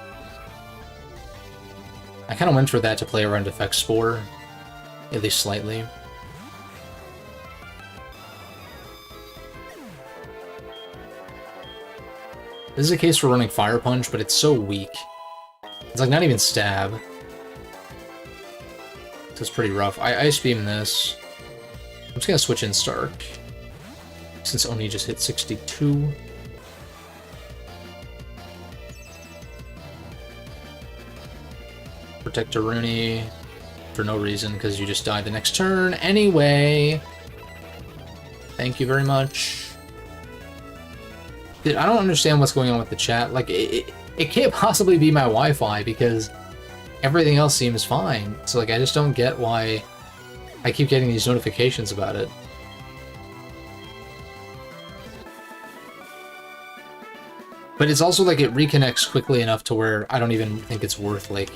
I kind of went for that to play around Effect Spore, at least slightly. This is a case for running Fire Punch, but it's so weak. It's like not even stab. So it's pretty rough. I Ice Beam this. I'm just gonna switch in Stark, since Oni just hit 62. Protect Aruni for no reason, because you just die the next turn anyway. Thank you very much. Dude, I don't understand what's going on with the chat. Like, it can't possibly be my Wi-Fi, because everything else seems fine. So, like, I just don't get why I keep getting these notifications about it. But it's also, like, it reconnects quickly enough to where I don't even think it's worth, like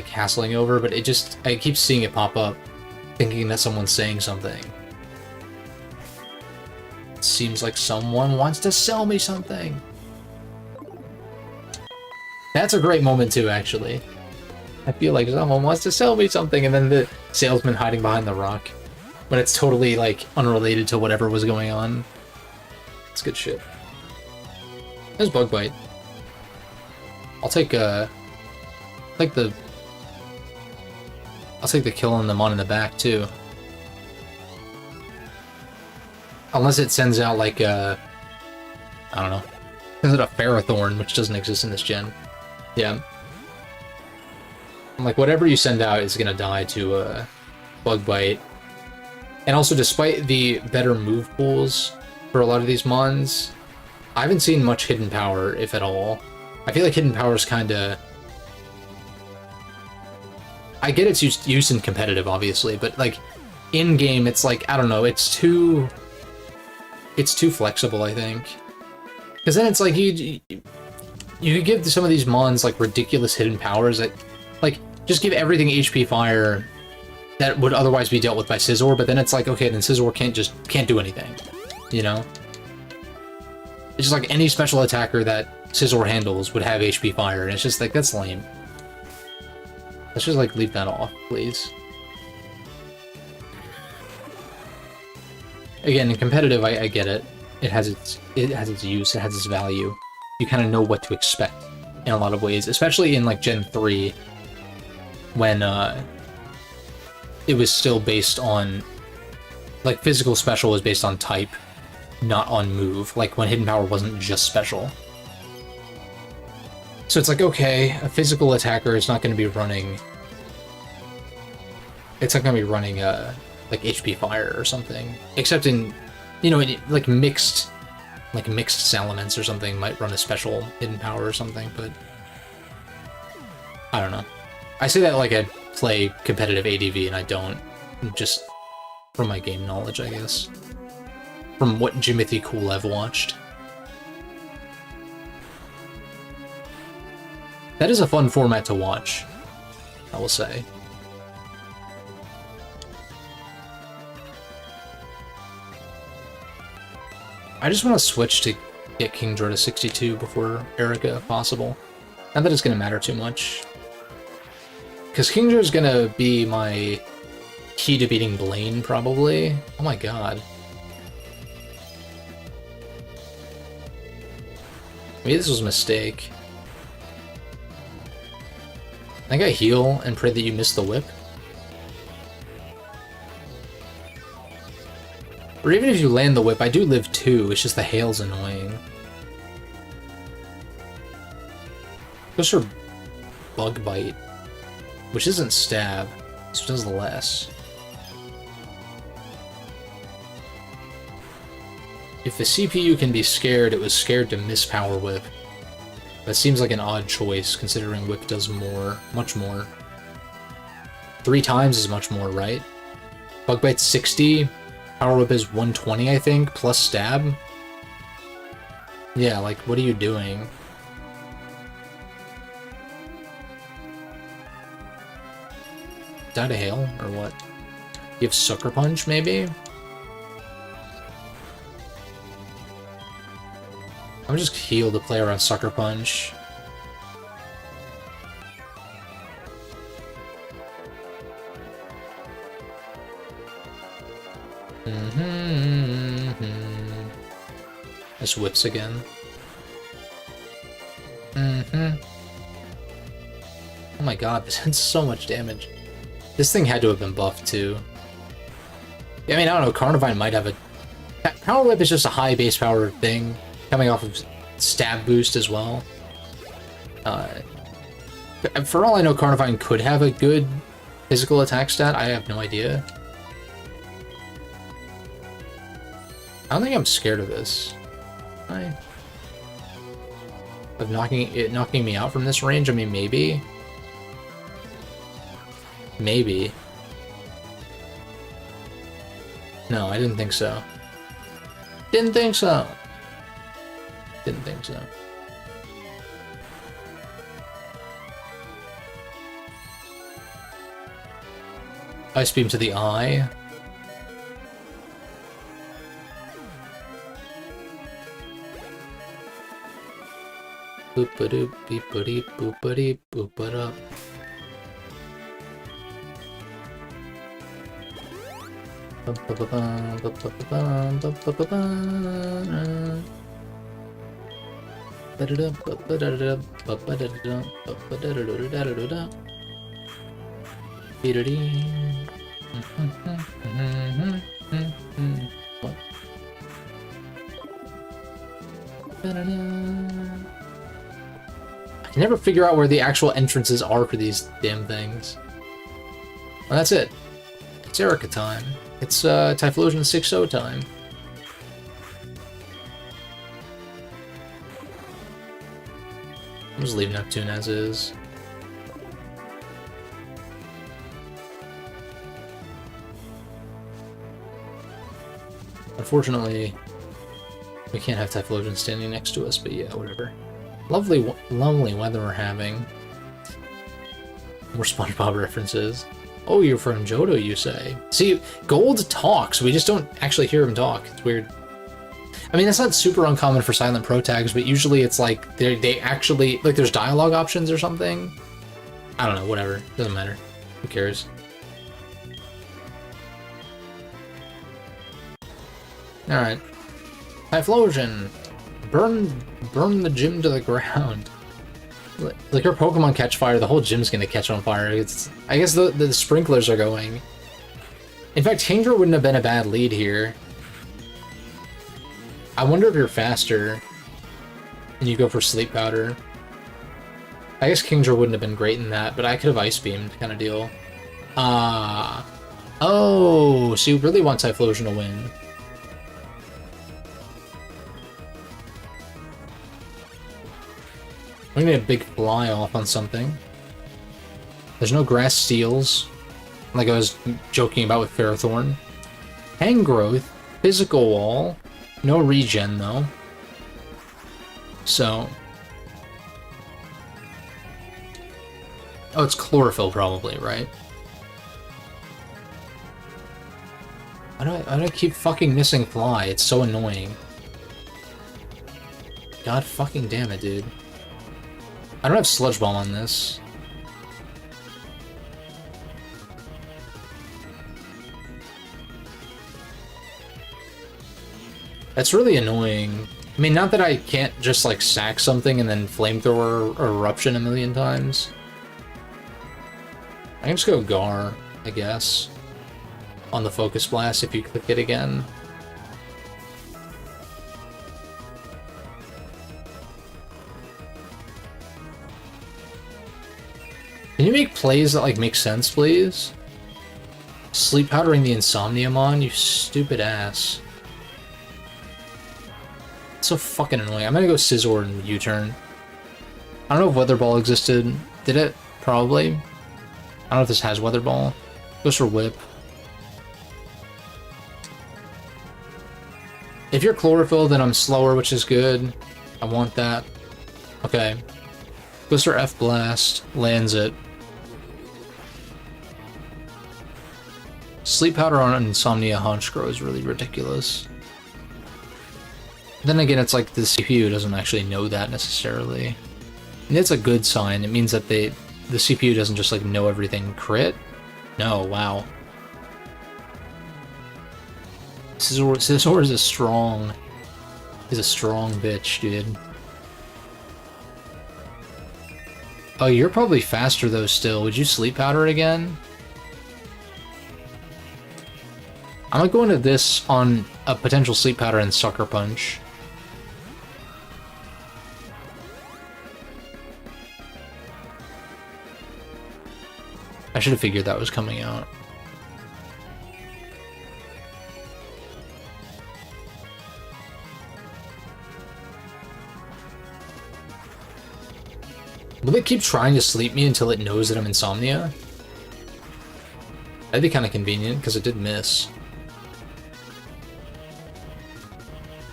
hassling over, but it just, I keep seeing it pop up, thinking that someone's saying something. It seems like someone wants to sell me something. That's a great moment too, actually. I feel like someone wants to sell me something, and then the salesman hiding behind the rock, when it's totally, like, unrelated to whatever was going on. It's good shit. There's Bug Bite. I'll take the kill on the Mon in the back too. Unless it sends out like I don't know. Is it a Ferrothorn, which doesn't exist in this gen? Yeah. I'm like, whatever you send out is gonna die to Bug Bite. And also, despite the better move pools for a lot of these Mons, I haven't seen much hidden power, if at all. I feel like hidden power is kinda... I get its use in competitive, obviously, but, like, in-game, it's like, I don't know, it's too flexible, I think. Because then it's like, you could give some of these Mons, like, ridiculous hidden powers that, like, just give everything HP fire that would otherwise be dealt with by Scizor, but then it's like, okay, then Scizor can't do anything, you know? It's just like any special attacker that Scizor handles would have HP fire, and it's just like, that's lame. Let's just, like, leave that off, please. Again, in competitive, I get it. It has its use, it has its value. You kind of know what to expect in a lot of ways, especially in like Gen 3, when it was still based on, like, physical special was based on type, not on move, like when hidden power wasn't just special. So it's like, okay, a physical attacker is not going to be running, it's not going to be running like HP fire or something, except in, you know, like mixed Salamence or something might run a special hidden power or something, but I don't know. I say that like I play competitive ADV and I don't, just from my game knowledge, I guess. From what Jimothy Cool I've watched. That is a fun format to watch, I will say. I just want to switch to get Kingdra to 62 before Erica, if possible. Not that it's going to matter too much. Because Kingdra is going to be my key to beating Blaine, probably. Oh my god. Maybe this was a mistake. I think I heal and pray that you miss the whip. Or even if you land the whip, I do live 2, it's just the hail's annoying. Goes for Bug Bite, which isn't stab, so it does less. If the CPU can be scared, it was scared to miss Power Whip. That seems like an odd choice, considering Whip does more, much more. 3 times is much more, right? Bug Bite's 60, Power Whip is 120, I think, plus stab. Yeah, like, what are you doing? Die to hail, or what? You have Sucker Punch, maybe? I'm just heal to play around Sucker Punch. Just whips again. Oh my god, this did so much damage. This thing had to have been buffed too. Yeah, I mean, I don't know, Carnivine might have a... Power Whip is just a high base power thing, coming off of stab boost as well. For all I know, Carnivine could have a good physical attack stat, I have no idea. I don't think I'm scared of this. Of knocking me out from this range? I mean, maybe. Maybe. No, I didn't think so. Didn't think so. Didn't think so. Ice Beam to the eye. Boop-a-doop, beep-a-deep, boop-a-deep, boop-a-dup. I can never figure out where the actual entrances are for these damn things. Well, that's it. It's Erica time. It's Typhlosion 6-0 time. I'm just leaving Neptune as is. Unfortunately, we can't have Typhlosion standing next to us, but yeah, whatever. Lovely weather we're having. More SpongeBob references. Oh, you're from Johto, you say? See, Gold talks, we just don't actually hear him talk. It's weird. I mean, that's not super uncommon for Silent Pro tags, but usually it's like, they actually, like there's dialogue options or something? I don't know, whatever. Doesn't matter. Who cares? Alright. Typhlosion! Burn the gym to the ground. Like her Pokemon catch fire, the whole gym's gonna catch on fire. I guess the sprinklers are going. In fact, Kingdra wouldn't have been a bad lead here. I wonder if you're faster and you go for Sleep Powder. I guess Kingdra wouldn't have been great in that, but I could have Ice Beamed kind of deal. Oh, so you really want Typhlosion to win. We're gonna get a big fly off on something. There's no Grass Steels, like I was joking about with Ferrothorn. Hang Growth, Physical Wall, no regen though. So... Oh, it's Chlorophyll probably, right? Why do I keep fucking missing Fly? It's so annoying. God fucking damn it, dude. I don't have Sludge Bomb on this. That's really annoying. I mean, not that I can't just, like, sack something and then Flamethrower or Eruption a million times. I can just go Gar, I guess, on the Focus Blast if you click it again. Can you make plays that, like, make sense, please? Sleep Powdering the Insomniamon, you stupid ass. It's so fucking annoying. I'm gonna go Scizor and U-turn. I don't know if Weather Ball existed. Did it? Probably. I don't know if this has Weather Ball. Goes for Whip. If you're Chlorophyll, then I'm slower, which is good. I want that. Okay. Goes for F Blast. Lands it. Sleep Powder on Insomnia Honchkrow is really ridiculous. Then again, it's like the CPU doesn't actually know that necessarily. And it's a good sign. It means that the CPU doesn't just like know everything crit. No, wow. Scizor is a strong bitch, dude. Oh, you're probably faster though still. Would you Sleep Powder it again? I'm gonna go into this on a potential Sleep Powder and Sucker Punch. I should have figured that was coming out. Will it keep trying to sleep me until it knows that I'm Insomnia? That'd be kind of convenient, because it did miss.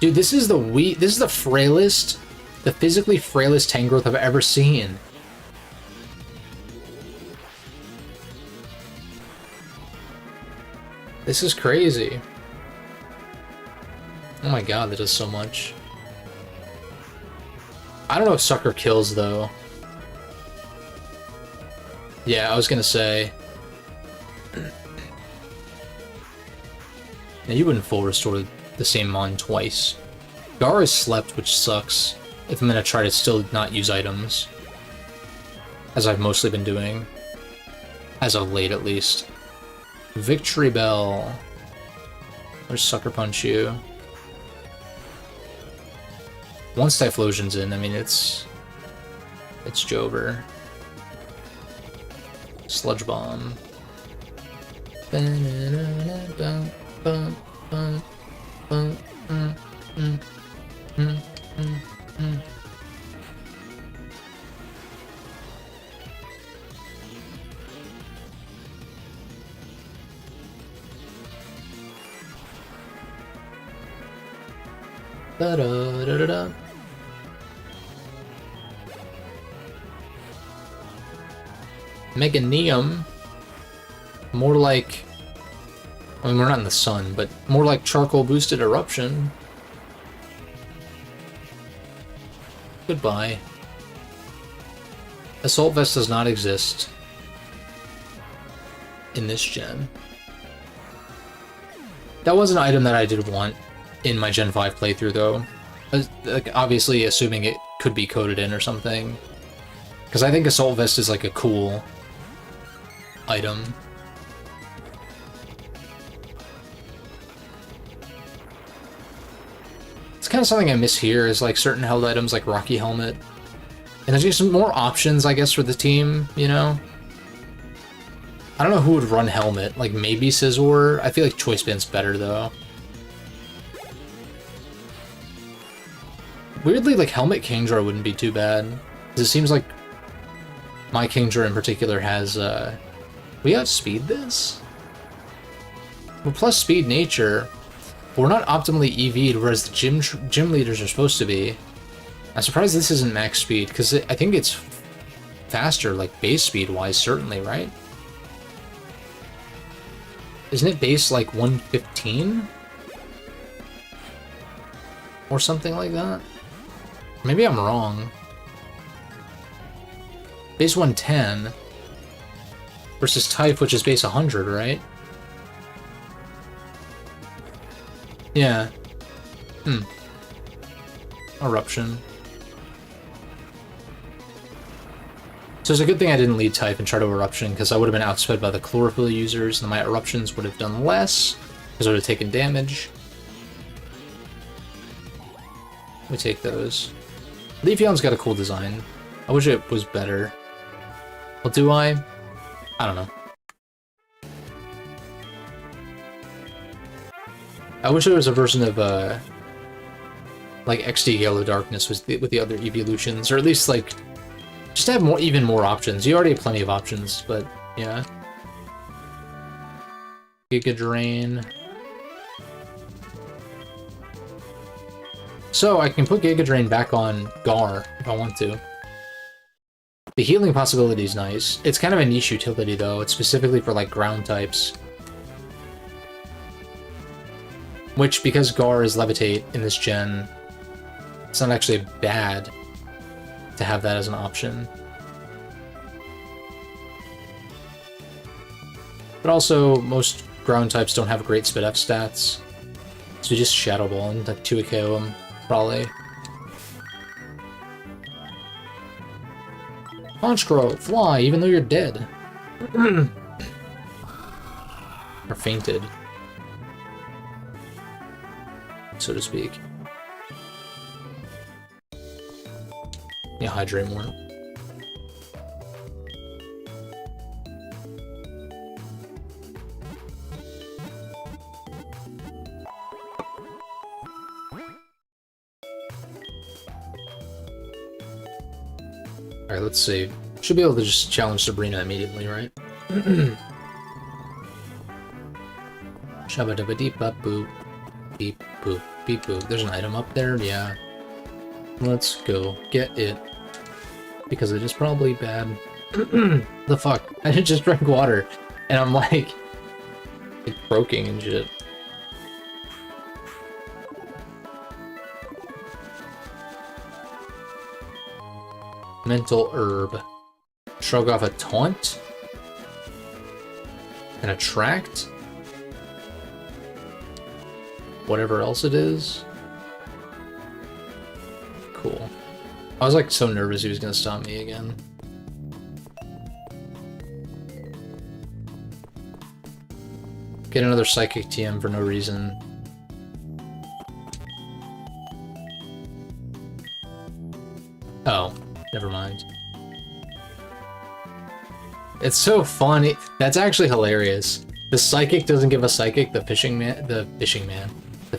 Dude, this is the frailest, the physically frailest Tangrowth I've ever seen. This is crazy. Oh my god, that does so much. I don't know if Sucker kills, though. Yeah, I was gonna say. Now, you wouldn't full restore the same Mon twice. Gar is slept, which sucks. If I'm gonna try to still not use items. As I've mostly been doing. As of late, at least. Victory Bell. Where's Sucker Punch you? Once Typhlosion's in, I mean, it's Jover. Sludge Bomb. Da-da-da-da-da. Meganium. More like... I mean, we're not in the sun, but more like charcoal-boosted eruption. Goodbye. Assault Vest does not exist in this gen. That was an item that I did want in my Gen 5 playthrough, though. Like, obviously, assuming it could be coded in or something. Because I think Assault Vest is like a cool item. It's kind of something I miss here, is like certain held items like Rocky Helmet. And there's just some more options, I guess, for the team, you know? I don't know who would run Helmet, like maybe Scizor. I feel like Choice Band's better, though. Weirdly, like, Helmet Kingdra wouldn't be too bad. Because it seems like my Kingdra in particular has, we have Speed this? We're plus Speed Nature, but we're not optimally EV'd, whereas the gym leaders are supposed to be. I'm surprised this isn't max speed, because I think it's faster, like, base speed-wise, certainly, right? Isn't it base, like, 115? Or something like that? Maybe I'm wrong. Base 110 versus type, which is base 100, right? Yeah. Eruption. So it's a good thing I didn't lead type and try to Eruption, because I would have been outsped by the Chlorophyll users, and my Eruptions would have done less, because I would have taken damage. We take those. Leafeon's got a cool design. I wish it was better. Well, do I? I don't know. I wish there was a version of, like, XD Yellow Darkness with the other evolutions, or at least, like, just have even more options. You already have plenty of options, but, yeah. Giga Drain. So, I can put Giga Drain back on Gar, if I want to. The healing possibility is nice. It's kind of a niche utility, though. It's specifically for, like, ground types. Which, because Gar is Levitate in this gen, it's not actually bad to have that as an option. But also, most ground types don't have great Spit F stats. So you just Shadow Ball and like 2 KO them, probably. Honchkrow, fly, even though you're dead. Or fainted, so to speak. Yeah, hydrate more. Alright, let's see. Should be able to just challenge Sabrina immediately, right? Shabba dabba deep bop boop. Beep boop. Beep boop. There's an item up there? Yeah. Let's go get it. Because it is probably bad. The fuck? I just drank water, and I'm like croaking and shit. Mental Herb. Shrug off a Taunt? And Attract? Whatever else it is? Cool. I was like so nervous he was gonna stop me again. Get another Psychic TM for no reason. Oh, never mind. It's so funny. That's actually hilarious. The Psychic doesn't give a Psychic, the Fisherman does. The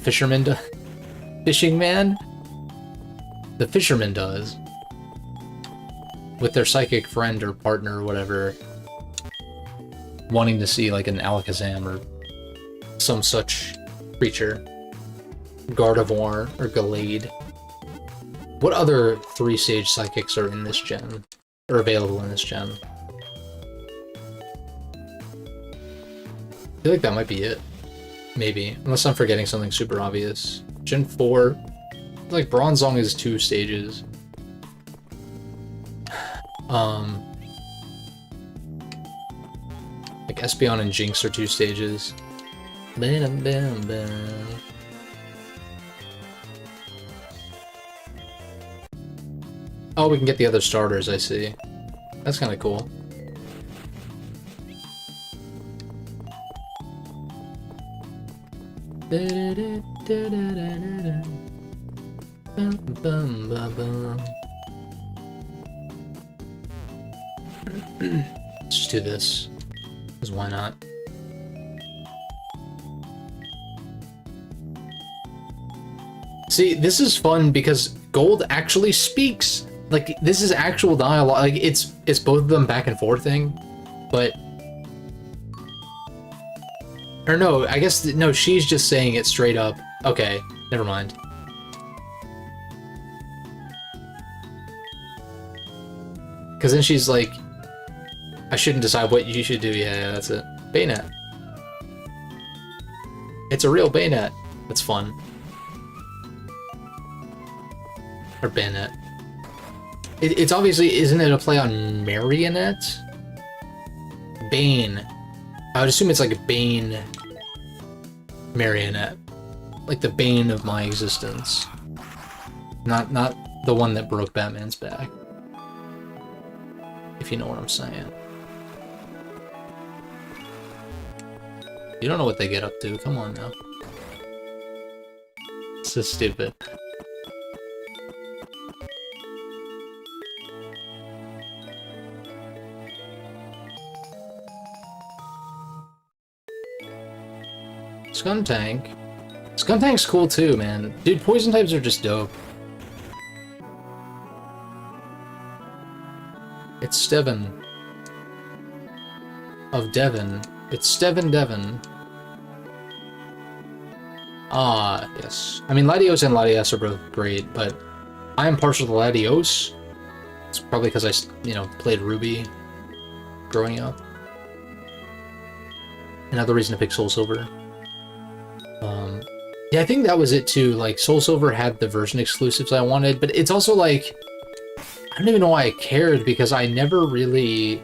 Fisherman does. With their Psychic friend or partner or whatever. Wanting to see like an Alakazam or some such creature. Gardevoir or Gallade. What other 3-stage Psychics are in this gen? Or available in this gen? I feel like that might be it. Maybe. Unless I'm forgetting something super obvious. Gen 4. Like, Bronzong is 2 stages. Like, Espeon and Jinx are 2 stages. Bam, bam, bam. Oh, we can get the other starters, I see. That's kind of cool. Let's just do this, because why not? See, this is fun because Gold actually speaks. Like, this is actual dialogue. Like, it's both of them back and forth thing, but... Or no, I guess, no, she's just saying it straight up. Okay, never mind. Because then she's like, I shouldn't decide what you should do. Yeah, that's it. Bayonet. It's a real bayonet. That's fun. Or bayonet. It's obviously, isn't it a play on marionette? Bane. I would assume it's like a Bane marionette. Like the bane of my existence. Not the one that broke Batman's back. If you know what I'm saying. You don't know what they get up to, come on now. It's so stupid. Skuntank. Skuntank's cool too, man. Dude, poison types are just dope. It's Steven. Of Devon. It's Steven Devon. Ah, yes. I mean, Latios and Latias are both great, but I am partial to Latios. It's probably because I, you know, played Ruby growing up. Another reason to pick Soul Silver. Yeah, I think that was it too. Like, Soul Silver had the version exclusives I wanted, but it's also like, I don't even know why I cared, because I never really...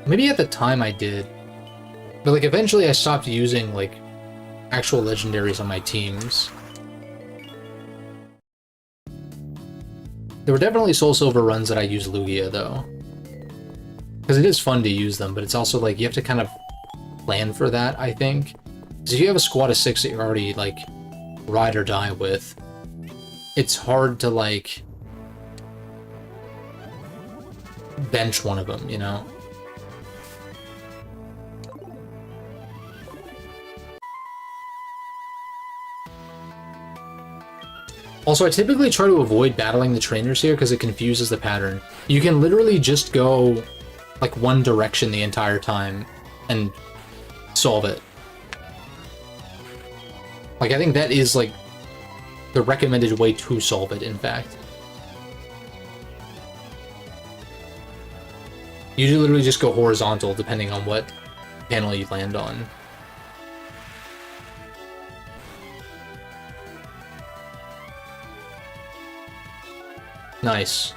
Maybe at the time I did. But, like, eventually I stopped using, like, actual legendaries on my teams. There were definitely Soul Silver runs that I used Lugia, though. Because it is fun to use them, but it's also, like, you have to kind of plan for that, I think. Because if you have a squad of 6 that you're already, like, ride or die with, it's hard to, like, bench one of them, you know? Also, I typically try to avoid battling the trainers here because it confuses the pattern. You can literally just go, like, one direction the entire time and solve it. Like, I think that is, like, the recommended way to solve it, in fact. You literally just go horizontal, depending on what panel you land on. Nice.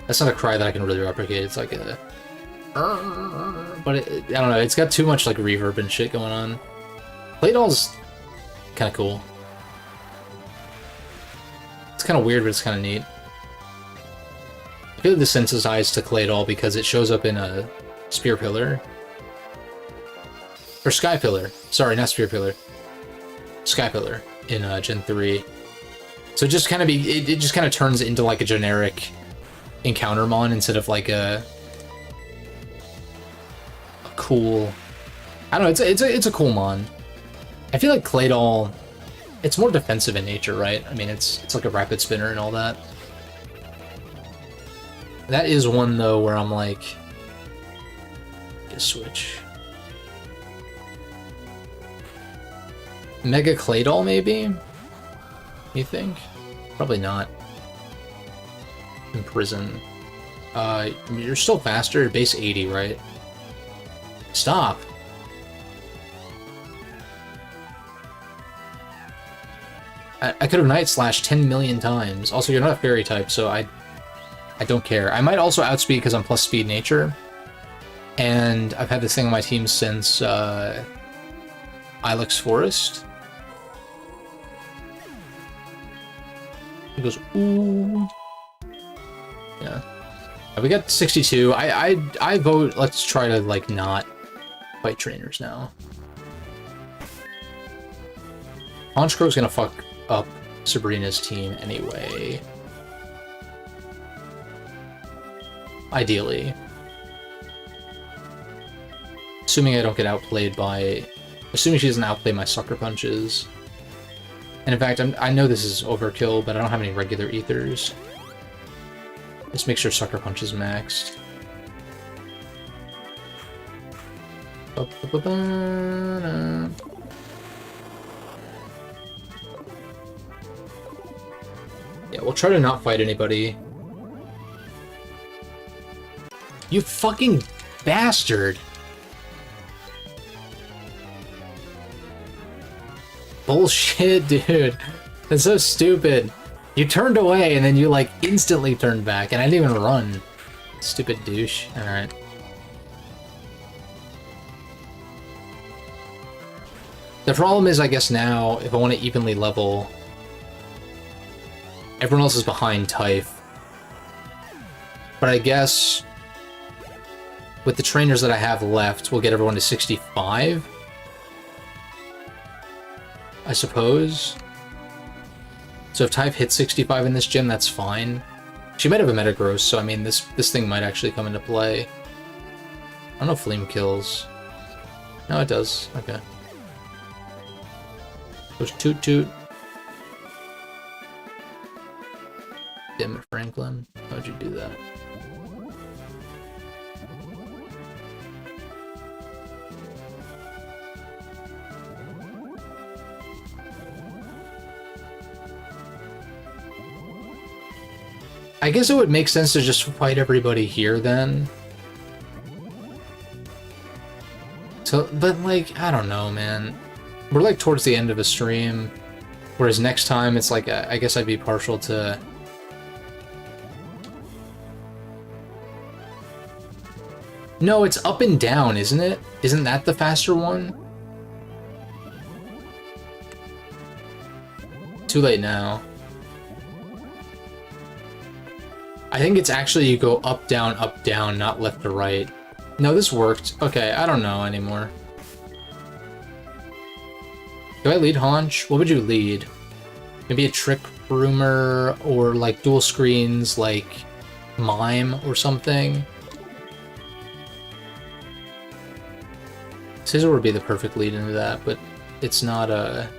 That's not a cry that I can really replicate, it's like a... But I don't know, it's got too much like reverb and shit going on. Claydol's kind of cool. It's kind of weird, but it's kind of neat. I feel desensitized to Claydol because it shows up in a Spear Pillar. Or Sky Pillar. Sorry, not Spear Pillar. Sky Pillar in Gen 3. So it just kind of it just kind of turns into like a generic encounter mon instead of like a cool... I don't know, it's a cool mon. I feel like Claydol, it's more defensive in nature, right? I mean, it's like a rapid spinner and all that. That is one, though, where I'm like... Just switch. Mega Claydol, maybe? You think? Probably not. Imprison. You're still faster, base 80, right? Stop! I could have Night Slash 10 million times. Also, you're not a fairy type, so I don't care. I might also outspeed because I'm plus speed nature. And I've had this thing on my team since Ilex Forest. He goes, ooh. Yeah. We got 62. I vote, let's try to, like, not fight trainers now. Honchcrow's gonna fuck up Sabrina's team anyway. Ideally. Assuming I don't get outplayed by... Assuming she doesn't outplay my sucker punches. And in fact, I know this is overkill, but I don't have any regular ethers. Let's make sure sucker punch is maxed. Yeah, we'll try to not fight anybody. You fucking bastard! Bullshit, dude. That's so stupid. You turned away and then you, like, instantly turned back, and I didn't even run. Stupid douche. Alright. The problem is, I guess now, if I want to evenly level, everyone else is behind Typh. But I guess with the trainers that I have left, we'll get everyone to 65? I suppose. So if Typh hits 65 in this gym, that's fine. She might have a Metagross, so I mean, this thing might actually come into play. I don't know if Flame kills. No, it does. Okay. Goes Toot Toot. Damn it, Franklin. How'd you do that? I guess it would make sense to just fight everybody here then. So, but like, I don't know, man. We're like towards the end of a stream, whereas next time it's like, I guess I'd be partial to... No, it's up and down, isn't it? Isn't that the faster one? Too late now. I think it's actually you go up, down, not left to right. No, this worked. Okay, I don't know anymore. Do I lead Haunch? What would you lead? Maybe a Trick Rumor, or like dual screens, like Mime or something? Scizor would be the perfect lead into that, but it's not a...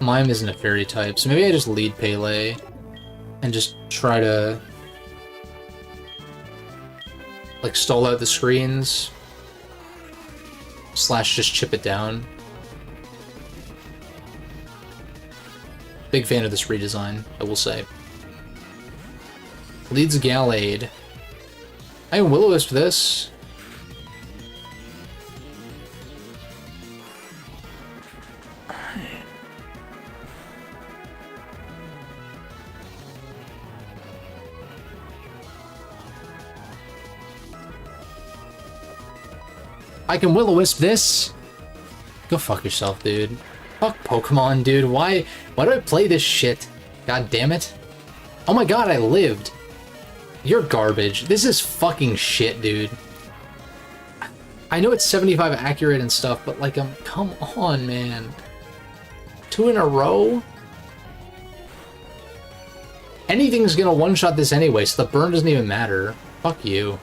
Mime isn't a fairy type, so maybe I just lead Pele and just try to like stall out the screens / just chip it down. Big fan of this redesign, I will say. Leads Gallade. I can Will-O-Wisp this. I can Will-O-Wisp this? Go fuck yourself, dude. Fuck Pokemon, dude. Why do I play this shit? God damn it. Oh my god, I lived. You're garbage. This is fucking shit, dude. I know it's 75 accurate and stuff, but like, come on, man. 2 in a row? Anything's gonna one-shot this anyway, so the burn doesn't even matter. Fuck you.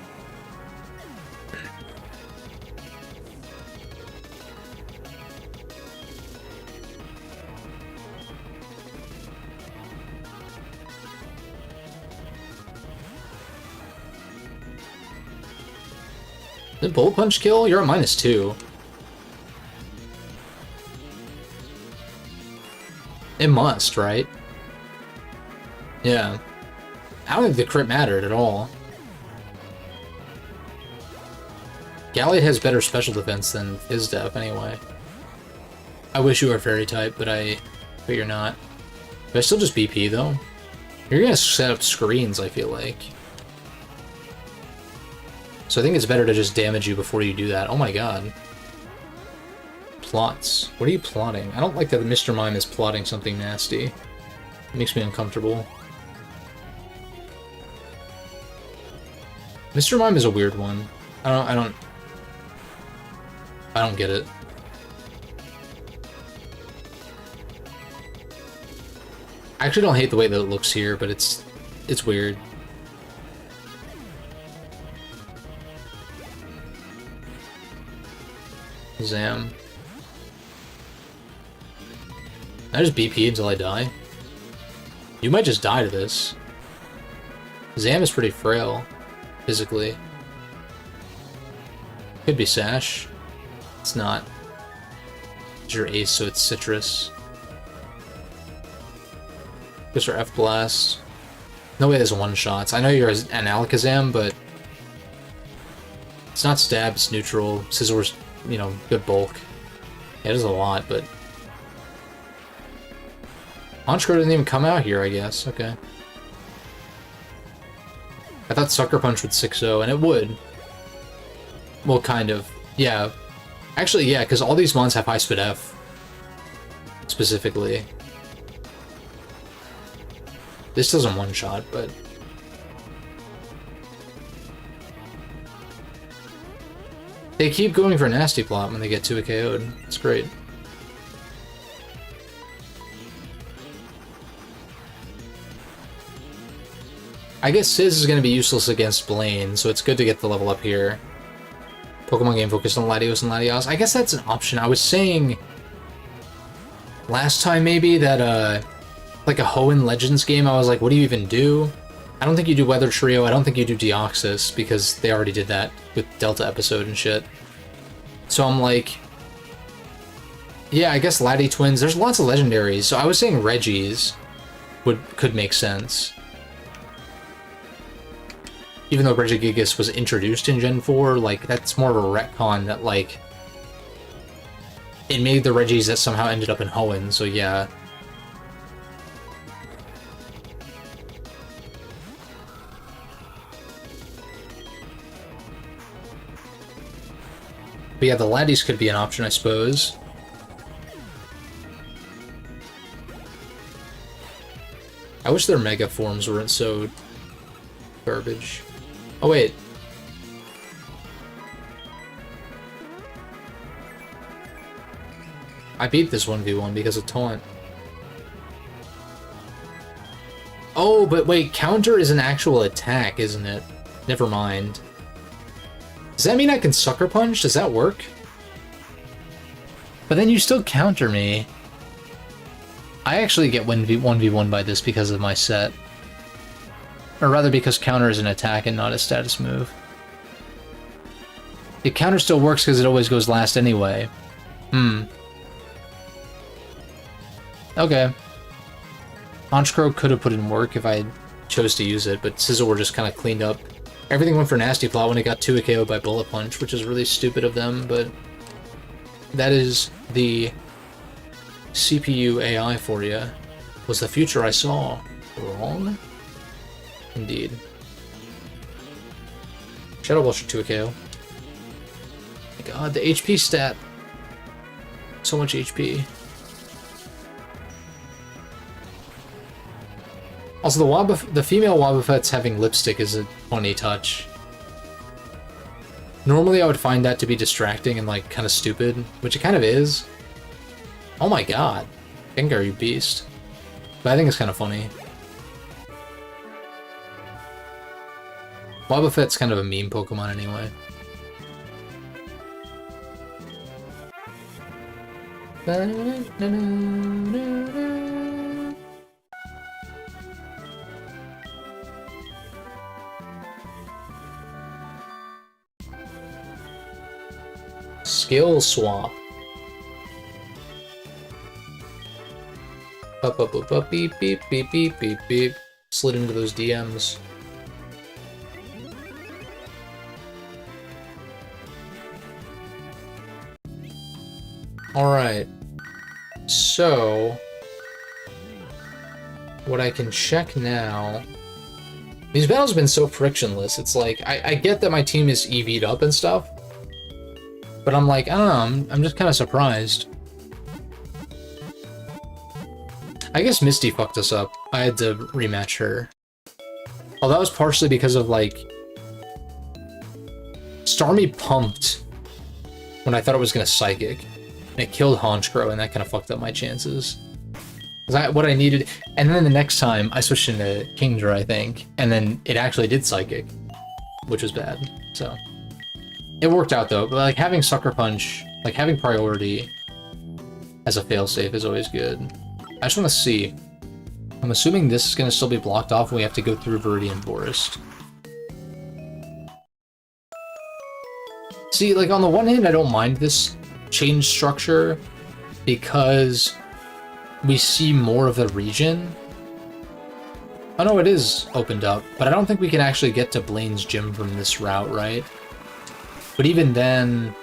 Did Bullet Punch kill? You're at -2. It must, right? Yeah. I don't think the crit mattered at all. Gallade has better special defense than Fizdef anyway. I wish you were fairy type, but you're not. Do I still just BP though? You're gonna set up screens, I feel like. So I think it's better to just damage you before you do that. Oh my god. Plots. What are you plotting? I don't like that Mr. Mime is plotting something nasty. makes me uncomfortable. Mr. Mime is a weird one. I don't get it. I actually don't hate the way that it looks here, but it's weird. Zam. I just BP until I die. You might just die to this. Zam is pretty frail, physically. Could be Sash. It's not. It's your ace, so it's Citrus. Goes for F Blast. No way there's one-shots. I know you're an Alakazam, but it's not stab, it's neutral. Scizor's, you know, good bulk. Yeah, it is a lot, but Honchkrow didn't even come out here, I guess. Okay. I thought Sucker Punch would 6-0, and it would. Well, kind of. Yeah. Actually, yeah, because all these mons have high speed F. Specifically. This doesn't one-shot, but they keep going for Nasty Plot when they get 2 KO'd. It's great. I guess Sizz is going to be useless against Blaine, so it's good to get the level up here. Pokemon game focused on Latios and Latios. I guess that's an option. I was saying last time maybe that, like a Hoenn Legends game, I was like, what do you even do? I don't think you do Weather Trio, I don't think you do Deoxys, because they already did that with Delta Episode and shit. So I'm like, yeah, I guess Lati Twins, there's lots of legendaries, so I was saying Reggies could make sense. Even though Regigigas was introduced in Gen 4, like, that's more of a retcon that, like, it made the Reggies that somehow ended up in Hoenn, so yeah. But yeah, the Latios could be an option, I suppose. I wish their Mega forms weren't so garbage. Oh, wait. I beat this 1v1 because of Taunt. Oh, but wait, counter is an actual attack, isn't it? Never mind. Does that mean I can Sucker Punch? Does that work? But then you still counter me. I actually get 1v1 by this because of my set. Or rather because counter is an attack and not a status move. The counter still works because it always goes last anyway. Okay. Honchkrow could have put in work if I chose to use it, but Scizor just kind of cleaned up. Everything went for Nasty Plot when it got 2 KO by Bullet Punch, which is really stupid of them, but that is the CPU AI for you. Was the future I saw wrong? Indeed. Shadow Ball should 2 KO. My god, the HP stat. So much HP. Also, the female Wobbuffet's having lipstick is a funny touch. Normally I would find that to be distracting and, like, kind of stupid, which it kind of is. Oh my god. Gengar, you beast. But I think it's kind of funny. Wobbuffet's kind of a meme Pokemon anyway. Skill swap. Up, up, up, up, beep, beep, beep, beep, beep, beep. Slid into those DMs. Alright. So what I can check now. These battles have been so frictionless. It's like, I get that my team is EV'd up and stuff. But I'm like, I don't know, I'm just kind of surprised. I guess Misty fucked us up. I had to rematch her. Well, that was partially because of, like... Starmie pumped when I thought it was gonna Psychic. And it killed Honchkrow, and that kind of fucked up my chances. What I needed... And then the next time, I switched into Kingdra, I think. And then it actually did Psychic. Which was bad, so... It worked out, though. But, like, having Sucker Punch... Like, having priority as a failsafe is always good. I just want to see. I'm assuming this is going to still be blocked off and we have to go through Viridian Forest. See, like, on the one hand, I don't mind this change structure because we see more of the region. Oh no, it is opened up, but I don't think we can actually get to Blaine's gym from this route, right? But even then...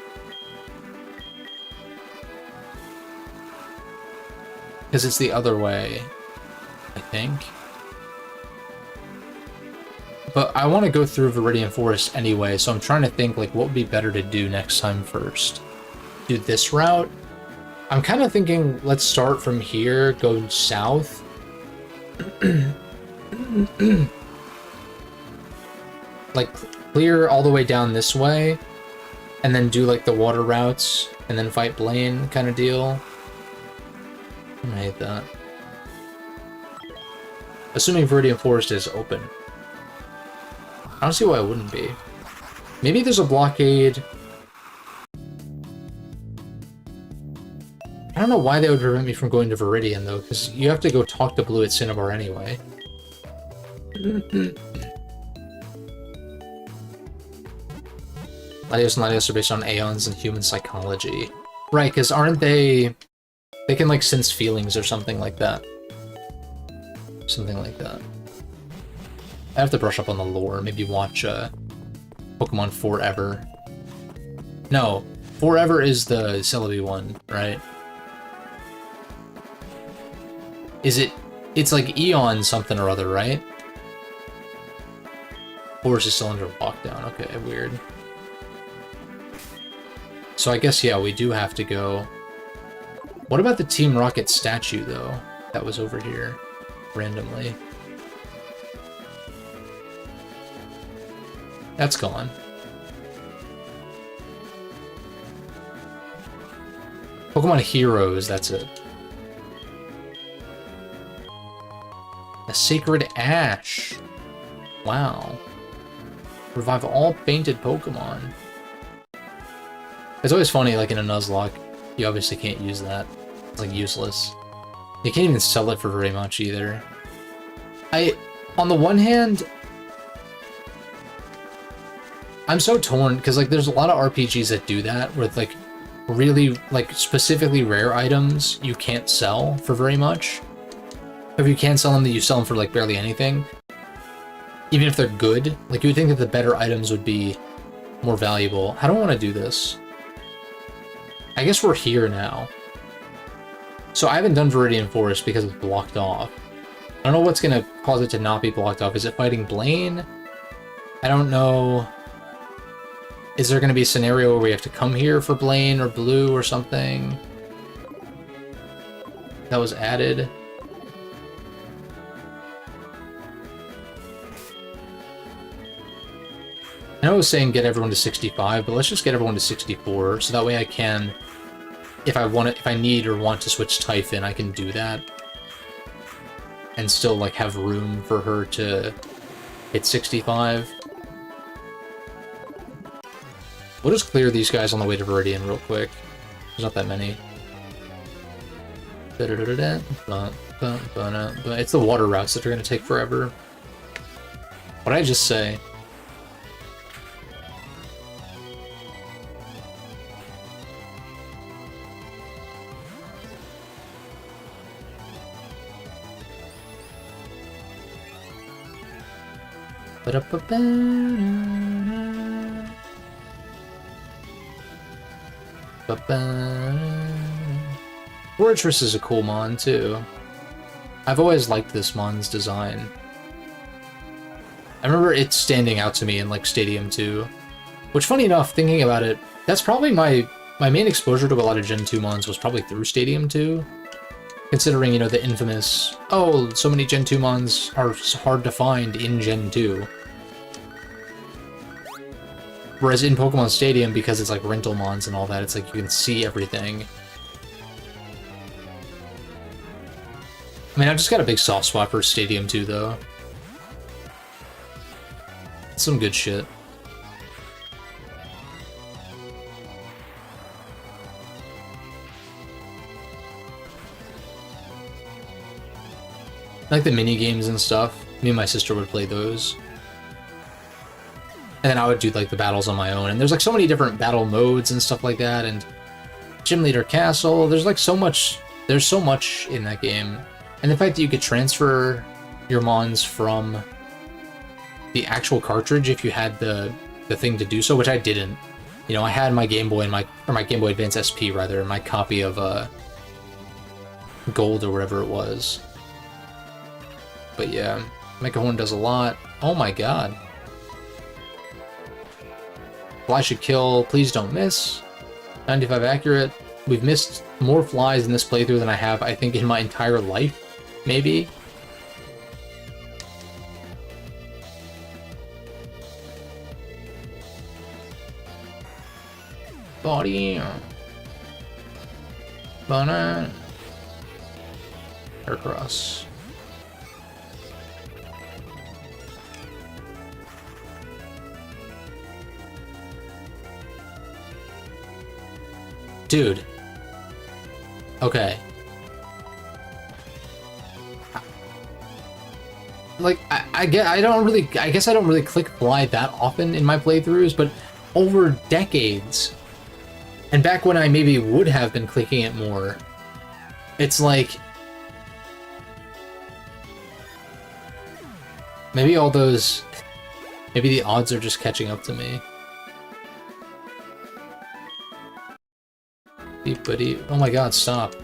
Because it's the other way, I think. But I want to go through Viridian Forest anyway, so I'm trying to think, like, what would be better to do next time first? Do this route? I'm kind of thinking, let's start from here, go south. Like, clear all the way down this way, and then do, like, the water routes, and then fight Blaine kind of deal. I hate that. Assuming Viridian Forest is open. I don't see why it wouldn't be. Maybe there's a blockade. I don't know why they would prevent me from going to Viridian, though, because you have to go talk to Blue at Cinnabar anyway. Latios and Latios are based on Aeons and human psychology. Right, because aren't they... They can, like, sense feelings or something like that. Something like that. I have to brush up on the lore. Maybe watch Pokemon Forever. No, Forever is the Celebi one, right? Is it... It's like Eon something or other, right? Forest is still under lockdown. Okay, weird. So I guess, yeah, we do have to go... What about the Team Rocket statue, though? That was over here, randomly. That's gone. Pokemon Heroes, that's it. A Sacred Ash. Wow. Revive all fainted Pokemon. It's always funny, like in a Nuzlocke, you obviously can't use that. It's like useless. You can't even sell it for very much either. On the one hand, I'm so torn, because like there's a lot of RPGs that do that, with like really, like specifically rare items you can't sell for very much. If you can sell them, then you sell them for like barely anything. Even if they're good, like you would think that the better items would be more valuable. How do I want to do this? I guess we're here now. So I haven't done Viridian Forest because it's blocked off. I don't know what's going to cause it to not be blocked off. Is it fighting Blaine? I don't know. Is there going to be a scenario where we have to come here for Blaine or Blue or something? That was added. I know I was saying get everyone to 65, but let's just get everyone to 64, so that way I can, if I need or want to switch Typhon, I can do that. And still, like, have room for her to hit 65. We'll just clear these guys on the way to Viridian real quick. There's not that many. But it's the water routes that are going to take forever. What did I just say? Fortress is a cool mon, too. I've always liked this mon's design. I remember it standing out to me in, like, Stadium 2. Which, funny enough, thinking about it, that's probably my main exposure to a lot of Gen 2 mons was probably through Stadium 2. Considering, you know, the infamous, oh, so many Gen 2 mons are hard to find in Gen 2. Whereas in Pokemon Stadium, because it's like rental mons and all that, it's like you can see everything. I mean, I've just got a big soft spot for Stadium 2, though. Some good shit. Like the mini games and stuff. Me and my sister would play those. And then I would do like the battles on my own. And there's like so many different battle modes and stuff like that. And Gym Leader Castle. There's like so much. There's so much in that game. And the fact that you could transfer your mons from the actual cartridge if you had the thing to do so, which I didn't. You know, I had my Game Boy and my Game Boy Advance SP rather, my copy of Gold or whatever it was. But yeah, Mechahorn does a lot. Oh my god. Fly should kill, please don't miss. 95 accurate. We've missed more flies in this playthrough than I have, I think, in my entire life. Maybe? Body. Banana. Aircross. Dude. Okay. Like, I guess I don't really click fly that often in my playthroughs, but over decades, and back when I maybe would have been clicking it more, it's like maybe the odds are just catching up to me. Buddy, oh my god, stop.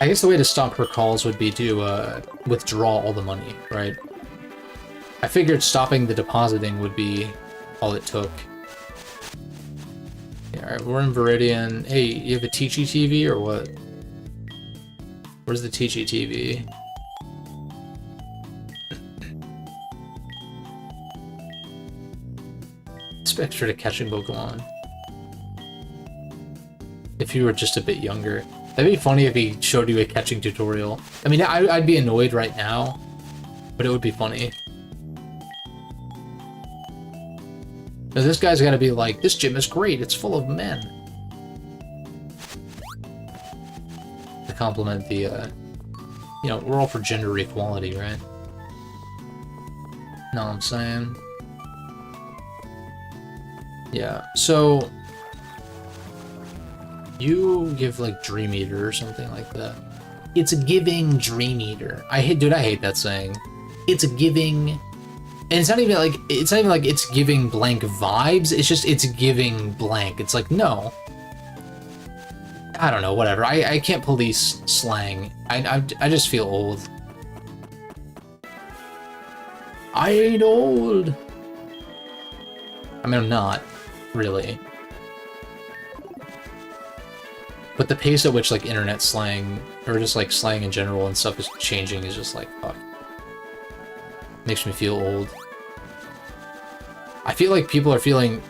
I guess the way to stop her calls would be to withdraw all the money, right? I figured stopping the depositing would be all it took. Yeah, alright, we're in Viridian. Hey, you have a Teachy TV or what? Where's the Teachy TV? Expect her to catching Pokemon. If you were just a bit younger. That'd be funny if he showed you a catching tutorial. I mean, I'd be annoyed right now, but it would be funny. Now, this guy's gotta be like, this gym is great, it's full of men. To compliment the, you know, we're all for gender equality, right? Know what I'm saying? Yeah, so you give like Dream Eater or something like that. It's a giving Dream Eater. I hate that saying. It's a giving, and it's not even like it's giving blank vibes. It's just it's giving blank. It's like, no. I don't know, whatever. I can't police slang. I just feel old. I ain't old. I mean, I'm not. Really. But the pace at which, like, internet slang, or just, like, slang in general and stuff is changing is just, like, fuck. Makes me feel old. I feel like people are feeling...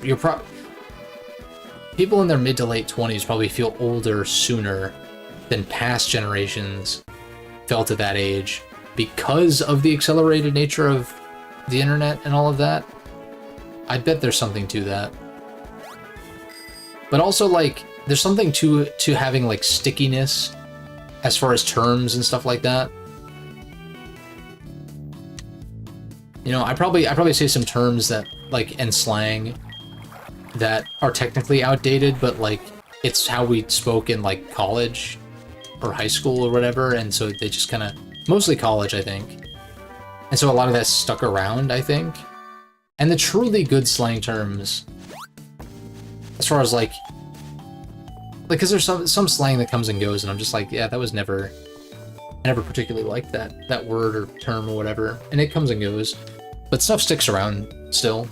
People in their mid to late 20s probably feel older sooner than past generations felt at that age because of the accelerated nature of the internet and all of that. I bet there's something to that. But also, like, there's something to having, like, stickiness as far as terms and stuff like that. You know, I probably say some terms that, like, and slang that are technically outdated, but, like, it's how we spoke in, like, college or high school or whatever, and so they just kind of... Mostly college, I think. And so a lot of that's stuck around, I think. And the truly good slang terms, as far as, like, because there's some slang that comes and goes, and I'm just like, yeah, that was never... I never particularly liked that word or term or whatever, and it comes and goes. But stuff sticks around still.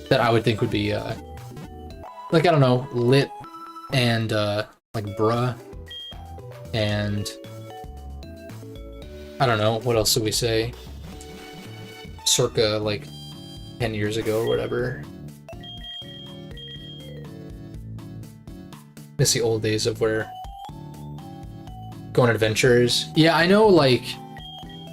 That I would think would be, like, I don't know, lit and, like, bruh. And, I don't know, what else did we say? Circa, like, 10 years ago or whatever. Miss the old days of where going on adventures. Yeah, I know, like,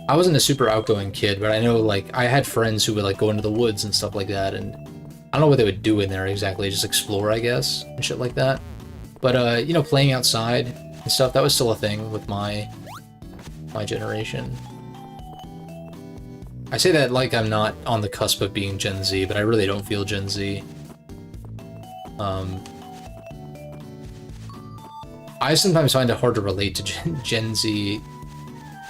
I wasn't a super outgoing kid, but I know, like, I had friends who would, like, go into the woods and stuff like that, and I don't know what they would do in there exactly, just explore, I guess, and shit like that. But, you know, playing outside and stuff, that was still a thing with my generation. I say that like I'm not on the cusp of being Gen Z, but I really don't feel Gen Z. I sometimes find it hard to relate to Gen Z,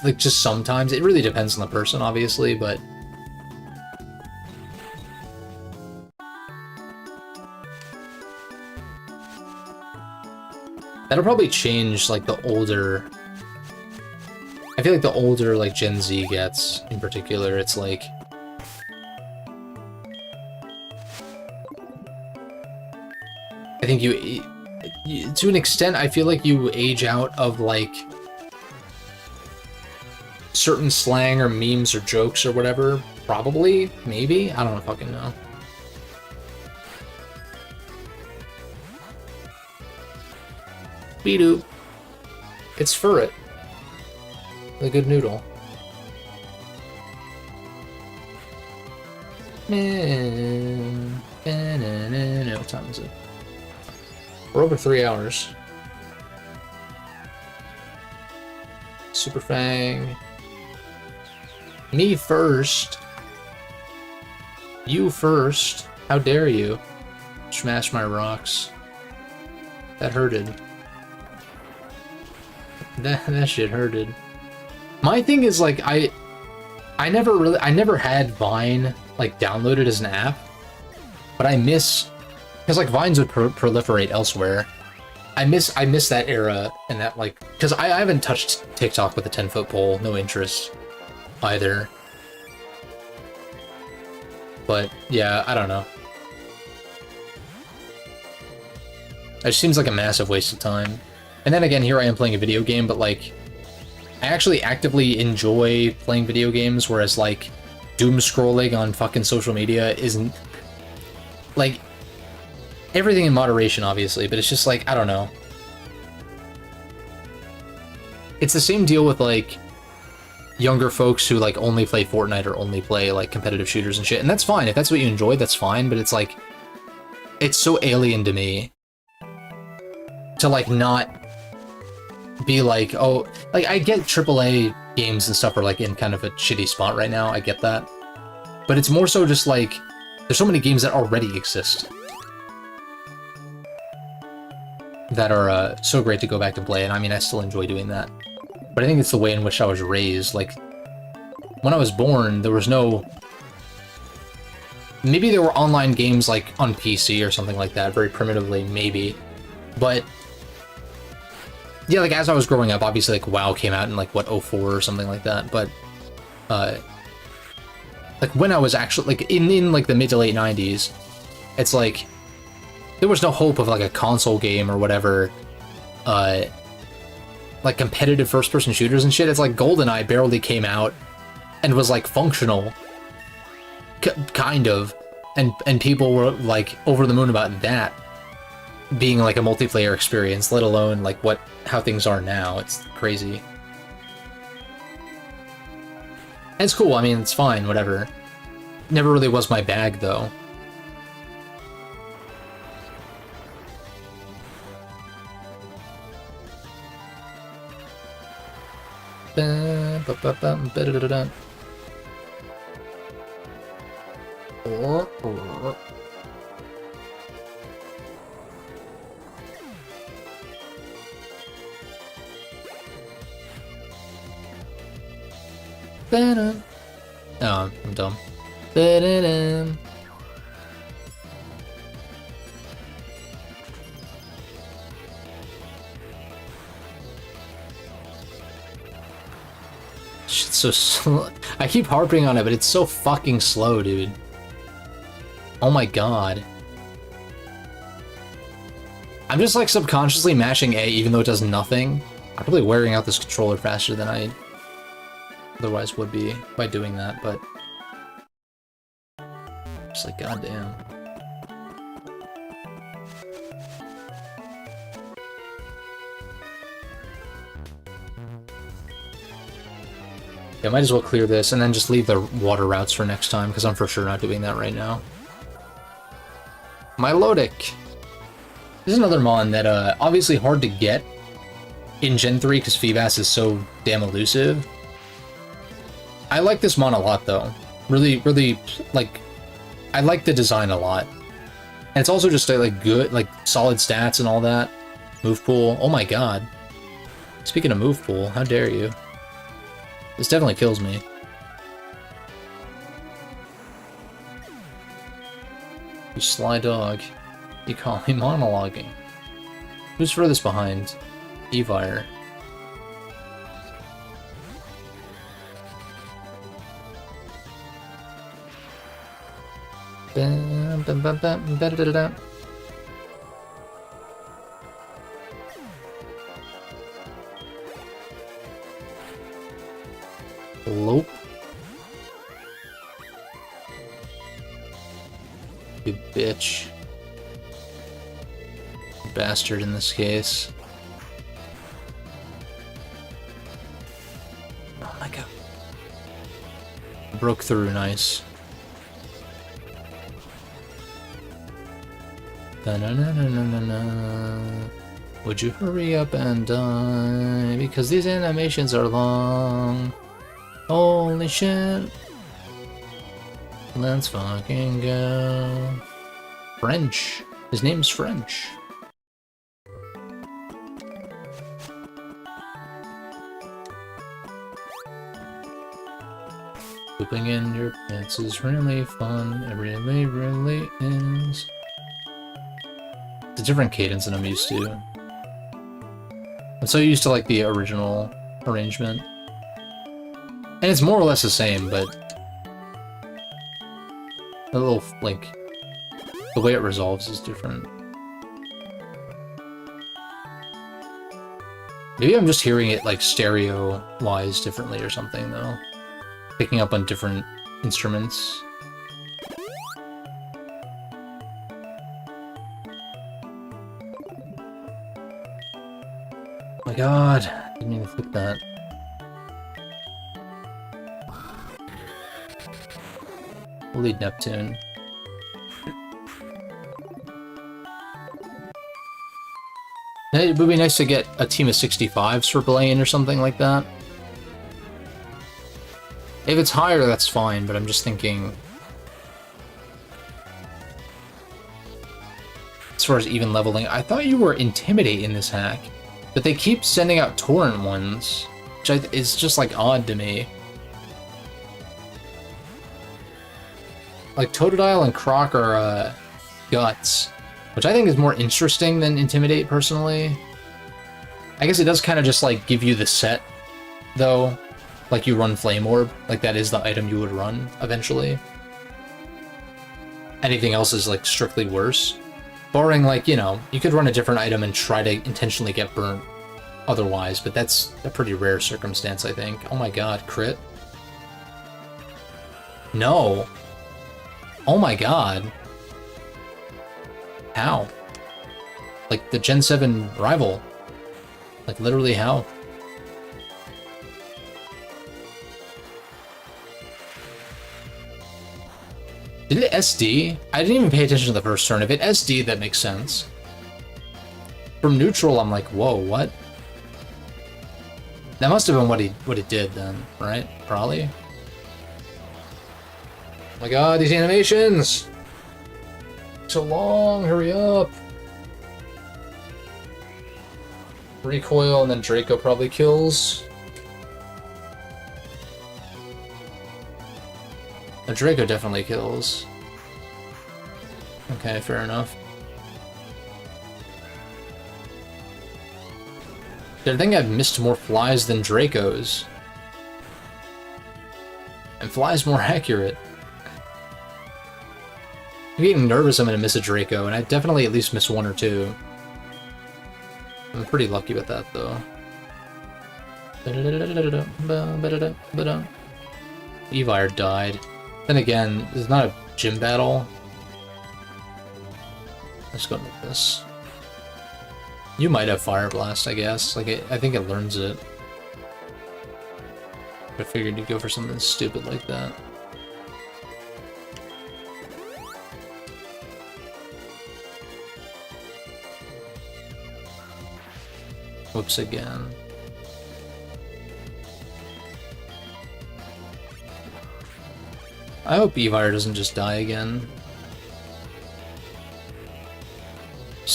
like, just sometimes. It really depends on the person, obviously, but... That'll probably change, like, the older... I feel like the older, like, Gen Z gets, in particular, it's like... I think you, to an extent, I feel like you age out of, like, certain slang or memes or jokes or whatever. Probably, maybe, I don't fucking know. Beedoo. It's Furret. The good noodle. What time is it? We're over 3 hours. Super Fang. Me first. You first. How dare you? Smash my rocks. That hurted. That shit hurted. My thing is, like, I never had Vine, like, downloaded as an app, but I miss, because, like, Vines would proliferate elsewhere. I miss that era, and that, like, because I haven't touched TikTok with a 10-foot pole, no interest either. But yeah, I don't know. It just seems like a massive waste of time. And then again, here I am playing a video game, but, like, I actually actively enjoy playing video games, whereas, like, doom scrolling on fucking social media isn't... Like, everything in moderation, obviously, but it's just, like, I don't know. It's the same deal with, like, younger folks who, like, only play Fortnite or only play, like, competitive shooters and shit, and that's fine. If that's what you enjoy, that's fine, but it's, like, it's so alien to me to, like, not be like, oh, like, I get AAA games and stuff are, like, in kind of a shitty spot right now, I get that. But it's more so just, like, there's so many games that already exist that are so great to go back and play, and I mean, I still enjoy doing that. But I think it's the way in which I was raised. Like, when I was born, there was no... Maybe there were online games, like, on PC or something like that, very primitively, maybe. But... yeah, like, as I was growing up, obviously, like, WoW came out in, like, what, 04 or something like that, but, like, when I was actually, like, in like, the mid to late 90s, it's like, there was no hope of, like, a console game or whatever, like, competitive first-person shooters and shit. It's like GoldenEye barely came out and was, like, functional, kind of, and people were, like, over the moon about that being, like, a multiplayer experience, let alone, like, how things are now. It's crazy. And it's cool, I mean, it's fine, whatever. Never really was my bag, though. Oh, I'm dumb. Shit's so slow. I keep harping on it, but it's so fucking slow, dude. Oh my god. I'm just like subconsciously mashing A even though it does nothing. I'm probably wearing out this controller faster than I otherwise would be by doing that, but... Just like, goddamn. Yeah, might as well clear this and then just leave the water routes for next time, because I'm for sure not doing that right now. Milotic. This is another mon that, obviously hard to get in Gen 3 because Feebas is so damn elusive. I like this mon a lot, though. Really, like, I like the design a lot. And it's also just, like, good, like, solid stats and all that. Move pool. Oh my god. Speaking of move pool, how dare you? This definitely kills me. You sly dog. You call me monologuing. Who's furthest behind? Evire. Lope. You bitch. Bastard in this case. Oh my god. Broke through, nice. Da-na-na-na-na-na-na. Would you hurry up and die? Because these animations are long. Holy shit. Let's fucking go. French. His name's French. Pooping in your pants is really fun. It really, really is. It's a different cadence than I'm used to. I'm so used to like the original arrangement. And it's more or less the same, but a little, like, the way it resolves is different. Maybe I'm just hearing it, like, stereo-wise differently or something, though. Picking up on different instruments. Oh my god, didn't mean to flip that. We'll lead Neptune. It would be nice to get a team of 65s for Blaine or something like that. If it's higher, that's fine, but I'm just thinking... As far as even leveling, I thought you were Intimidate in this hack, but they keep sending out Torrent ones, which is just, like, odd to me. Like, Totodile and Croc are, Guts, which I think is more interesting than Intimidate, personally. I guess it does kind of just, like, give you the set, though. Like, you run Flame Orb. Like, that is the item you would run, eventually. Anything else is, like, strictly worse. Barring, like, you know, you could run a different item and try to intentionally get burnt otherwise, but that's a pretty rare circumstance, I think. Oh my god, crit? No! Oh my god. How? Like, the Gen 7 rival. Like, literally how? Did it SD? I didn't even pay attention to the first turn. If it SD, that makes sense. From neutral, I'm like, whoa, what? That must have been what it did then, right? Probably. Oh my god, these animations! So long, hurry up! Recoil, and then Draco probably kills. The Draco definitely kills. Okay, fair enough. Did I think I've missed more flies than Dracos? And Fly's more accurate. I'm getting nervous I'm gonna miss a Draco, and I definitely at least miss one or two. I'm pretty lucky with that, though. Evire died. Then again, this is not a gym battle. Let's go with this. You might have Fire Blast, I guess. Like, I think it learns it. I figured you'd go for something stupid like that. Whoops again. I hope Evire doesn't just die again.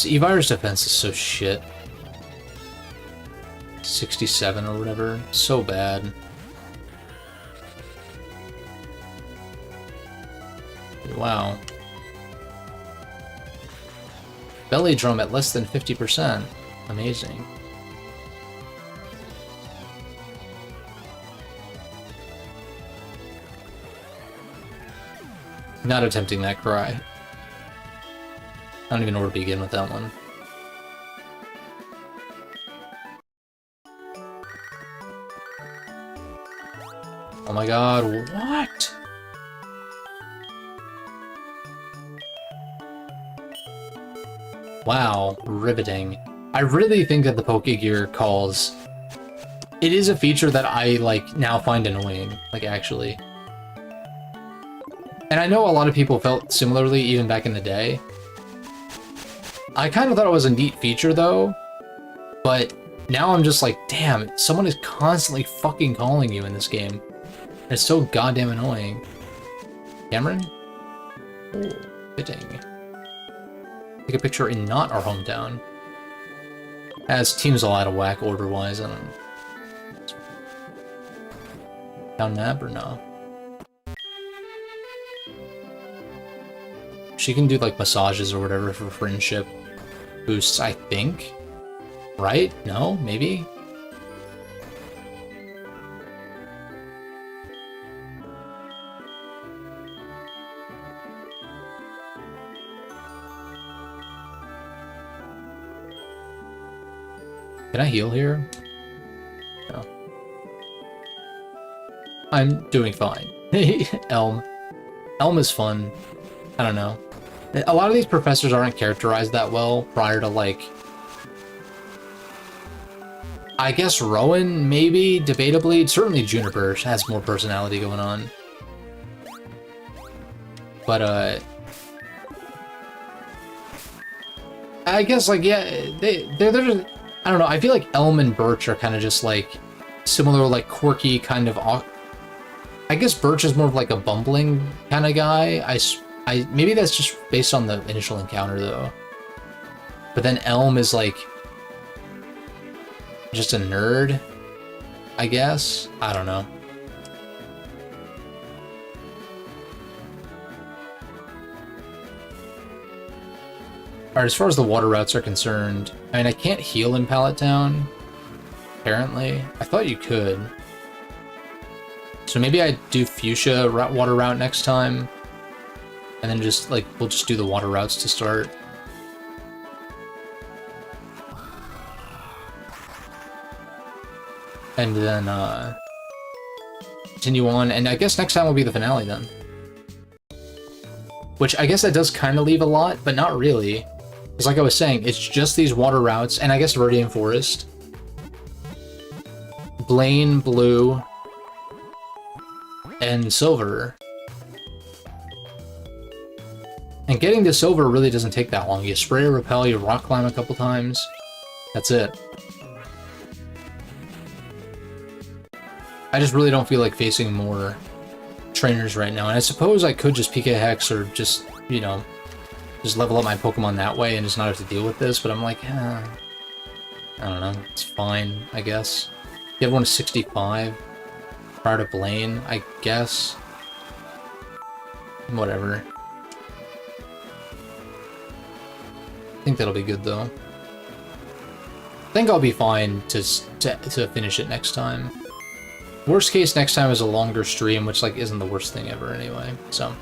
Evire's defense is so shit. 67 or whatever. So bad. Wow. Belly drum at less than 50%. Amazing. Not attempting that cry. I don't even know where to begin with that one. Oh my god, what? Wow, riveting. I really think that the Pokegear calls... It is a feature that I, like, now find annoying. Like, actually. And I know a lot of people felt similarly even back in the day. I kind of thought it was a neat feature, though. But now I'm just like, damn, someone is constantly fucking calling you in this game. And it's so goddamn annoying. Cameron? Oh, fitting. Take a picture in not our hometown. As teams all out of whack order-wise, I don't know. Down map or no? She can do like massages or whatever for friendship boosts, I think. Right? No? Maybe? Can I heal here? No. I'm doing fine. Elm. Elm is fun. I don't know. A lot of these professors aren't characterized that well prior to, like... I guess Rowan, maybe, debatably. Certainly Juniper has more personality going on. But, I guess, like, yeah, they're just... I don't know, I feel like Elm and Birch are kind of just, like, similar, like, quirky kind of... I guess Birch is more of, like, a bumbling kind of guy. Maybe that's just based on the initial encounter, though. But then Elm is, like, just a nerd, I guess? I don't know. Alright, as far as the water routes are concerned, I mean, I can't heal in Pallet Town, apparently. I thought you could. So maybe I do Fuchsia water route next time. And then just, like, we'll just do the water routes to start. And then, continue on. And I guess next time will be the finale, then. Which, I guess that does kind of leave a lot, but not really. Because like I was saying, it's just these water routes, and I guess Viridian Forest. Blaine, Blue, and Silver. And getting to Silver really doesn't take that long. You spray or repel, you rock climb a couple times. That's it. I just really don't feel like facing more trainers right now. And I suppose I could just PK Hex or just, you know, just level up my Pokemon that way and just not have to deal with this. But I'm like, I don't know. It's fine, I guess. The other one is 65. Prior to Blaine, I guess. Whatever. I think that'll be good, though. I think I'll be fine to finish it next time. Worst case, next time is a longer stream, which, like, isn't the worst thing ever anyway, so...